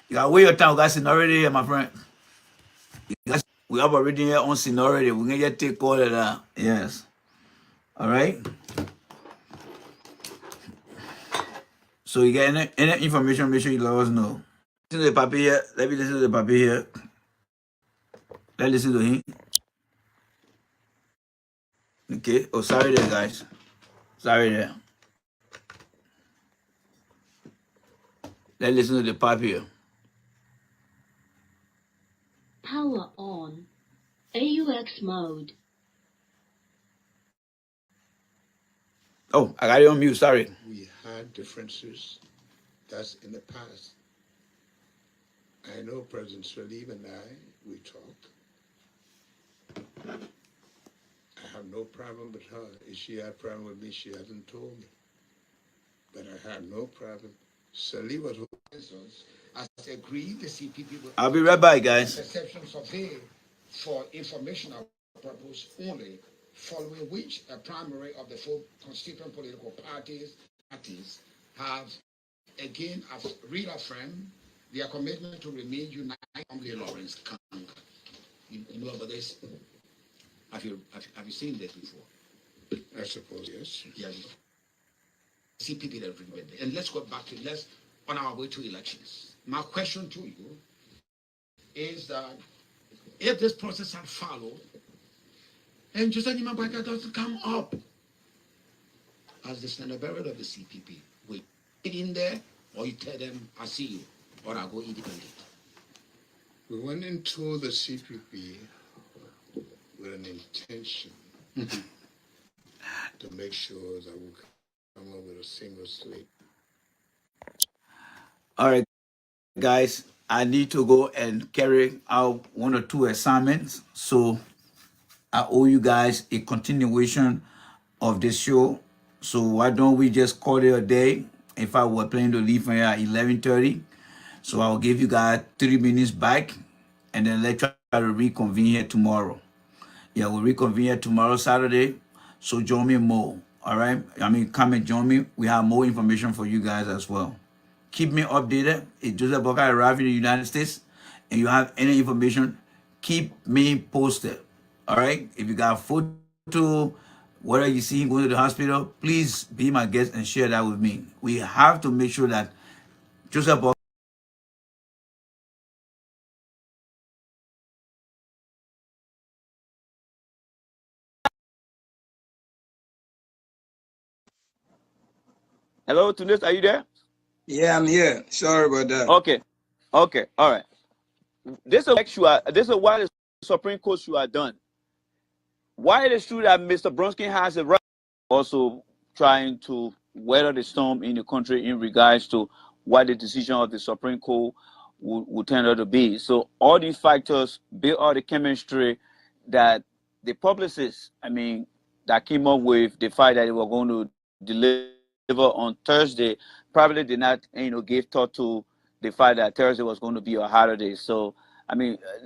You gotta wait your turn. We got seniority here, my friend. We have already here on seniority. We can just take all of that. Yes. All right? So you get any information, make sure you let us know. Listen to the papi here. Let me listen to the papi here. Let's listen to him. Okay. Oh, sorry there, guys. Sorry there. Let's listen to the papi here. Power on. AUX mode. Oh, I got it on mute. Sorry. We had differences. That's in the past. I know President Sirleaf and we talk. I have no problem with her. If she had a problem with me, she hasn't told me. But I had no problem. Sirleaf was as agreed, the CPP will I'll be right back, guys. exception survey for informational purpose only, following which a primary of the 4 constituent political parties have again reaffirmed their commitment to remain united. Lawrence Kang. You know about this? Have you seen this before? I suppose, yes. Yeah. CPP that recommended. And let's go back to on our way to elections. My question to you is that if this process had followed and Joseph Boakai doesn't come up as the standard bearer of the CPP, we get in there, or you tell them, I see you, or I'll go independent. We went into the CPP with a an intention to make sure that we come up with a single slate. All right, guys, I need to go and carry out 1 or 2 assignments. So I owe you guys a continuation of this show. So why don't we just call it a day? If I were planning to leave from here at 11:30, so I'll give you guys 3 minutes back, and then let's try to reconvene here tomorrow. Yeah, we'll reconvene here tomorrow, Saturday. So join me more. All right. Come and join me. We have more information for you guys as well. Keep me updated. If Joseph Boakai arrived in the United States and you have any information, keep me posted. All right. If you got photo, whether you see him going to the hospital, please be my guest and share that with me. We have to make sure that Joseph Boakai. Hello, Tunis, are you there? Yeah, I'm here. Sorry about that. Okay. Okay. All right. This is why the Supreme Court should have done. Why it is true that Mr. Bronsky has a right, also trying to weather the storm in the country in regards to what the decision of the Supreme Court would turn out to be. So all these factors build all the chemistry that the publicists, that came up with the fact that they were going to deliver on Thursday, probably did not, give thought to the fact that Thursday was going to be a holiday. So,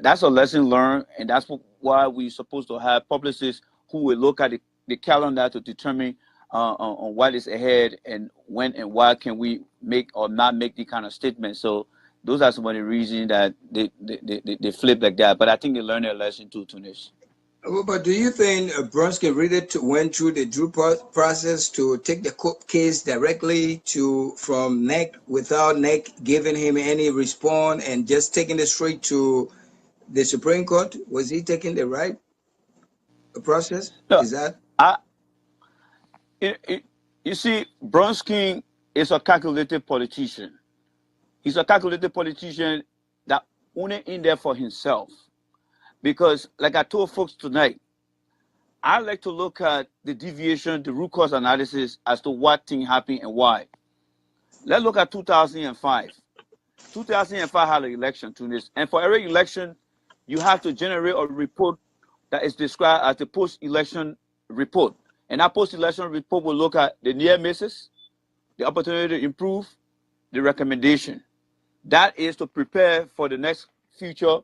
that's a lesson learned, and that's why we're supposed to have publicists who will look at the calendar to determine on what is ahead and when and why can we make or not make the kind of statement. So those are some of the reasons that they flip like that. But I think they learned their lesson too, Tunis. But do you think Bronsky really went through the due process to take the court case directly from NEC without NEC giving him any response and just taking it straight to the Supreme Court? Was he taking the right process? No, Is that? You see, Bronsky is a calculated politician. He's a calculated politician that only in there for himself. Because, like I told folks tonight, I like to look at the deviation, the root cause analysis as to what thing happened and why. Let's look at 2005. 2005 had an election, Tunis, and for every election, you have to generate a report that is described as the post-election report. And that post-election report will look at the near misses, the opportunity to improve, the recommendation. That is to prepare for the next future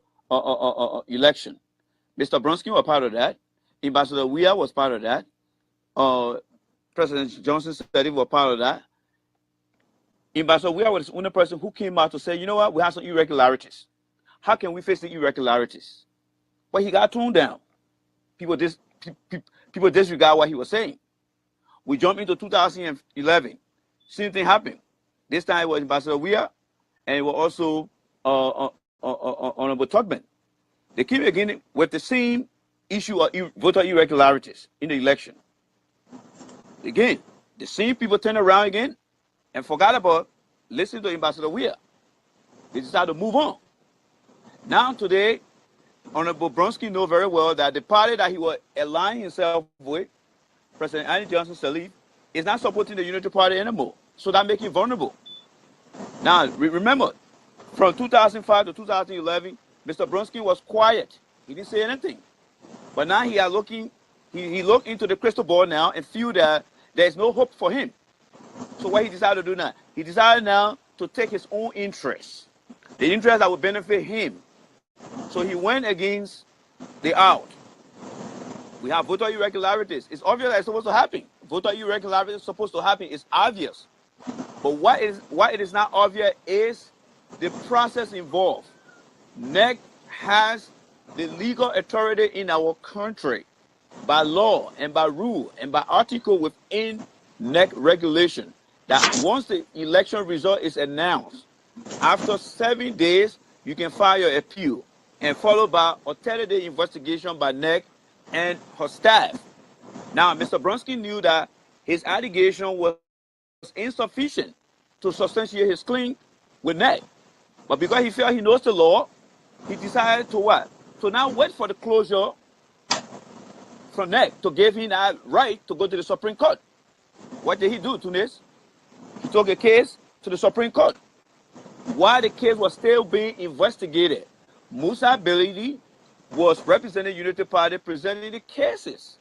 election. Mr. Bronsky was part of that. Ambassador Weah was part of that. President Johnson said he was part of that. Ambassador Weah was the only person who came out to say, you know what, we have some irregularities. How can we face the irregularities? But he got toned down. People disregard what he was saying. We jumped into 2011. Same thing happened. This time it was Ambassador Weah, and it was also Honorable Tubman. They came again with the same issue of voter irregularities in the election. Again, the same people turned around again and forgot about listening to Ambassador Weah. They decided to move on. Now today, Honorable Bronsky knows very well that the party that he was aligning himself with, President Andrew Johnson Sirleaf, is not supporting the Unity Party anymore. So that makes him vulnerable. Now, remember, from 2005 to 2011, Mr. Bronsky was quiet. He didn't say anything. But now he looked into the crystal ball now and feel that there's no hope for him. So what he decided to do now? He decided now to take his own interests, the interest that would benefit him. So he went against the out. We have voter irregularities. It's obvious that it's supposed to happen. Voter irregularities is supposed to happen. It's obvious. But what it is not obvious is the process involved. NEC has the legal authority in our country by law and by rule and by article within NEC regulation that once the election result is announced, after 7 days, you can file your appeal and followed by a 30-day investigation by NEC and her staff. Now, Mr. Bronsky knew that his allegation was insufficient to substantiate his claim with NEC. But because he felt he knows the law, he decided to what? To now wait for the closure from NEC to give him that right to go to the Supreme Court. What did he do, Tunis? He took a case to the Supreme Court. While the case was still being investigated, Musa Belidi was representing Unity Party, presenting the cases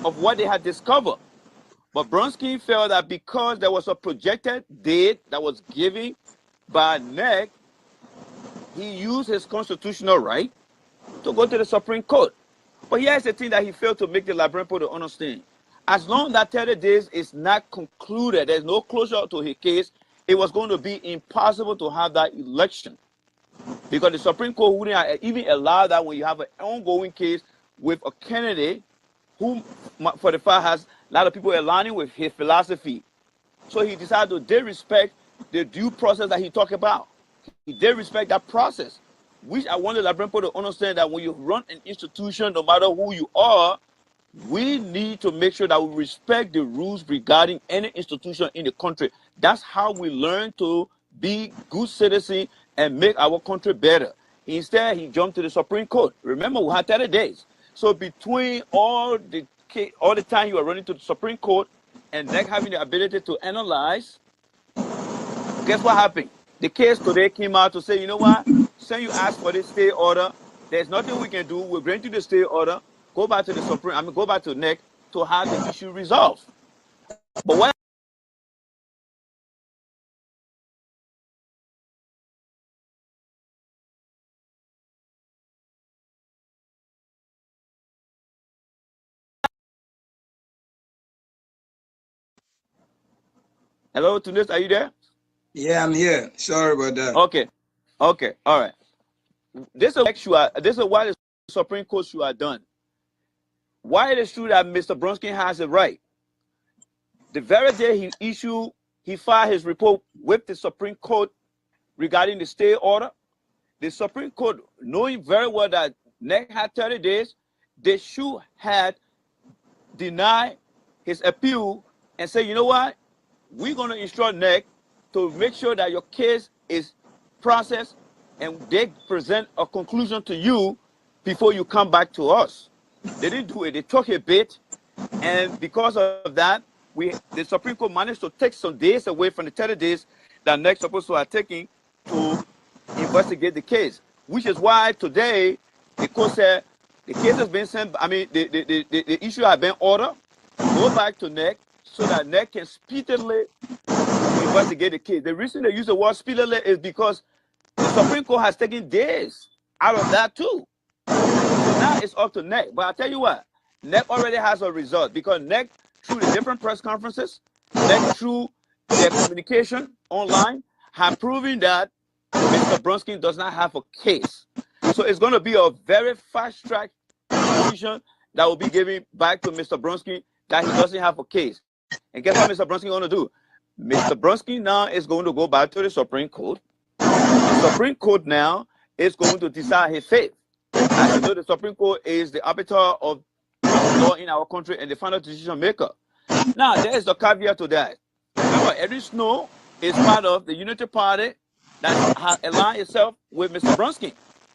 of what they had discovered. But Bronsky felt that because there was a projected date that was given by NEC, he used his constitutional right to go to the Supreme Court. But here's the thing that he failed to make the Liberian people to understand. As long as that 30 days is not concluded, there's no closure to his case, it was going to be impossible to have that election. Because the Supreme Court wouldn't even allow that when you have an ongoing case with a candidate who, for the fact, has a lot of people aligning with his philosophy. So he decided to disrespect the due process that he talked about. He disrespect that process, which I want the Liberian people to understand that when you run an institution, no matter who you are, we need to make sure that we respect the rules regarding any institution in the country. That's how we learn to be good citizens and make our country better. Instead, he jumped to the Supreme Court. Remember, we had 30 days. So between all the time you were running to the Supreme Court and then having the ability to analyze, guess what happened? The case today came out to say, you know what? Since you asked for this stay order, there's nothing we can do. We're going to the stay order. Go back to the go back to NEC to have the issue resolved. But what? Hello, Tunis, are you there? Yeah, I'm here. Sorry about that. Okay, all right. This is why the Supreme Court should have done. Why it is true that Mr. Bronsky has a right. The very day he filed his report with the Supreme Court regarding the stay order, the Supreme Court, knowing very well that NEC had 30 days, they should have denied his appeal and say, you know what, we're going to instruct NEC to make sure that your case is processed and they present a conclusion to you before you come back to us. They didn't do it. They took a bit, and because of that, the Supreme Court managed to take some days away from the 30 days that NEC supposed to have taken to investigate the case, which is why today the court said the case has been sent, the issue has been ordered, go back to NEC so that NEC can speedily investigate the case. The reason they use the word speedily is because the Supreme Court has taken days out of that too. So now it's up to NEC. But I tell you what, NEC already has a result because NEC, through the different press conferences, NEC through their communication online, have proven that Mr. Bronsky does not have a case. So it's going to be a very fast-track decision that will be given back to Mr. Bronsky that he doesn't have a case. And guess what Mr. Bronsky is going to do? Mr. Bronsky now is going to go back to the Supreme Court. The Supreme Court now is going to decide his fate. As you know, the Supreme Court is the arbiter of law in our country and the final decision maker. Now, there is a caveat to that. Remember, Edwin Snow is part of the Unity Party that has aligned itself with Mr. Bronsky.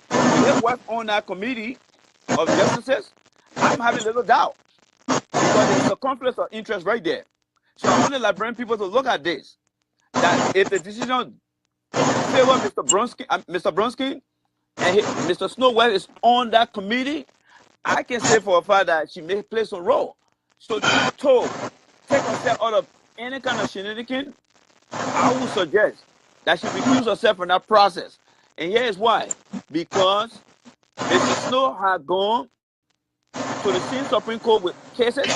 When they work on that committee of justices, I'm having a little doubt because there's a conflict of interest right there. So I want the Liberian people to look at this, that if the decision favor Mr. Bronsky and Mr. Snowwell is on that committee, I can say for a fact that she may play some role. So to take herself out of any kind of shenanigan, I would suggest that she recuse herself from that process. And here is why. Because Mr. Snow had gone to the same Supreme Court with cases,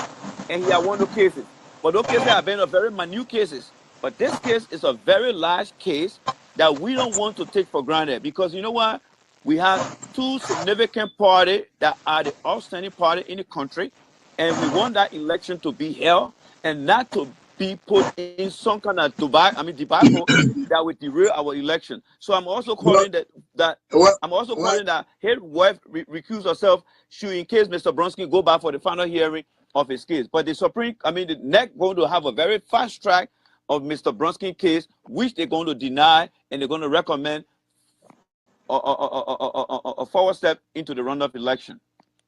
and he had won those cases. But those cases have been very minute cases. But this case is a very large case that we don't want to take for granted. Because you know what? We have two significant parties that are the outstanding party in the country, and we want that election to be held and not to be put in some kind of debacle that would derail our election. So I'm also calling that his wife recuse herself should, in case Mr. Bronsky go back for the final hearing of his case. But the NEC going to have a very fast track of Mr. Bronsky's case, which they're going to deny, and they're going to recommend a forward step into the runoff election.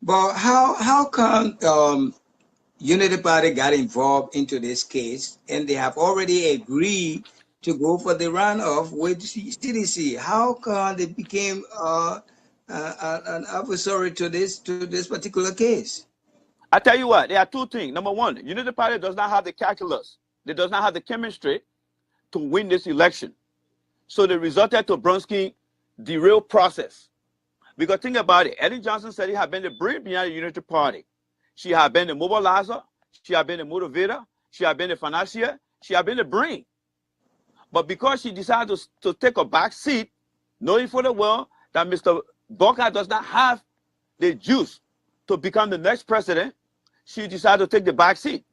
But how come Unity Party got involved into this case, and they have already agreed to go for the runoff with CDC? How come they became an adversary to this particular case? I tell you what, there are two things. Number one, Unity Party does not have the calculus. They does not have the chemistry to win this election. So they resorted to Bronsky derail process. Because think about it, Ellen Johnson said he had been the brain behind the Unity Party. She had been the mobilizer, she had been the motivator, she had been the financier, she had been the brain. But because she decided to take a back seat, knowing full well that Mr. Bokar does not have the juice to become the next president, she decided to take the back seat.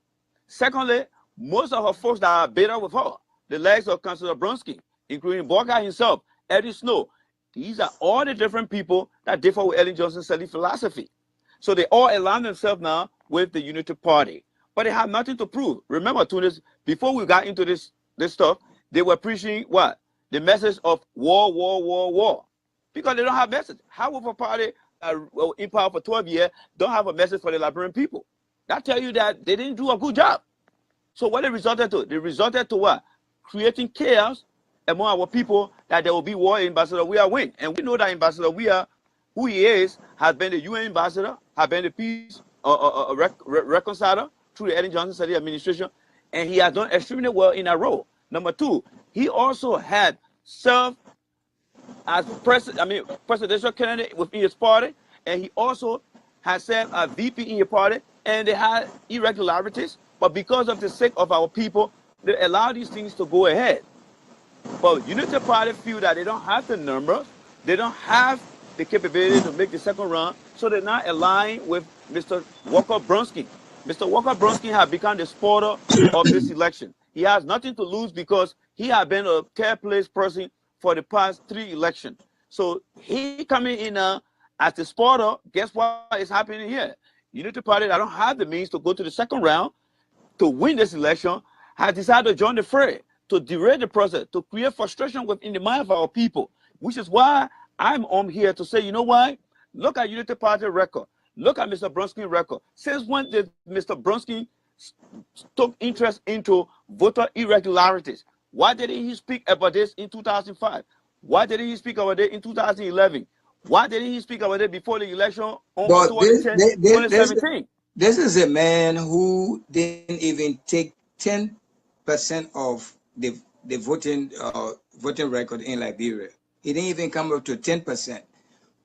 Secondly, most of her folks that are better with her, the legs of Councilor Bronsky, including Bokar himself, Eddie Snow, these are all the different people that differ with Ellen Johnson's selling philosophy. So they all align themselves now with the Unity Party. But they have nothing to prove. Remember, Tunis, before we got into this stuff, they were preaching what? The message of war, war, war, war. Because they don't have message. How will a party in power for 12 years don't have a message for the Liberian people? That tell you that they didn't do a good job. So what they resorted to? They resorted to what? Creating chaos among our people that there will be war. Ambassador Weah win. And we know that Ambassador Weah, who he is, has been the UN ambassador, has been the peace reconciler through the Ellen Johnson administration, and he has done extremely well in that role. Number two, he also had served as presidential candidate within his party, and he also has served as VP in his party, and they had irregularities, but because of the sake of our people, they allow these things to go ahead. But Unity Party feel that they don't have the numbers, they don't have the capability to make the second round, so they're not aligned with Mr. Walker Bronsky. Mr. Walker Bronsky has become the spoiler of this election. He has nothing to lose because he has been a third place person for the past 3 elections. So he coming in as the spoiler. Guess what is happening here? Unity Party that don't have the means to go to the second round to win this election has decided to join the fray, to derail the process, to create frustration within the mind of our people, which is why I'm on here to say, you know what? Look at Unity Party record. Look at Mr. Bronsky's record. Since when did Mr. Bronsky took interest into voter irregularities? Why didn't he speak about this in 2005? Why didn't he speak about it in 2011? Why didn't he speak about it before the election on 2017? This is a man who didn't even take 10% of the voting record in Liberia. He didn't even come up to 10%.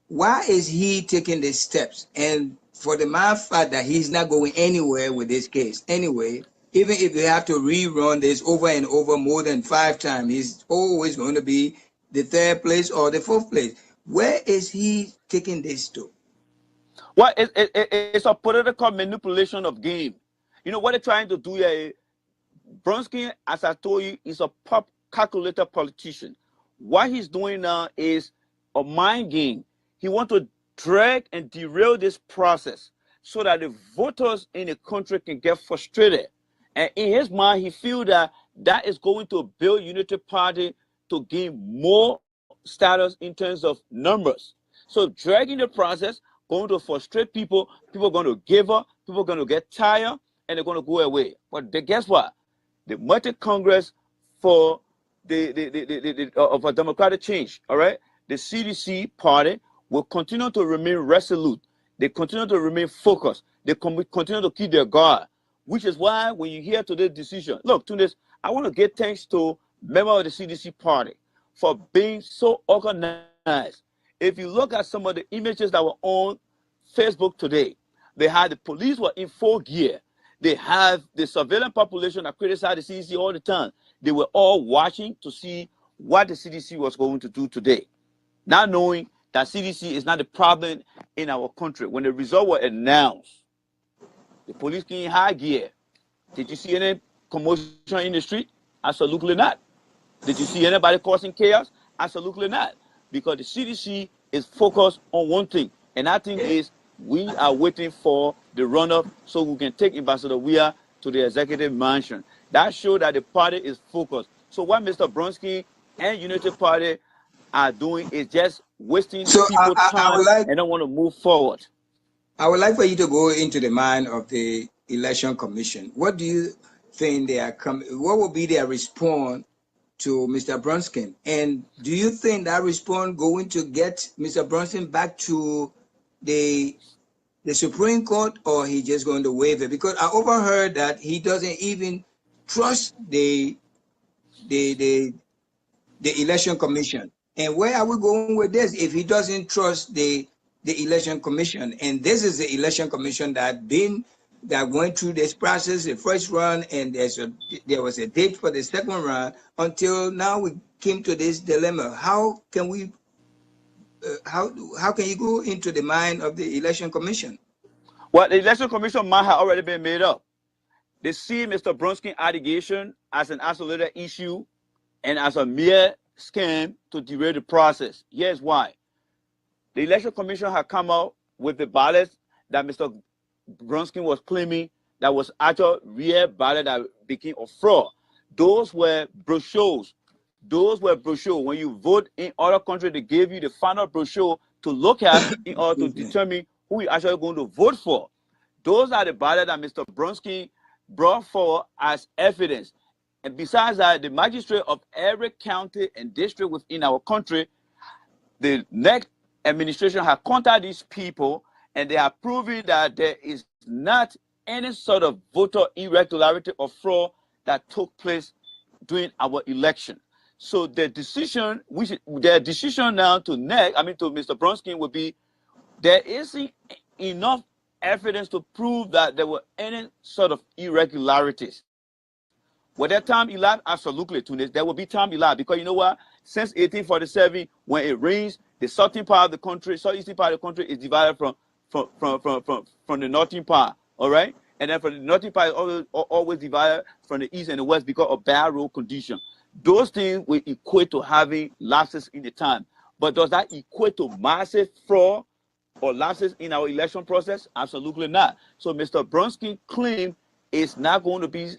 Why is he taking these steps? And for the matter of fact that he's not going anywhere with this case anyway, even if they have to rerun this over and over more than 5 times, he's always going to be the 3rd place or the 4th place. Where is he taking this to? Well, it's a political manipulation of game. You know what they're trying to do here? Bronsky, as I told you, is a calculated politician. What he's doing now is a mind game. He wants to drag and derail this process so that the voters in the country can get frustrated. And in his mind, he feels that that is going to build Unity Party to gain more status in terms of numbers. So dragging the process, going to frustrate people, people are going to give up, people are going to get tired, and they're going to go away. But guess what? The multi-Congress for of a democratic change, all right? The CDC party will continue to remain resolute. They continue to remain focused. They continue to keep their guard, which is why when you hear today's decision, look, Tunis, I want to give thanks to members of the CDC party for being so organized. If you look at some of the images that were on Facebook today, they had the police were in full gear. They have the surveillance population that criticize the CDC all the time. They were all watching to see what the CDC was going to do today. Not knowing that CDC is not the problem in our country. When the results were announced, the police came in high gear. Did you see any commotion in the street? Absolutely not. Did you see anybody causing chaos? Absolutely not. Because the CDC is focused on one thing, and that thing is we are waiting for the runoff so we can take Ambassador Weah to the executive mansion. That shows that the party is focused. So what Mr. Bronsky and Unity Party are doing is just wasting people's time and don't want to move forward. I would like for you to go into the mind of the Election Commission. What do you think they are coming? What will be their response to Mr. Brunskin? And do you think that response going to get Mr. Brunskin back to the Supreme Court, or he just going to waive it? Because I overheard that he doesn't even trust the Election Commission. And where are we going with this if he doesn't trust the Election Commission? And this is the Election Commission that went through this process, the first run, and there was a date for the second run. Until now, we came to this dilemma. How can we? How can you go into the mind of the Election Commission? Well, the Election Commission might have already been made up. They see Mr. Brunskin allegation as an isolated issue and as a mere scam to derail the process. Here's why. The Election Commission had come out with the ballots that Mr. Brunskin was claiming that was actual real ballot that became a fraud. Those were brochures. Those were brochures. When you vote in other countries, they gave you the final brochure to look at in order to determine who you're actually going to vote for. Those are the ballots that Mr. Brunskin brought forward as evidence. And besides that, the magistrate of every county and district within our country, the next administration has contacted these people, and they are proving that there is not any sort of voter irregularity or fraud that took place during our election. So the decision, their decision now to Mr. Brunskin would be, there isn't enough evidence to prove that there were any sort of irregularities. Will that time elapse? Absolutely, Tunis. There will be time elapsed, because you know what? Since 1847, when it rains, the southern part of the country, southeastern part of the country is divided from the northern part. All right, and then from the northern part is always divided from the east and the west because of bad road condition. Those things will equate to having lapses in the time. But does that equate to massive fraud or lapses in our election process? Absolutely not. So Mr. Brunskin's claim is not going to be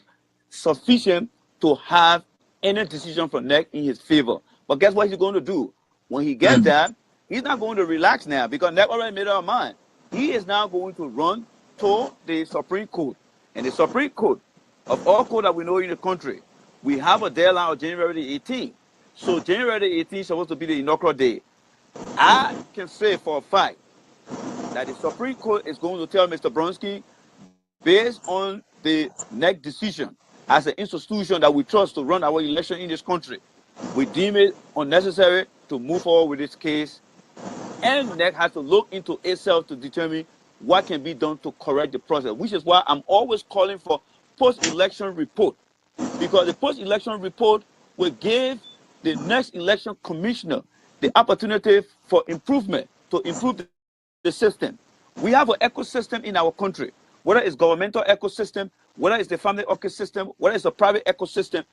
sufficient to have any decision from NEC in his favor. But guess what he's going to do? When he gets that, he's not going to relax now, because NEC already made up his mind. He is now going to run to the Supreme Court. And the Supreme Court, of all courts that we know in the country, we have a deadline of January 18th. So January 18th is supposed to be the inaugural day. I can say for a fact that the Supreme Court is going to tell Mr. Brunskin, based on the NEC decision, as an institution that we trust to run our election in this country, we deem it unnecessary to move forward with this case, and NEC has to look into itself to determine what can be done to correct the process, which is why I'm always calling for post-election report, because the post-election report will give the next election commissioner the opportunity for improvement, to improve the system. We have an ecosystem in our country, whether it's governmental ecosystem, whether it's the family ecosystem, whether it's a private ecosystem,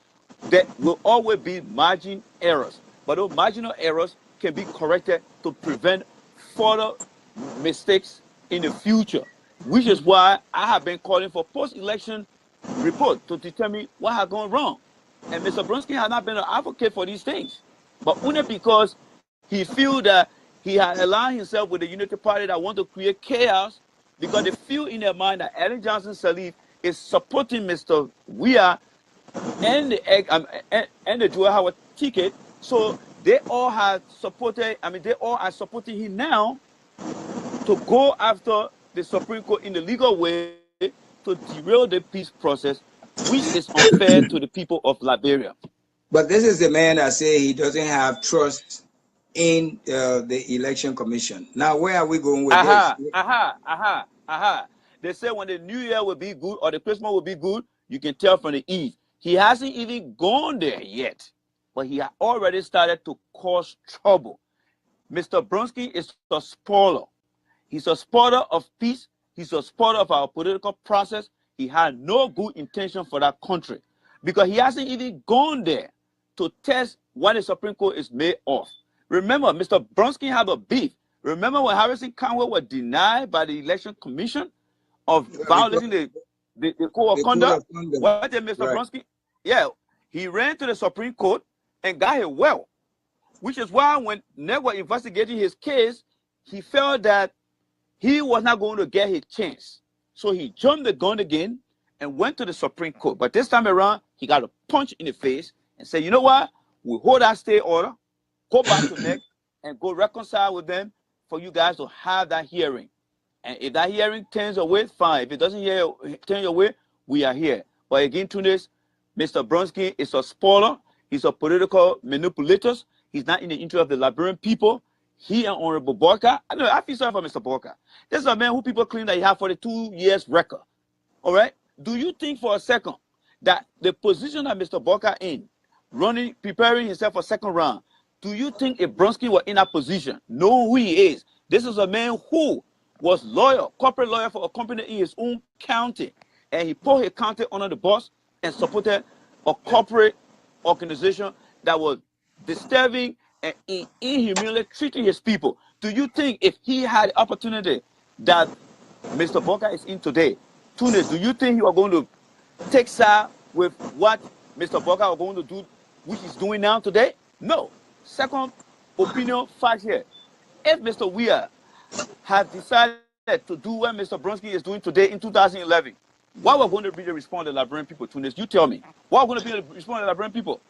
there will always be margin errors. But those marginal errors can be corrected to prevent further mistakes in the future, which is why I have been calling for post-election report to determine what has gone wrong. And Mr. Brunskin has not been an advocate for these things, but only because he feels that he has aligned himself with the Unity Party that want to create chaos, because they feel in their mind that Ellen Johnson Sirleaf is supporting Mr. Weah and the Joel Howard ticket. So they all have supported, they all are supporting him now to go after the Supreme Court in the legal way to derail the peace process, which is unfair to the people of Liberia. But this is the man that say he doesn't have trust in the Election Commission. Now, where are we going with this? They say when the New Year will be good or the Christmas will be good, you can tell from the Eve. He hasn't even gone there yet, but he has already started to cause trouble. Mr. Brunskin is a spoiler. He's a spoiler of peace. He's a spoiler of our political process. He had no good intention for that country, because he hasn't even gone there to test what the Supreme Court is made of. Remember, Mr. Brunskin had a beef. Remember when Harrison Conway was denied by the Election Commission of violating the code of conduct? What did Mr. Brunskin? Yeah, he ran to the Supreme Court and got it well, which is why when NEC was investigating his case, he felt that he was not going to get his chance. So he jumped the gun again and went to the Supreme Court. But this time around, he got a punch in the face and said, you know what? We hold our stay order, go back to NEC and go reconcile with them for you guys to have that hearing. And if that hearing turns your way, fine. If it doesn't turn your way, we are here. But again, Tunis, Mr. Bronsky is a spoiler. He's a political manipulator. He's not in the interest of the Liberian people. He and Honorable Borka, I feel sorry for Mr. Borka. This is a man who people claim that he has 42 years record. All right? Do you think for a second that the position that Mr. Borka in, running, preparing himself for second round, do you think if Bronsky were in that position, knowing who he is, this is a man who was corporate lawyer for a company in his own county, and he put his county under the bus and supported a corporate organization that was disturbing and inhumanly treating his people. Do you think if he had the opportunity that Mr. Borka is in today, Tunis, do you think he was going to take side with what Mr. Borka was going to do, which he's doing now today? No. Second opinion, fact here. If Mr. Weir had decided to do what Mr. Bronsky is doing today in 2011, what was going to be the response of the Liberian people, Tunis? You tell me. What was going to be the response of the Liberian people?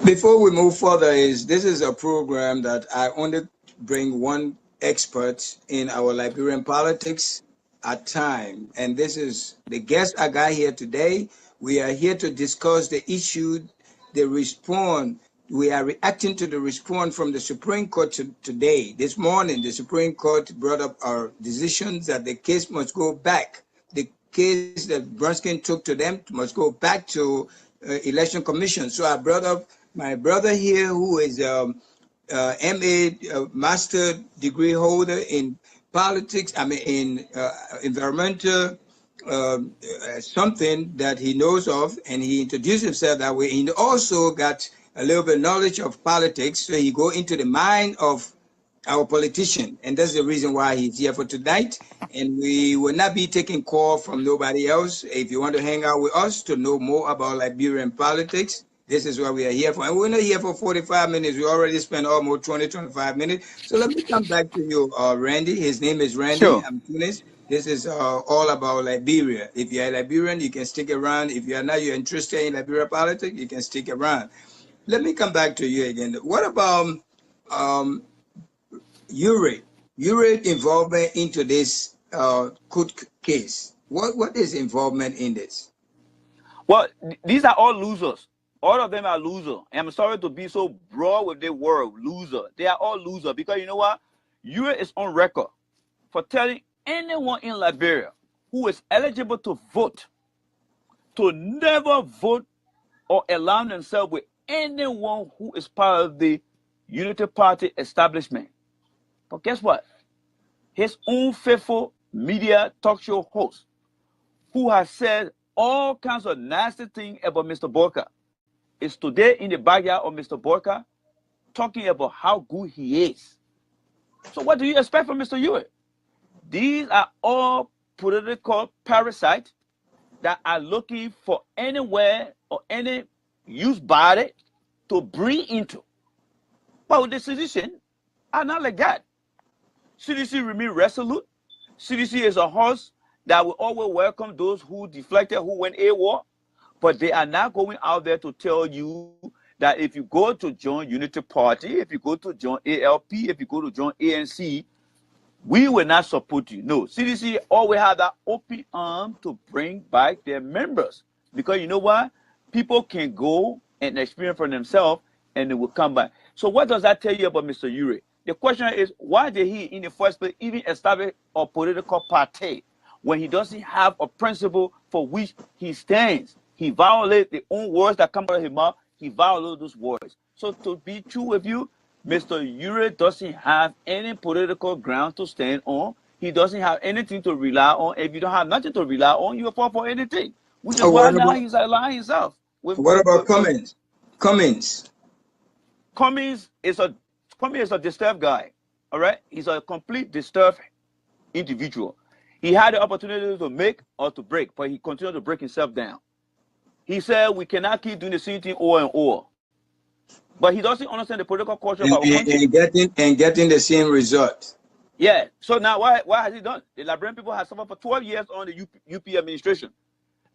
Before we move further, this is a program that I only bring one expert in our Liberian politics at time, and this is the guest I got here today. We are here to discuss the issue, the response. We are reacting to the response from the Supreme Court today. This morning, the Supreme Court brought up our decisions that the case must go back. The case that Bronsky took to them must go back to Election Commission. So I brought up my brother here, who is MA master degree holder in politics, in environmental something that he knows of, and he introduced himself that way. He also got a little bit of knowledge of politics, so he go into the mind of our politician, and that's the reason why he's here for tonight. And we will not be taking call from nobody else. If you want to hang out with us to know more about Liberian politics, this is what we are here for. And we're not here for 45 minutes. We already spent almost 20, 25 minutes. So let me come back to you, Randy. His name is Randy. Sure. I'm Tunis. This is all about Liberia. If you're a Liberian, you can stick around. If you're not, you're interested in Liberian politics, you can stick around. Let me come back to you again. What about URE involvement into this court case? What is involvement in this? Well, these are all losers. All of them are losers. I'm sorry to be so broad with the word loser. They are all losers because you know what? URE is on record for telling anyone in Liberia who is eligible to vote to never vote or align themselves with anyone who is part of the Unity Party establishment. But guess what? His own faithful media talk show host, who has said all kinds of nasty things about Mr. Borka, is today in the backyard of Mr. Borka talking about how good he is. So what do you expect from Mr. URE? These are all political parasites that are looking for anywhere or any youth body to breathe into. But with the citizen are not like that. CDC remain resolute. CDC is a horse that will always welcome those who deflected, who went AWOL, but they are not going out there to tell you that if you go to join Unity Party, if you go to join ALP, if you go to join ANC, we will not support you. No, CDC always have that open arm to bring back their members. Because you know what? People can go and experience for themselves and they will come back. So what does that tell you about Mr. URE? The question is, why did he in the first place even establish a political party when he doesn't have a principle for which he stands? He violates the own words that come out of his mouth. He violates those words. So to be true with you, Mr. URE doesn't have any political ground to stand on. He doesn't have anything to rely on. If you don't have nothing to rely on, you will fall for anything. Which is why now he's lying himself. What about Cummins? Cummins is a disturbed guy. All right? He's a complete disturbed individual. He had the opportunity to make or to break, but he continued to break himself down. He said we cannot keep doing the same thing over and over. But he doesn't understand the political culture of our country. And getting the same result. Yeah. So now why has he done? The Liberian people have suffered for 12 years on the UP administration.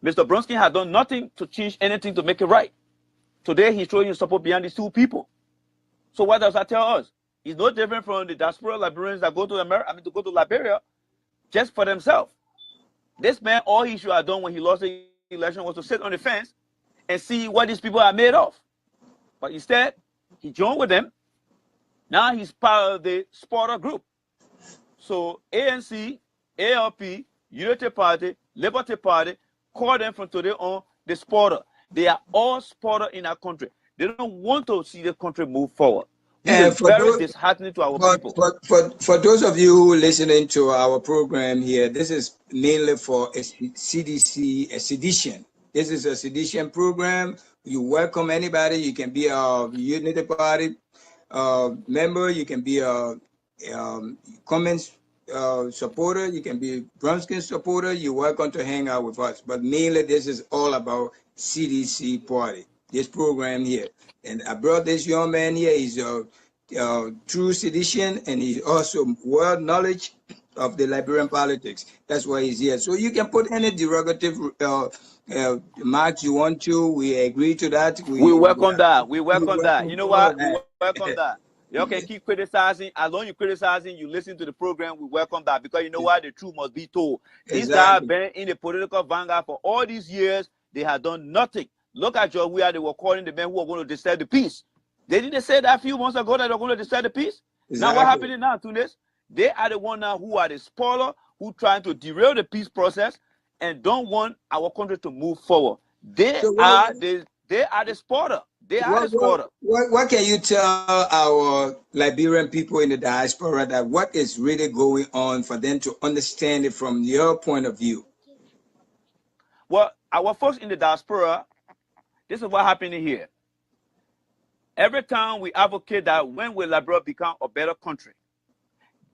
Mr. Bronsky has done nothing to change anything to make it right. Today he's throwing his support behind these two people. So what does that tell us? He's no different from the diaspora Liberians that go to to go to Liberia just for themselves. This man, all he should have done when he lost the election was to sit on the fence and see what these people are made of. But instead, he joined with them. Now he's part of the supporter group. So ANC, ALP, Unity Party, Liberty Party, call them from today on the supporter. They are all supporter in our country. They don't want to see the country move forward. It's very disheartening to our people. For those of you who are listening to our program here, this is mainly for a CDC, a sedition. This is a sedition program. You welcome anybody. You can be a Unity Party member. You can be a Cummins supporter. You can be Bronsky supporter. You're welcome to hang out with us. But mainly, this is all about CDC Party, this program here. And I brought this young man here. He's a true sedition, and he's also world knowledge of the Liberian politics. That's why he's here. So you can put any derogative marks you want to. We agree to that. We welcome that. We welcome that. You know what? We welcome that. You can keep criticizing. As long as you're criticizing, you listen to the program, we welcome that. Because you know what? The truth must be told. These guys have been in the political vanguard for all these years. They have done nothing. Look at George Weah. They were calling the men who are going to disturb the peace. They didn't say that a few months ago that they're going to disturb the peace. Now what happening now, Tunis? They are the one now who are the spoiler, who trying to derail the peace process and don't want our country to move forward. They are the spoiler. They are the spoiler. What can you tell our Liberian people in the diaspora that what is really going on for them to understand it from your point of view? Well, our folks in the diaspora, this is what happened here. Every time we advocate that when will Liberia become a better country,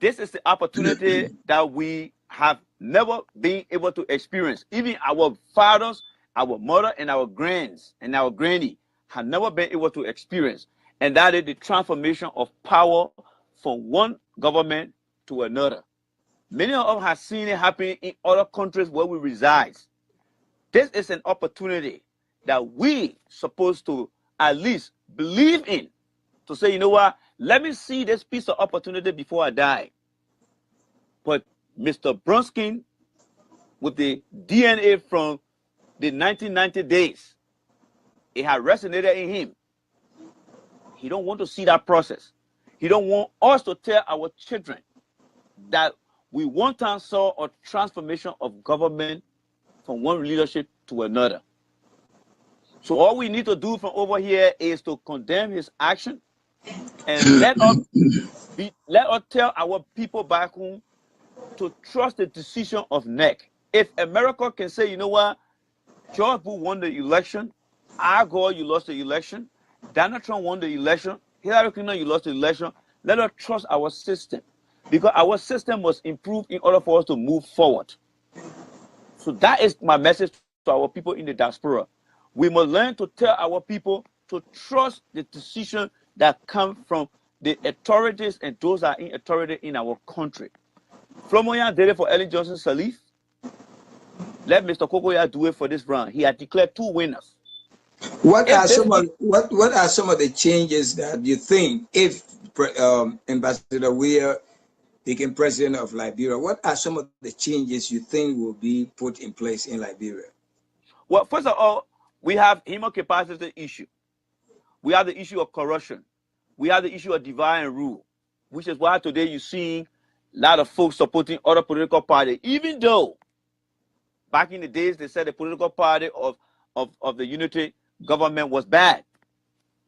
this is the opportunity that we have never been able to experience. Even our fathers, our mother, and our grands and our granny have never been able to experience. And that is the transformation of power from one government to another. Many of us have seen it happening in other countries where we reside. This is an opportunity that we supposed to at least believe in, to say, you know what, let me see this piece of opportunity before I die. But Mr. Bronsky, with the DNA from the 1990 days, it had resonated in him. He don't want to see that process. He don't want us to tell our children that we one time saw a transformation of government from one leadership to another. So all we need to do from over here is to condemn his action and let us tell our people back home to trust the decision of NEC. If America can say, you know what, George Bush won the election, Al Gore, you lost the election, Donald Trump won the election, Hillary Clinton, you lost the election, let us trust our system, because our system must improve in order for us to move forward. So that is my message to our people in the diaspora. We must learn to tell our people to trust the decision that come from the authorities and those that are in authority in our country. Flomoyan did it for Ellen Johnson Sirleaf. Let Mr. Kokoya do it for this round. He had declared 2 winners. What are some of the changes that you think, if Ambassador Weah became president of Liberia, what are some of the changes you think will be put in place in Liberia? Well, first of all, we have human capacity issue. We have the issue of corruption. We have the issue of divide and rule, which is why today you're seeing a lot of folks supporting other political parties, even though back in the days they said the political party of the unity government was bad.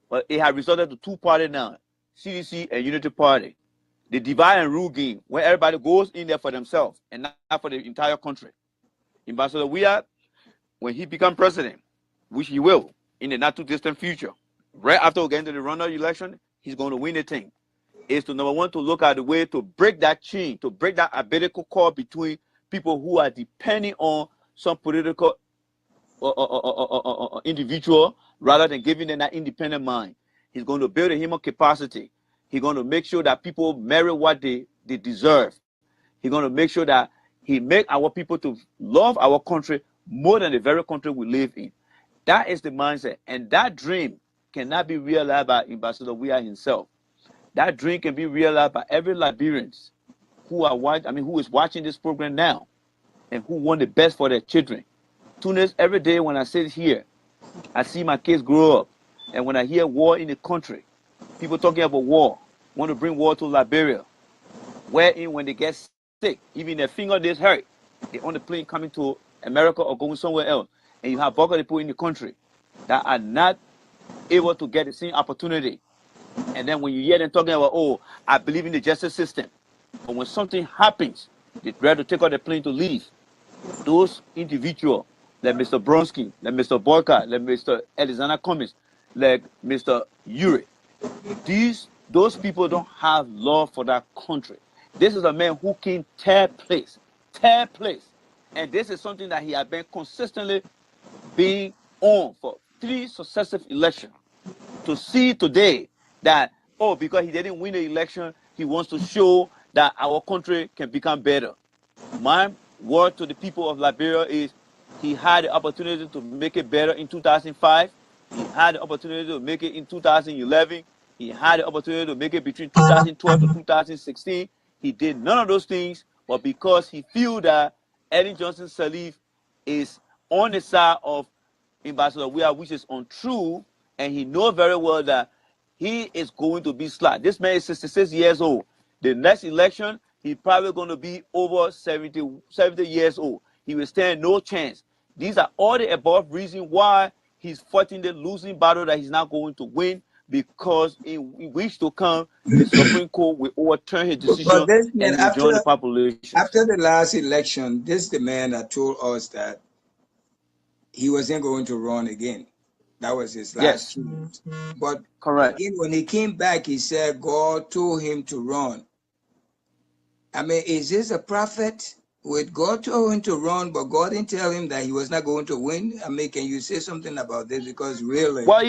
But it has resulted to 2 parties now, CDC and Unity Party. The divide and rule game, where everybody goes in there for themselves and not for the entire country. Ambassador Weah, when he becomes president, which he will in the not too distant future, right after we get into the runoff election, he's going to win the thing. Is to, number one, to look at the way to break that chain, to break that umbilical cord between people who are depending on some political individual rather than giving them that independent mind. He's going to build a human capacity. He's going to make sure that people marry what they deserve. He's going to make sure that he make our people to love our country more than the very country we live in. That is the mindset. And that dream cannot be realized by Ambassador Weah himself. That dream can be realized by every Liberian who is watching this program now and who want the best for their children. Tunis, every day when I sit here, I see my kids grow up. And when I hear war in the country, people talking about war, want to bring war to Liberia, wherein when they get sick, even their fingernails hurt, they're on the plane coming to America or going somewhere else. And you have bulk of people in the country that are not able to get the same opportunity. And then when you hear them talking about, oh, I believe in the justice system. But when something happens, they're ready to take out the plane to leave. Those individuals, like Mr. Bronsky, like Mr. Boyka, like Mr. Alexander Cummings, like Mr. Uri, those people don't have love for that country. This is a man who can tear place. And this is something that he has been consistently being on for 3 successive elections. To see today that, oh, because he didn't win the election, he wants to show that our country can become better. My word to the people of Liberia is he had the opportunity to make it better in 2005. He had the opportunity to make it in 2011. He had the opportunity to make it between 2012 to 2016. He did none of those things, but because he feels that Ellen Johnson Sirleaf is on the side of Ambassador Weah, which is untrue, and he knows very well that he is going to be slapped. This man is 66 years old. The next election, he's probably going to be over 70 years old. He will stand no chance. These are all the above reasons why he's fighting the losing battle that he's not going to win, because in weeks to come, the Supreme Court will overturn his decision and will join the population. After the last election, this is the man that told us that he wasn't going to run again. That was his last choice. But correct. Again, when he came back, he said God told him to run. I mean, is this a prophet? With God told him to run, but God didn't tell him that he was not going to win? I mean, can you say something about this? Because really... Well,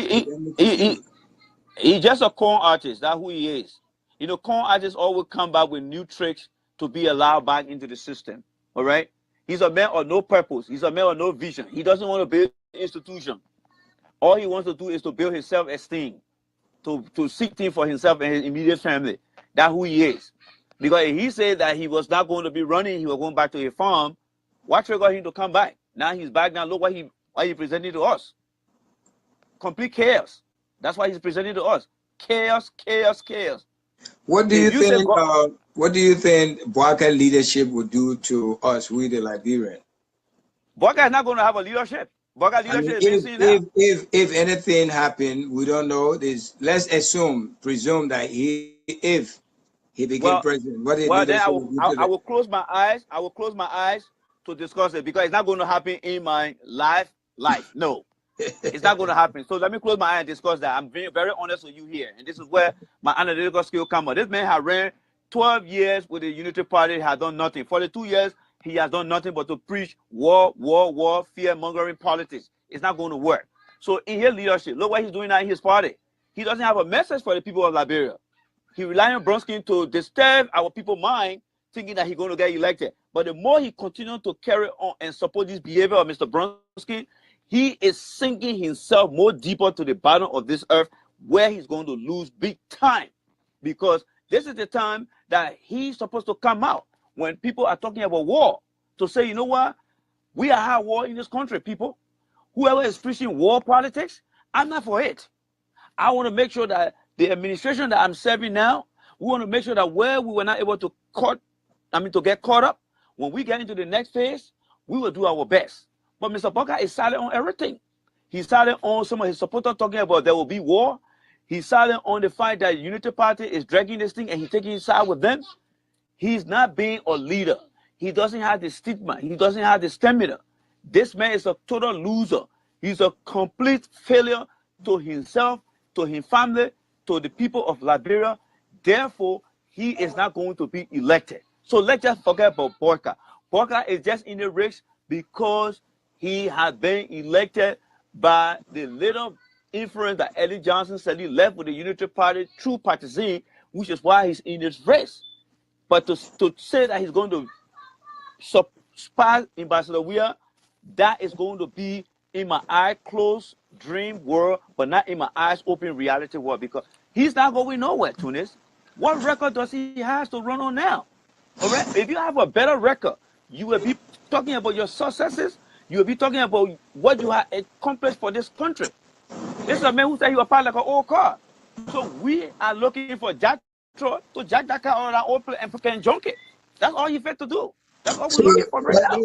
he's just a con artist. That's who he is. You know, con artists always come back with new tricks to be allowed back into the system. All right? He's a man of no purpose. He's a man of no vision. He doesn't want to build an institution. All he wants to do is to build his self-esteem, to seek things for himself and his immediate family. That's who he is. Because if he said that he was not going to be running, he was going back to his farm, what triggered him to come back? Now he's back. Now look what he presented to us. Complete chaos. That's why he's presenting to us. Chaos. What do you think? What do you think Boyka leadership would do to us, we the Liberian? Boyka is not going to have a leadership. Boyka leadership is being seen if anything happened, we don't know. Let's presume that if he became president, then I will close my eyes. I will close my eyes to discuss it, because it's not going to happen in my life. No. It's not going to happen. So let me close my eye and discuss that. I'm being very honest with you here. And this is where my analytical skill comes up. This man has ran 12 years with the Unity Party, has done nothing. 42 years, he has done nothing but to preach war, fear-mongering politics. It's not going to work. So in his leadership, look what he's doing now in his party. He doesn't have a message for the people of Liberia. He relies on Bronsky to disturb our people's mind, thinking that he's going to get elected. But the more he continues to carry on and support this behavior of Mr. Bronsky, he is sinking himself more deeper to the bottom of this earth, where he's going to lose big time. Because this is the time that he's supposed to come out when people are talking about war, to say, you know what? We are having war in this country, people. Whoever is preaching war politics, I'm not for it. I want to make sure that the administration that I'm serving now, we want to make sure that where we were not able to get caught up, when we get into the next phase, we will do our best. But Mr. Boyka is silent on everything. He's silent on some of his supporters talking about there will be war. He's silent on the fact that the Unity Party is dragging this thing and he's taking his side with them. He's not being a leader. He doesn't have the stigma. He doesn't have the stamina. This man is a total loser. He's a complete failure to himself, to his family, to the people of Liberia. Therefore, he is not going to be elected. So let's just forget about Boyka. Boyka is just in the race because he has been elected by the little influence that Ellen Johnson Sirleaf left with the Unity Party through partisan, which is why he's in this race. But to say that he's going to spy Ambassador Weir, that is going to be in my eye closed dream world, but not in my eyes open reality world, because he's not going nowhere, Tunis. What record does he have to run on now? All right? If you have a better record, you will be talking about your successes. You will be talking about what you have accomplished for this country. This is a man who said he was part like an old car. So we are looking for Jack Troy to jack that car on our old and fucking junk it. That's all you fit to do. That's all we're looking for right now.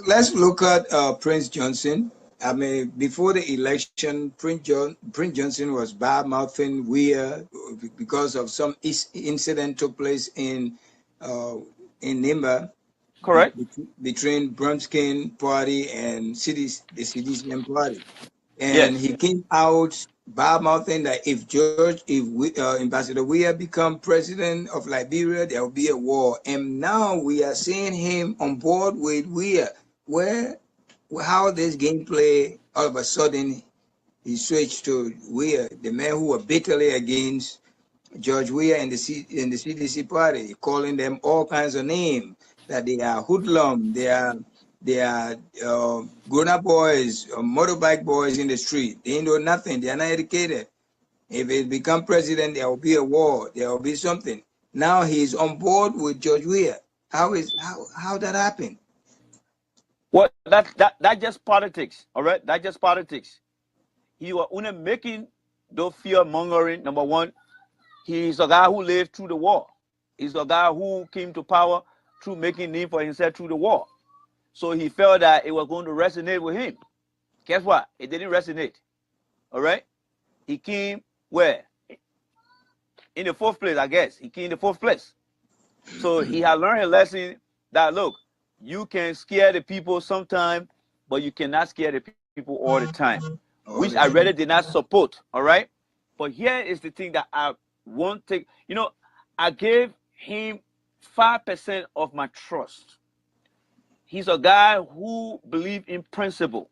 Let's look at Prince Johnson. I mean, before the election, Prince Johnson was bad-mouthing Weir because of some incident took place in Nimba. Correct. Between Brunskin Party and the Citizen Party. yes. And he came out bad-mouthing that if Ambassador Weir become president of Liberia, there will be a war. And now we are seeing him on board with Weir. How this gameplay, all of a sudden, he switched to Weir, the man who was bitterly against George Weir and the CDC party, calling them all kinds of names, that they are hoodlum, they are grown-up boys, motorbike boys in the street. They know nothing. They are not educated. If he become president, there will be a war. There will be something. Now he's on board with George Weir. How that happened? Well, that just politics. All right, that just politics. He was only making those fear mongering. Number one, he's a guy who lived through the war. He's a guy who came to power through making name for himself through the war. So he felt that it was going to resonate with him. Guess what? It didn't resonate. All right? He came where? In the fourth place, I guess. He came in the fourth place. So he had learned a lesson that, look, you can scare the people sometime, but you cannot scare the people all the time, which I really did not support. All right? But here is the thing that I won't take. You know, I gave him 5% of my trust. He's a guy who believes in principle.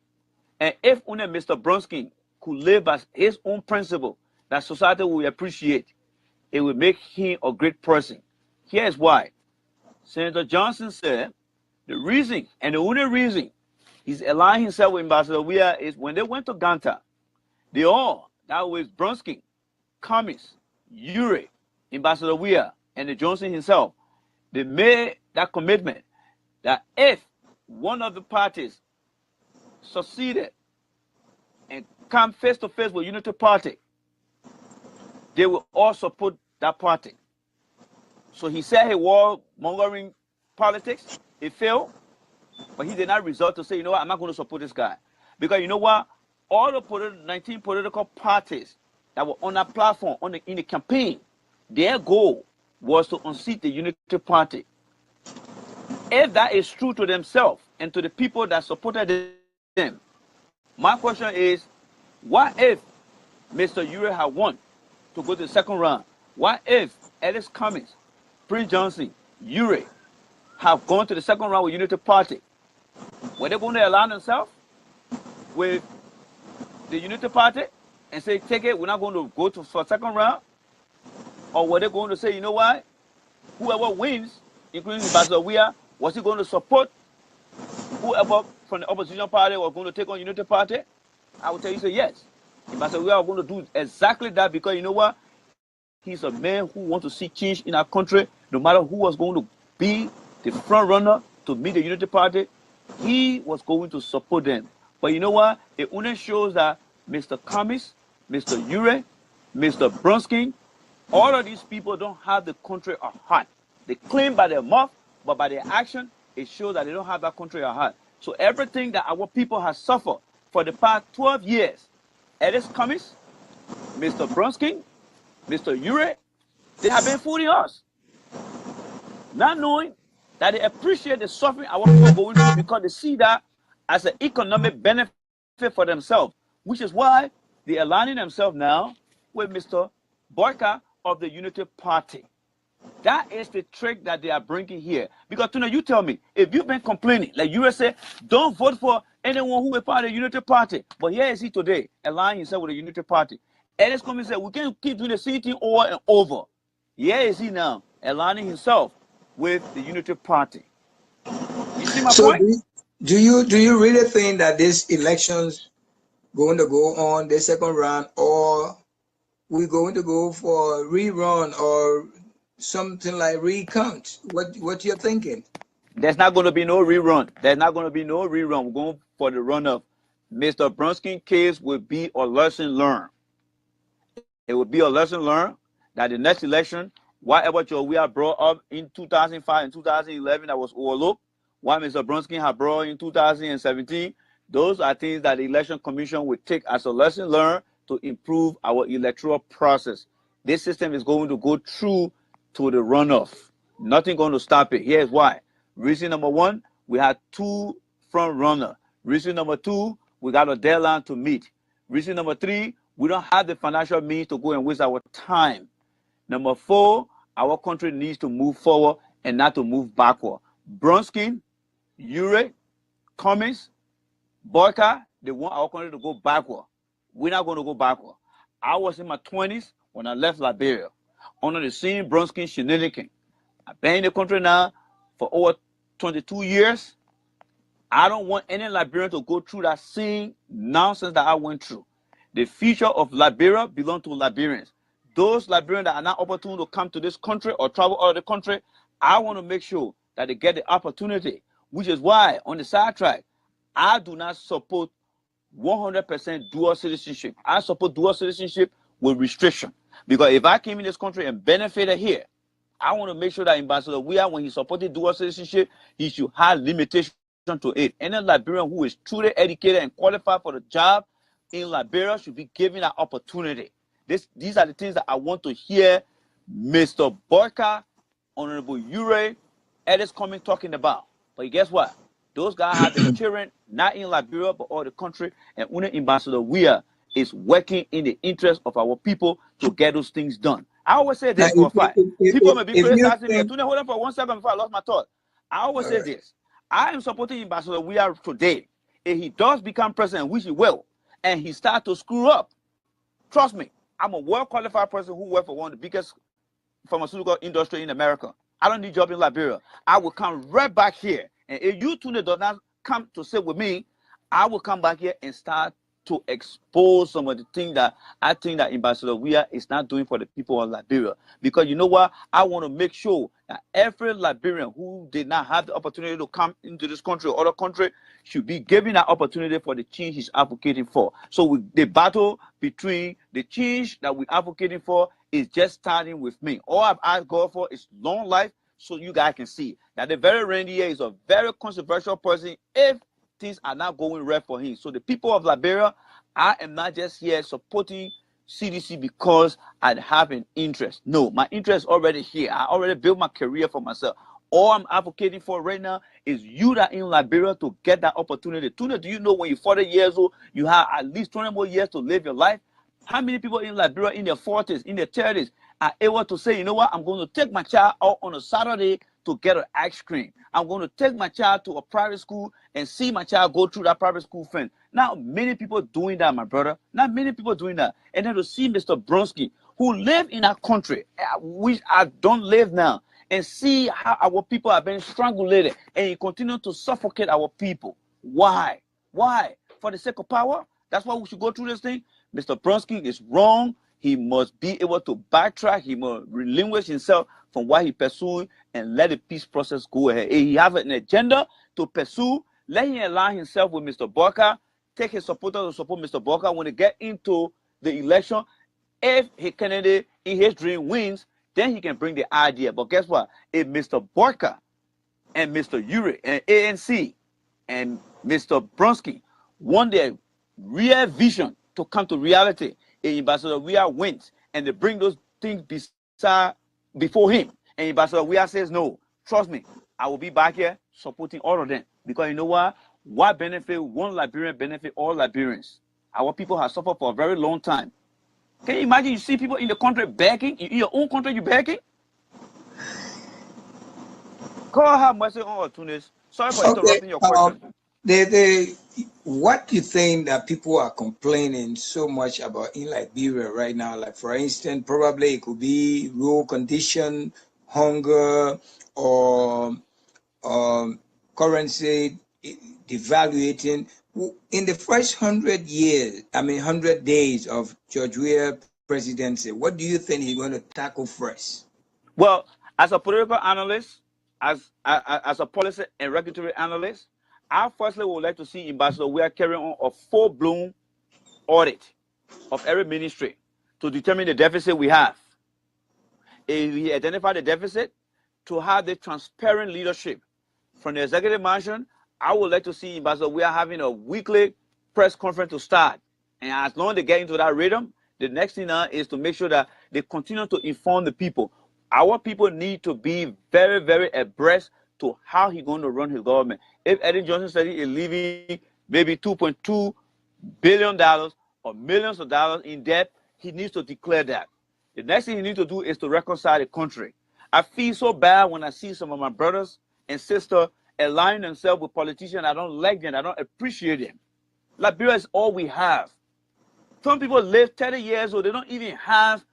And if only Mr. Brunskin could live by his own principle that society will appreciate, it will make him a great person. Here's why. Senator Johnson said the reason, and the only reason he's aligning himself with Ambassador Weir is when they went to Ganta, they all, that was Brunskin, Cummings, Urey, Ambassador Weir, and the Johnson himself, they made that commitment that if one of the parties succeeded and come face to face with Unity Party, they will all support that party. So he said he was mongering politics. It failed, but he did not resort to say, you know what, I'm not going to support this guy. Because you know what? All the 19 political parties that were on that platform in the campaign, their goal was to unseat the Unity Party. If that is true to themselves and to the people that supported them, my question is, what if Mr. Urey had won to go to the second round? What if Ellis Cummings, Prince Johnson, Urey have gone to the second round with Unity Party? Were they going to align themselves with the Unity Party and say, take it, we're not going to go for a second round? Or were they going to say, you know what, whoever wins, including Ambassador Weir, was he going to support whoever from the opposition party was going to take on Unity Party? I would tell you, say yes. Ambassador Weir was going to do exactly that, because you know what? He's a man who wants to see change in our country, no matter who was going to be the front runner to meet the Unity Party. He was going to support them. But you know what? It only shows that Mr. Cummings, Mr. Urey, Mr. Brunskin, all of these people don't have the country at heart. They claim by their mouth, but by their action, it shows that they don't have that country at heart. So everything that our people have suffered for the past 12 years, Ellis Cummings, Mr. Brunskin, Mr. Urey, they have been fooling us. Not knowing that they appreciate the suffering our people are going through, because they see that as an economic benefit for themselves, which is why they're aligning themselves now with Mr. Boyka of the Unity Party. That is the trick that they are bringing here. Because, Tuna, you tell me, if you've been complaining, like you say, don't vote for anyone who is part of the Unity Party. But here is he today, aligning himself with the Unity Party. Ellis Cummings said, we can't keep doing the same thing over and over. Here is he now, aligning himself with the Unity Party. You see my So point? do you really think that these elections going to go on the second round, or we going to go for rerun or something like recount? What you're thinking? There's not going to be no rerun. There's not going to be no rerun. We're going for the runoff. Mr. Brunski's case will be a lesson learned. It will be a lesson learned that the next election, whatever we are brought up in 2005 and 2011 that was overlooked, what Mr. Brunski had brought in 2017, those are things that the Election Commission will take as a lesson learned to improve our electoral process. This system is going to go through to the runoff. Nothing going to stop it. Here's why. Reason number one, we had 2 front runners. Reason number 2, we got a deadline to meet. Reason number 3, we don't have the financial means to go and waste our time. Number 4, our country needs to move forward and not to move backward. Brunski, Ure, Cummings, Boyka, they want our country to go backward. We're not going to go backward. I was in my 20s when I left Liberia under the same Brunski shenanigan. I've been in the country now for over 22 years. I don't want any Liberian to go through that same nonsense that I went through. The future of Liberia belongs to Liberians. Those Liberians that are not opportune to come to this country or travel out of the country, I want to make sure that they get the opportunity, which is why on the sidetrack, I do not support 100% dual citizenship. I support dual citizenship with restriction. Because if I came in this country and benefited here, I want to make sure that Ambassador Weah, when he supported dual citizenship, he should have limitation to it. Any Liberian who is truly educated and qualified for the job in Liberia should be given that opportunity. These are the things that I want to hear Mr. Boyka, Honorable Ure, Ellis Cummings talking about. But guess what? Those guys have been cheering, not in Liberia, but all the country. And when Ambassador Weah is working in the interest of our people to get those things done. I always say this for a fact. People may be criticizing me. Hold on for 1 second before I lost my thought. I always say this. I am supporting Ambassador Weah today. If he does become president, which he will, and he starts to screw up, trust me, I'm a well-qualified person who works for one of the biggest pharmaceutical industry in America. I don't need a job in Liberia. I will come right back here. And if you two does not come to sit with me, I will come back here and start to expose some of the things that I think that Ambassador Weah is not doing for the people of Liberia. Because you know what? I want to make sure that every Liberian who did not have the opportunity to come into this country or other country should be given that opportunity for the change he's advocating for. So the battle between the change that we're advocating for is just starting with me. All I've asked God for is long life, so you guys can see that the very Randy is a very controversial person if things are not going right for him. So the people of Liberia, I am not just here supporting CDC because I have an interest. No, my interest is already here. I already built my career for myself. All I'm advocating for right now is you that in Liberia to get that opportunity. Tuna, do you know when you're 40 years old, you have at least 20 more years to live your life? How many people in Liberia in their 40s, in their 30s are able to say, you know what, I'm going to take my child out on a Saturday to get an ice cream. I'm going to take my child to a private school and see my child go through that private school fence. Not many people doing that, my brother. Not many people doing that. And then to see Mr. Brunski, who live in our country, which I don't live now, and see how our people are being strangulated and he continue to suffocate our people. Why? Why? For the sake of power? That's why we should go through this thing? Mr. Brunski is wrong. He must be able to backtrack. He must relinquish himself from what he pursued and let the peace process go ahead. If he has an agenda to pursue, let him align himself with Mr. Boyka, take his supporters to support Mr. Boyka when they get into the election. If his candidate in his dream wins, then he can bring the idea. But guess what? If Mr. Boyka and Mr. Ure and ANC and Mr. Brunski want their real vision to come to reality, if Ambassador Weah wins and they bring those things before him, and Ambassador Weah says no, trust me, I will be back here supporting all of them. Because you know what? What benefit one Liberian benefit all Liberians? Our people have suffered for a very long time. Can you imagine you see people in the country begging? In your own country, you begging? God have mercy on Tunis. Sorry for interrupting your question. what do you think that people are complaining so much about in Liberia right now? Like, for instance, probably it could be rural condition, hunger, or currency devaluating. In the first 100 days of George Weah presidency, what do you think he's going to tackle first? Well, as a political analyst, as a policy and regulatory analyst, I firstly would like to see Ambassador Weah carrying on a full-blown audit of every ministry to determine the deficit we have. If we identify the deficit, to have the transparent leadership from the executive mansion, I would like to see Ambassador Weah having a weekly press conference to start. And as long as they get into that rhythm, the next thing now is to make sure that they continue to inform the people. Our people need to be very, very abreast to how he's going to run his government. If Eddie Johnson said he is leaving maybe $2.2 billion or millions of dollars in debt, he needs to declare that. The next thing he needs to do is to reconcile the country. I feel so bad when I see some of my brothers and sisters aligning themselves with politicians. I don't like them. I don't appreciate them. Liberia is all we have. Some people live 30 years old. They don't even have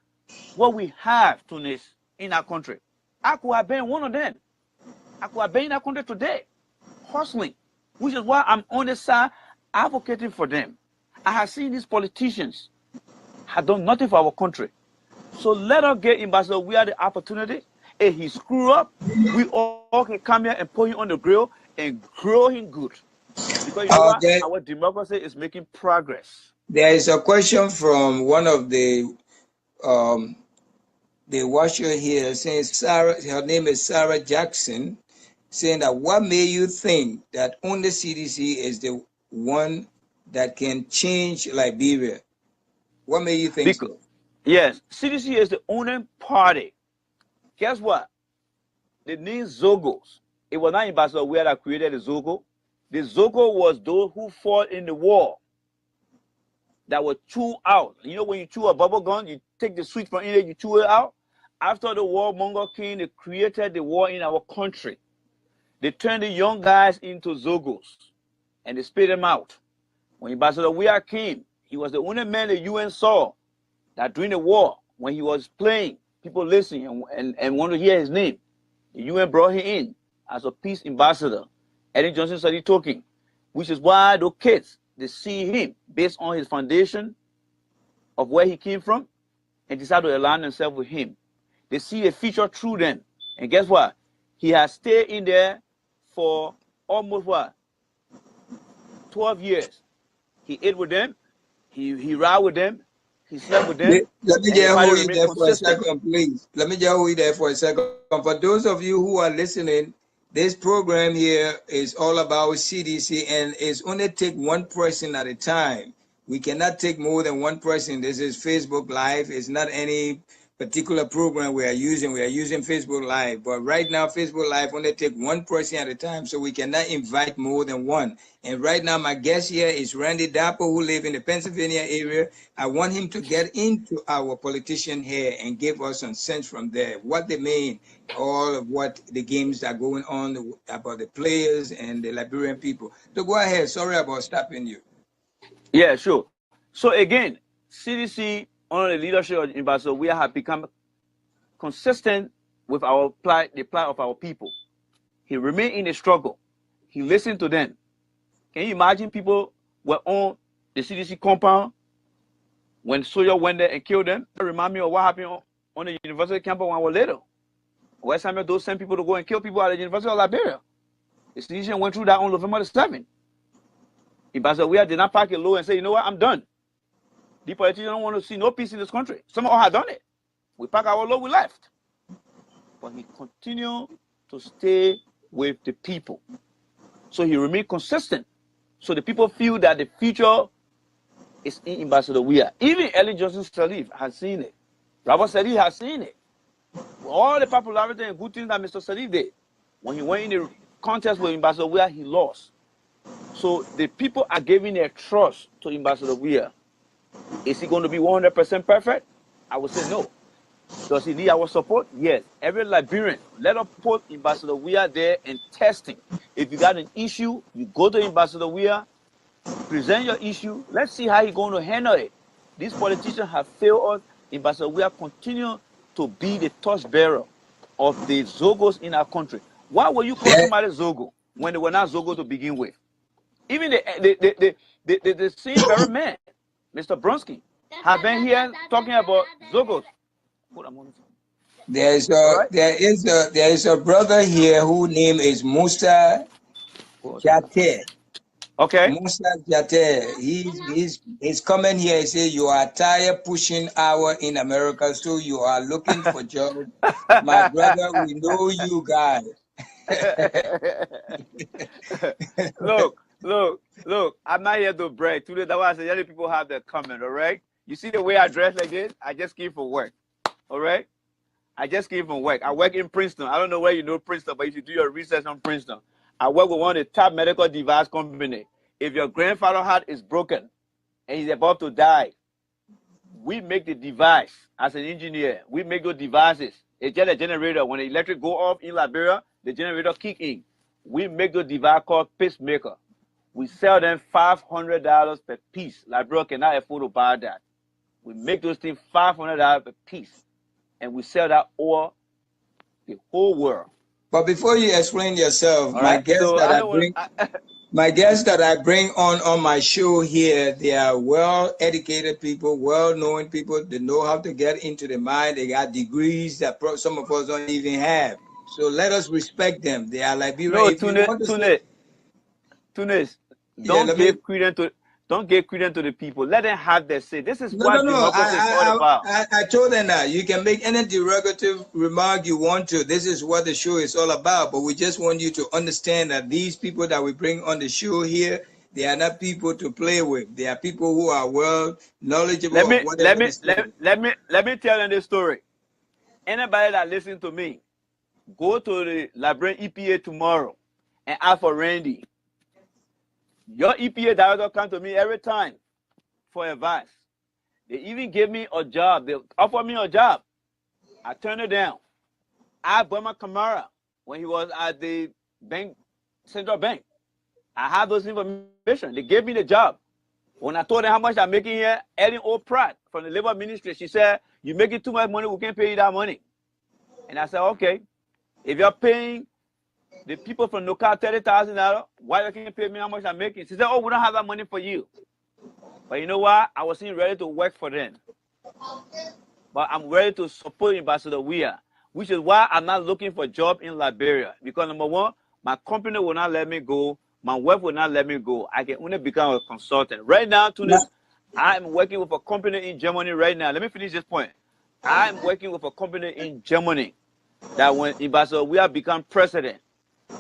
what we have, Tunis, in our country. I could have been one of them. I could have been in our country today, hustling, which is why I'm on the side advocating for them. I have seen these politicians have done nothing for our country. So let us give Ambassador Weah the opportunity. If he screw up, we all can come here and put him on the grill and grow him good. Because you know what? Our democracy is making progress. There is a question from one of the watcher here saying, Sarah, her name is Sarah Jackson, saying that what made you think that only CDC is the one that can change Liberia? What made you think so? Yes, CDC is the only party. Guess what? The name Zogos. It was not Ambassador Weah that created the Zogo. The Zogo was those who fought in the war that were chewed out. You know when you chew a bubble gum, you take the sweet from in it, you chew it out. After the war, Mongo came, they created the war in our country. They turned the young guys into Zogos and they spit them out. When Ambassador Weah came, he was the only man the UN saw that during the war, when he was playing, people listening and want to hear his name. The UN brought him in as a peace ambassador. Eddie Johnson started talking, which is why those kids, they see him based on his foundation of where he came from and decide to align themselves with him. They see a future through them. And guess what? He has stayed in there for almost 12 years. He ate with them. He ride with them. He slept with them. Let me just hold you there for a second, please. Let me just hold you there for a second. For those of you who are listening, this program here is all about CDC, and it's only take one person at a time. We cannot take more than one person. This is Facebook Live. It's not any particular program we are using. We are using Facebook Live. But right now, Facebook Live only take one person at a time, so we cannot invite more than one. And right now, my guest here is Randy Dapper, who lives in the Pennsylvania area. I want him to get into our politician here and give us some sense from there, what they mean, all of what the games are going on, about the players and the Liberian people. So go ahead. Sorry about stopping you. Yeah, sure. So again, CDC, under the leadership of Ambassador Weah, have become consistent with the plight of our people. He remained in the struggle. He listened to them. Can you imagine people were on the CDC compound when soldiers went there and killed them? That reminds me of what happened on the university campus when I was little. West Samuel those sent people to go and kill people at the University of Liberia. The CDC went through that on November the 7th. Ambassador Weah did not pack it low and say, you know what, I'm done. The politicians don't want to see no peace in this country. Some of us have done it. We pack our load, we left. But he continued to stay with the people. So he remained consistent. So the people feel that the future is in Ambassador Weah. Even Ellen Johnson Sirleaf has seen it. Robert Sirleaf has seen it. All the popularity and good things that Mr. Sirleaf did. When he went in the contest with Ambassador Weah, he lost. So the people are giving their trust to Ambassador Weah. Is he going to be 100% perfect? I would say no. Does he need our support? Yes. Every Liberian, let us put Ambassador Weah there and test him. If you got an issue, you go to Ambassador Weah Present your issue. Let's see how he's going to handle it. These politicians have failed us. Ambassador, we are continuing to be the torchbearer of the Zogos in our country. Why will you call somebody Zogo when they were not Zogo to begin with? Even the same very man, Mr. Bronsky, have been here talking about Zogos. Hold on. There is a brother here whose name is Musa Jate. Okay. Musa Jate. He's coming here. He says you are tired pushing hour in America, so you are looking for job. My brother, we know you guys. Look. I'm not here to brag. Today, that's why I say other people have their comment. All right. You see the way I dress like this? I just came from work. All right. I just came from work. I work in Princeton. I don't know where you know Princeton, but you should do your research on Princeton. I work with one of the top medical device company. If your grandfather's heart is broken and he's about to die, we make the device as an engineer. We make those devices. It's just a generator. When the electric go off in Liberia, the generator kick in. We make those device called pacemaker. We sell them $500 per piece. Liberia cannot afford to buy that. We make those things $500 per piece. And we sell that all the whole world. But before you explain yourself, All my right? guests So that I I don't bring, want. my guests that I bring on my show here, they are well-educated people, well-known people. They know how to get into the mind. They got degrees that some of us don't even have. So let us respect them. They are Liberian. No, If you want to say, Tunis, yeah, don't give credence to the people. Let them have their say. This is no. what democracy is all about. I told them that you can make any derogative remark you want to. This is what the show is all about. But we just want you to understand that these people that we bring on the show here, they are not people to play with. They are people who are well knowledgeable of whatever they say. Let me tell you this story. Anybody that listens to me, go to the Liberian EPA tomorrow and ask for Randy. Your EPA director comes to me every time for advice. They even gave me a job. They offered me a job. I turned it down. I bought my Camara when he was at the bank, Central Bank. I have those information. They gave me the job. When I told them how much I'm making here, Ellen O'Pratt from the Labor Ministry, she said, "You're making too much money. We can't pay you that money." And I said, "Okay, if you're paying the people from NOCA $30,000, why you can't pay me how much I'm making?" She said, "Oh, we don't have that money for you." But you know what? I wasn't ready to work for them. But I'm ready to support Ambassador Weah, which is why I'm not looking for a job in Liberia. Because number one, my company will not let me go. My wife will not let me go. I can only become a consultant. Right now, Tunis, I'm working with a company in Germany right now. Let me finish this point. I'm working with a company in Germany that when Ambassador Weah become president,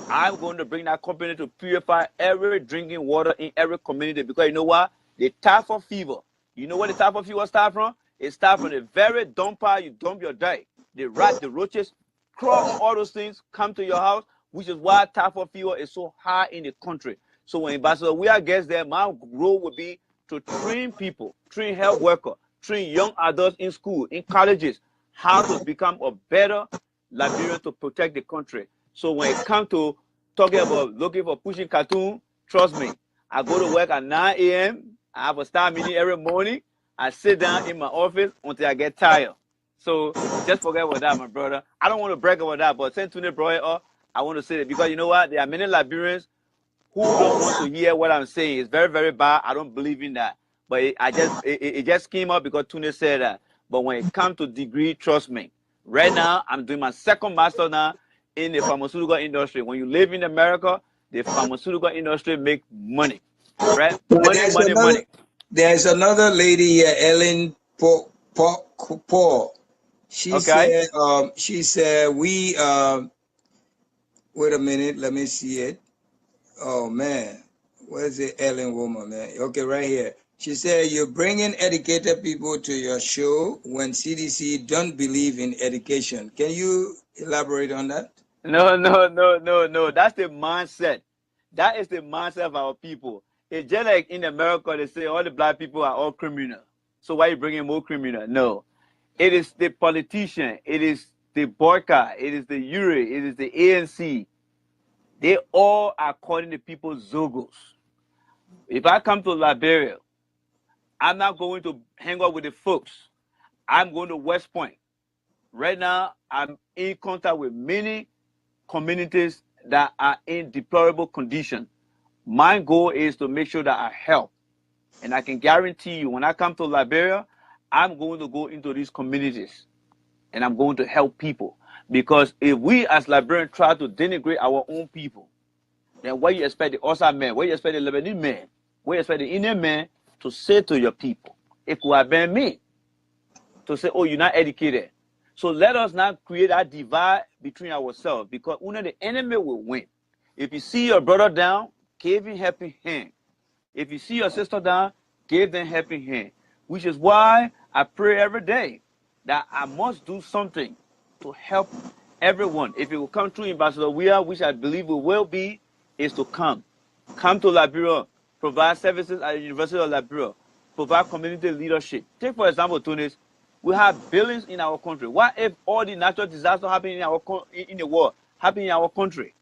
I'm going to bring that company to purify every drinking water in every community. Because you know what? The typhoid fever. You know where the typhoid fever starts from? It starts from the very dumper you dump your dirt. The rats, the roaches, crawl, all those things come to your house, which is why typhoid fever is so high in the country. So when Ambassador Weah gets there, my role will be to train people, train health workers, train young adults in school, in colleges, how to become a better Liberian to protect the country. So when it comes to talking about looking for pushing cartoon, trust me, I go to work at 9 a.m. I have a staff meeting every morning. I sit down in my office until I get tired. So just forget about that, my brother. I don't want to brag about that, but since Tune brought it up, I want to say it because you know what? There are many Liberians who don't want to hear what I'm saying. It's very, very bad. I don't believe in that. But it just came up because Tune said that. But when it comes to degree, trust me. Right now, I'm doing my second master now in the pharmaceutical industry. When you live in America, the pharmaceutical industry make money, right? Money. There's another lady here, Ellen Paul. She said, we, wait a minute, let me see it. Oh man, where's the Ellen woman, man? Okay, right here. She said, you're bringing educated people to your show when CDC don't believe in education. Can you elaborate on that? No. That's the mindset. That is the mindset of our people. It's just like in America, they say all the black people are all criminal. So why are you bringing more criminal? No. It is the politician. It is the Boyka. It is the URI. It is the ANC. They all are calling the people Zogos. If I come to Liberia, I'm not going to hang out with the folks. I'm going to West Point. Right now, I'm in contact with many communities that are in deplorable condition. My goal is to make sure that I help. And I can guarantee you, when I come to Liberia, I'm going to go into these communities and I'm going to help people. Because if we as Liberians try to denigrate our own people, then what you expect the Osa man, what you expect the Lebanese man, what you expect the Indian man to say to your people? It could have been me to say, oh, you're not educated. So let us not create that divide between ourselves, because the enemy will win. If you see your brother down, give him helping hand. If you see your sister down, give them helping hand. Which is why I pray every day that I must do something to help everyone. If it will come through Ambassador Weah, which I believe it will be, is to come to Liberia, provide services at the University of Liberia, provide community leadership. Take, for example, Tunis, we have billions in our country. What if all the natural disasters happen in the world happen in our country?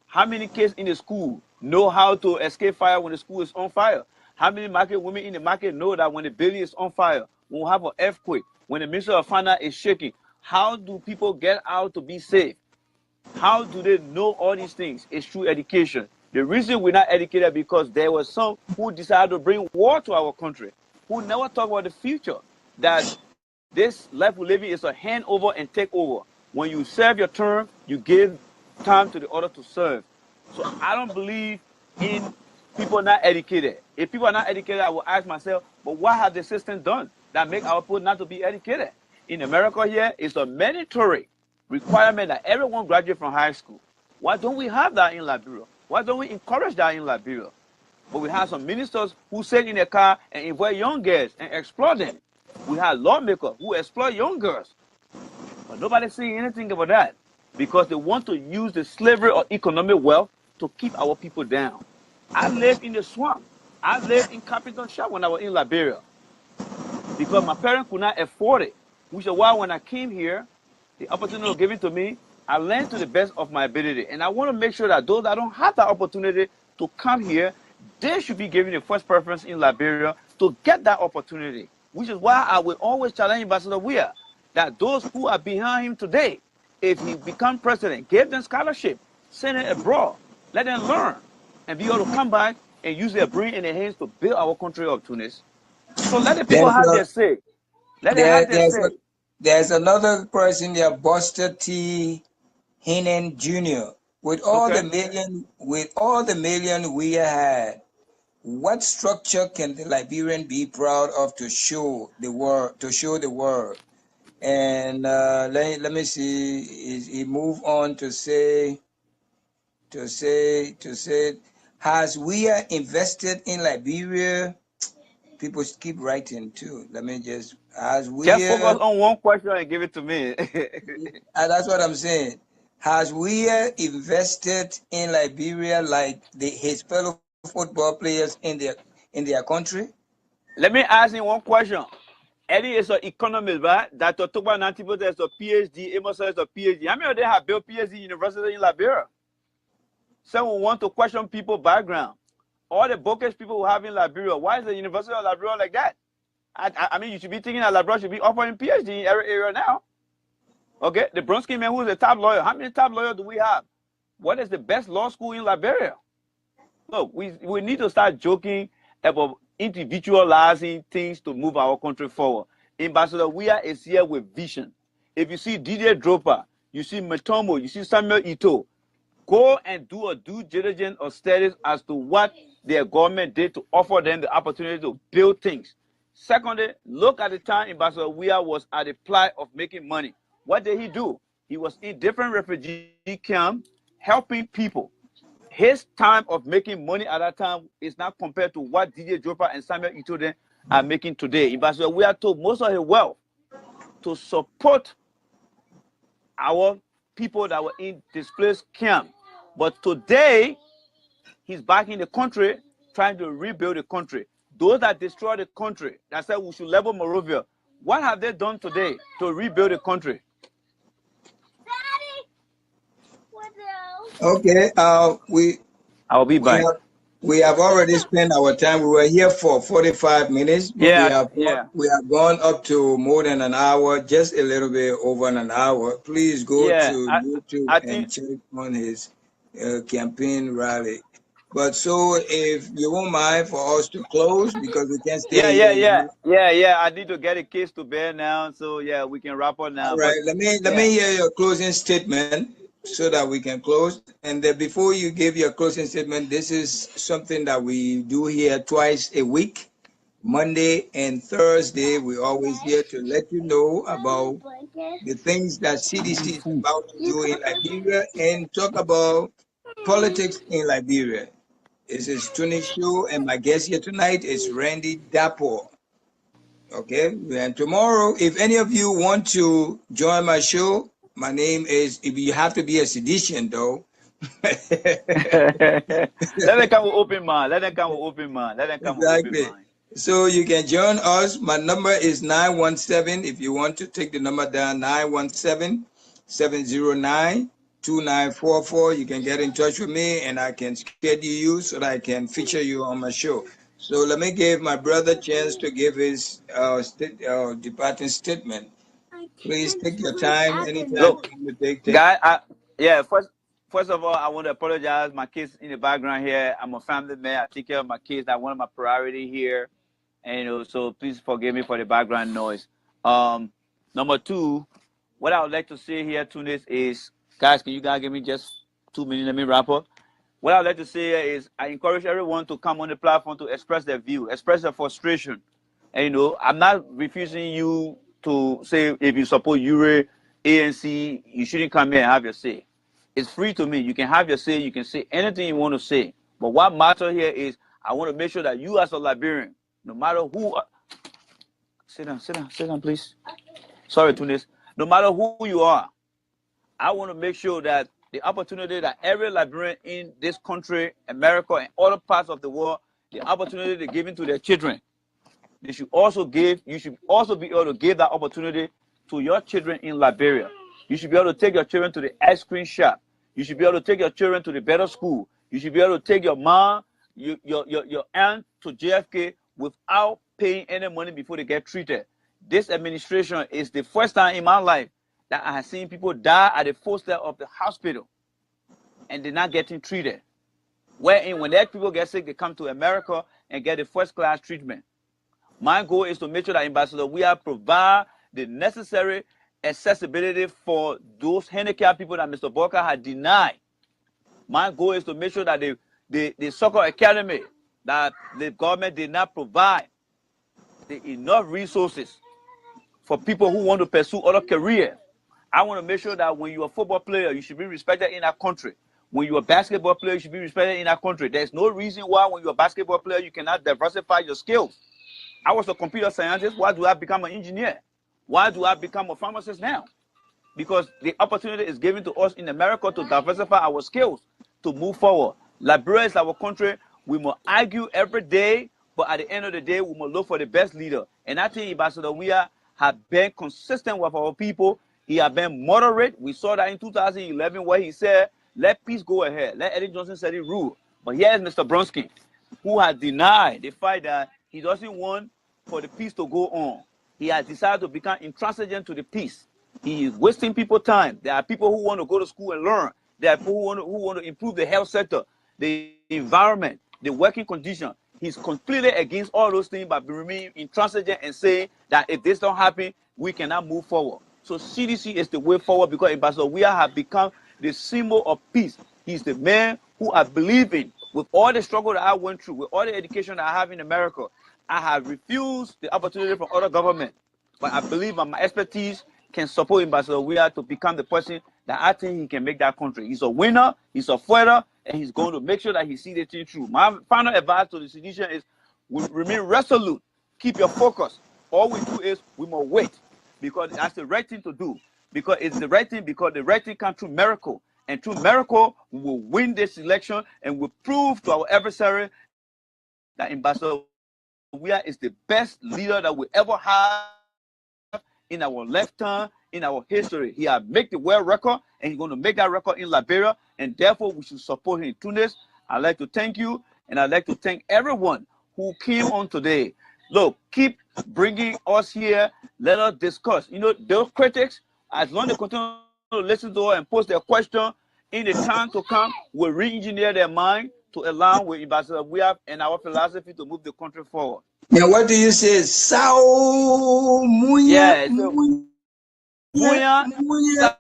How many kids in the school know how to escape fire when the school is on fire? How many market women in the market know that when the building is on fire, when we have an earthquake, when the Ministry of Finance is shaking, how do people get out to be safe? How do they know all these things? It's through education. The reason we're not educated because there were some who decided to bring war to our country, who never talk about the future, that this life we live in is a handover and take over. When you serve your term, you give time to the other to serve. So I don't believe in people not educated. If people are not educated, I will ask myself, but what has the system done that make our people not to be educated? In America here, it's a mandatory requirement that everyone graduate from high school. Why don't we have that in Liberia? Why don't we encourage that in Liberia? But we have some ministers who sit in a car and invite young girls and exploit them. We have lawmakers who exploit young girls. But nobody's saying anything about that because they want to use the slavery or economic wealth to keep our people down. I lived in the swamp. I lived in Capitol Shop when I was in Liberia because my parents could not afford it, which is why when I came here, the opportunity was given to me, I learned to the best of my ability. And I want to make sure that those that don't have that opportunity to come here, they should be given the first preference in Liberia to get that opportunity. Which is why I will always challenge Ambassador Weah that those who are behind him today, if he become president, give them scholarship, send it abroad, let them learn, and be able to come back and use their brain and their hands to build our country of Tunis. So let the people have their say. Let them have their say. There's another person there, Buster T. Heenan Jr. With all the million we had, what structure can the Liberian be proud of to show the world? And let me see. He move on to say, has we invested in Liberia? People keep writing too. Let me just focus on one question and give it to me. That's what I'm saying. Has we invested in Liberia like his fellow football players in their country? Let me ask you one question. Eddie is an economist, right? Dr. Tuba Nantipo is a PhD. Amos is a PhD. How many of them have built PhD university in Liberia? Some will want to question people's background. All the bookish people who have in Liberia, why is the University of Liberia like that? I mean, you should be thinking that Liberia should be offering PhD in every area now. Okay, the Bronsky man, who is a top lawyer. How many top lawyers do we have? What is the best law school in Liberia? Look, we need to start joking about individualizing things to move our country forward. Ambassador Weah is here with vision. If you see Didier Drogba, you see Mutombo, you see Samuel Eto'o, go and do a due diligence or studies as to what their government did to offer them the opportunity to build things. Secondly, look at the time Ambassador Weah was at the plight of making money. What did he do? He was in different refugee camps helping people. His time of making money at that time is not compared to what Didier Drogba and Samuel Eto'o are making today. Ambassador Weah took most of his wealth to support our people that were in displaced camp. But today, he's back in the country trying to rebuild the country. Those that destroyed the country, that said we should level Monrovia, what have they done today to rebuild the country? Okay, I'll be back. we have already spent our time. We were here for 45 minutes, but Yeah, we have gone up to more than an hour, just a little bit over an hour. Please go yeah. to YouTube I and think check on his campaign rally. But so, if you won't mind for us to close, because we can't yeah, stay yeah, here yeah, long. yeah. I need to get a case to bear now, so yeah, we can wrap up now. All But right, let me yeah, hear your closing statement so that we can close. And then before you give your closing statement, this is something that we do here twice a week, Monday and Thursday. We're always here to let you know about the things that CDC is about to do in Liberia and talk about politics in Liberia. This is Tony's show, and my guest here tonight is Randy Dapo. Okay, and tomorrow, if any of you want to join my show, my name is, if you have to be a sedition though. let them come with open mind. Let them come with open mind. Let them come with open Exactly. mind. So you can join us. My number is 917. If you want to take the number down, 917-709-2944. You can get in touch with me and I can schedule you so that I can feature you on my show. So let me give my brother a chance to give his departing statement. Please take your time. Anytime Look, you take. guy, first of all, I want to apologize. My kids in the background here. I'm a family man. I take care of my kids. That's one of my priority here. And so please forgive me for the background noise. Number two, what I would like to say here, Tunis, is, guys, can you guys give me just 2 minutes? Let me wrap up. What I would like to say here is I encourage everyone to come on the platform to express their view, express their frustration. And I'm not refusing you to say if you support URE, ANC, you shouldn't come here and have your say. It's free to me. You can have your say. You can say anything you want to say. But what matters here is I want to make sure that you as a Liberian, no matter who, sit down, please. Sorry, Tunis. No matter who you are, I want to make sure that the opportunity that every Liberian in this country, America, and other parts of the world, the opportunity they're giving to their children, you should also be able to give that opportunity to your children in Liberia. You should be able to take your children to the ice cream shop. You should be able to take your children to the better school. You should be able to take your mom, your aunt to JFK without paying any money before they get treated. This administration is the first time in my life that I have seen people die at the footstep of the hospital and they're not getting treated. Wherein when their people get sick, they come to America and get the first-class treatment. My goal is to make sure that Ambassador we have provide the necessary accessibility for those handicapped people that Mr. Boyka had denied. My goal is to make sure that the soccer academy that the government did not provide enough resources for people who want to pursue other careers. I want to make sure that when you're a football player, you should be respected in our country. When you're a basketball player, you should be respected in our country. There's no reason why when you're a basketball player, you cannot diversify your skills. I was a computer scientist. Why do I become an engineer? Why do I become a pharmacist now? Because the opportunity is given to us in America to diversify our skills, to move forward. Liberia is our country. We must argue every day, but at the end of the day, we must look for the best leader. And I think Ambassador Weah have been consistent with our people. He has been moderate. We saw that in 2011 where he said, let peace go ahead. Let Eddie Johnson say it rule. But here is Mr. Bronsky, who has denied the fact that he doesn't want for the peace to go on. He has decided to become intransigent to the peace. He is wasting people's time. There are people who want to go to school and learn. There are people who want to improve the health sector, the environment, the working condition. He's completely against all those things by remaining intransigent and saying that if this don't happen, we cannot move forward. So CDC is the way forward because Ambassador Weah have become the symbol of peace. He's the man who I believe in. With all the struggle that I went through, with all the education that I have in America, I have refused the opportunity from other government. But I believe that my expertise can support Ambassador Weah to become the person that I think he can make that country. He's a winner, he's a fighter, and he's going to make sure that he sees the thing through. My final advice to the sedition is remain resolute, keep your focus. All we do is we must wait because that's the right thing to do. Because it's the right thing, because the right thing comes through miracle. And through miracle, we will win this election and we'll prove to our adversary that Ambassador Weah is the best leader that we ever have in our lifetime, in our history. He has made the world record and he's going to make that record in Liberia, and therefore we should support him. Tunis, I'd like to thank you And I'd like to thank everyone who came on today. Look, keep bringing us here. Let us discuss. You know, those critics, as long as they continue to listen to us and post their question, in the time to come, we'll re-engineer their mind to align with Ambassador we have and our philosophy to move the country forward. Now, what do you say? Sao Munya. Yeah, so Munya,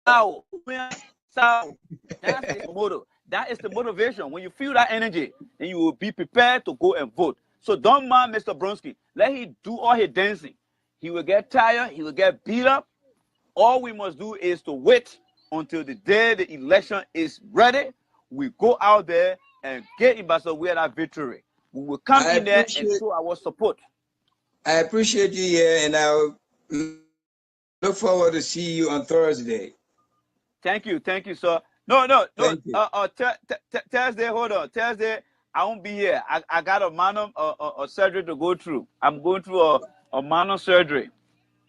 Sao, Munya, Sao. That's the motto. That is the motivation. When you feel that energy, then you will be prepared to go and vote. So don't mind Mr. Bronsky. Let him do all his dancing. He will get tired. He will get beat up. All we must do is to wait until the day the election is ready. We go out there and get Ambassador Weir that victory. We will come in there and show our support. I appreciate you here, and I'll look forward to see you on Thursday. Thank you, sir. No. Thursday, hold on. Thursday, I won't be here. I got a minor surgery to go through. I'm going through a minor surgery.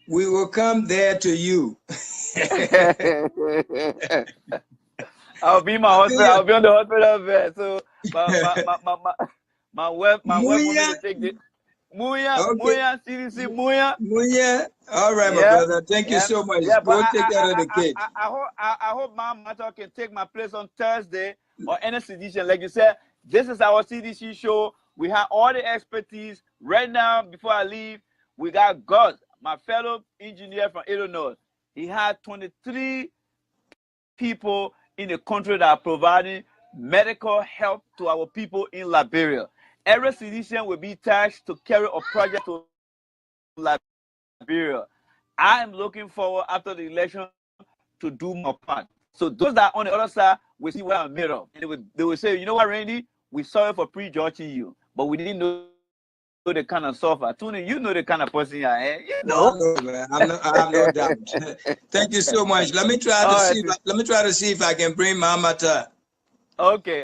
We will come there to you. I'll be in my hospital. I'll be on the hospital bed. So my wife wanted me to take it. Muya, CDC, Muya. All right, my brother. Thank you so much. Go take care of the kids. I hope my mother can take my place on Thursday or any CDC. Like you said, this is our CDC show. We have all the expertise. Right now, before I leave, we got Gus, my fellow engineer from Illinois. He had 23 people in the country that are providing medical help to our people in Liberia. Every citizen will be tasked to carry a project to Liberia. I am looking forward after the election to do my part. So those that are on the other side will see what I'm made of. And they will say, you know what, Randy, we sorry for prejudging you, but we didn't know the kind of software. Tony, you know the kind of person I am. You know. I have no doubt. Thank you so much. Let me try to see. Let me try to see if I can bring Mama to. Okay.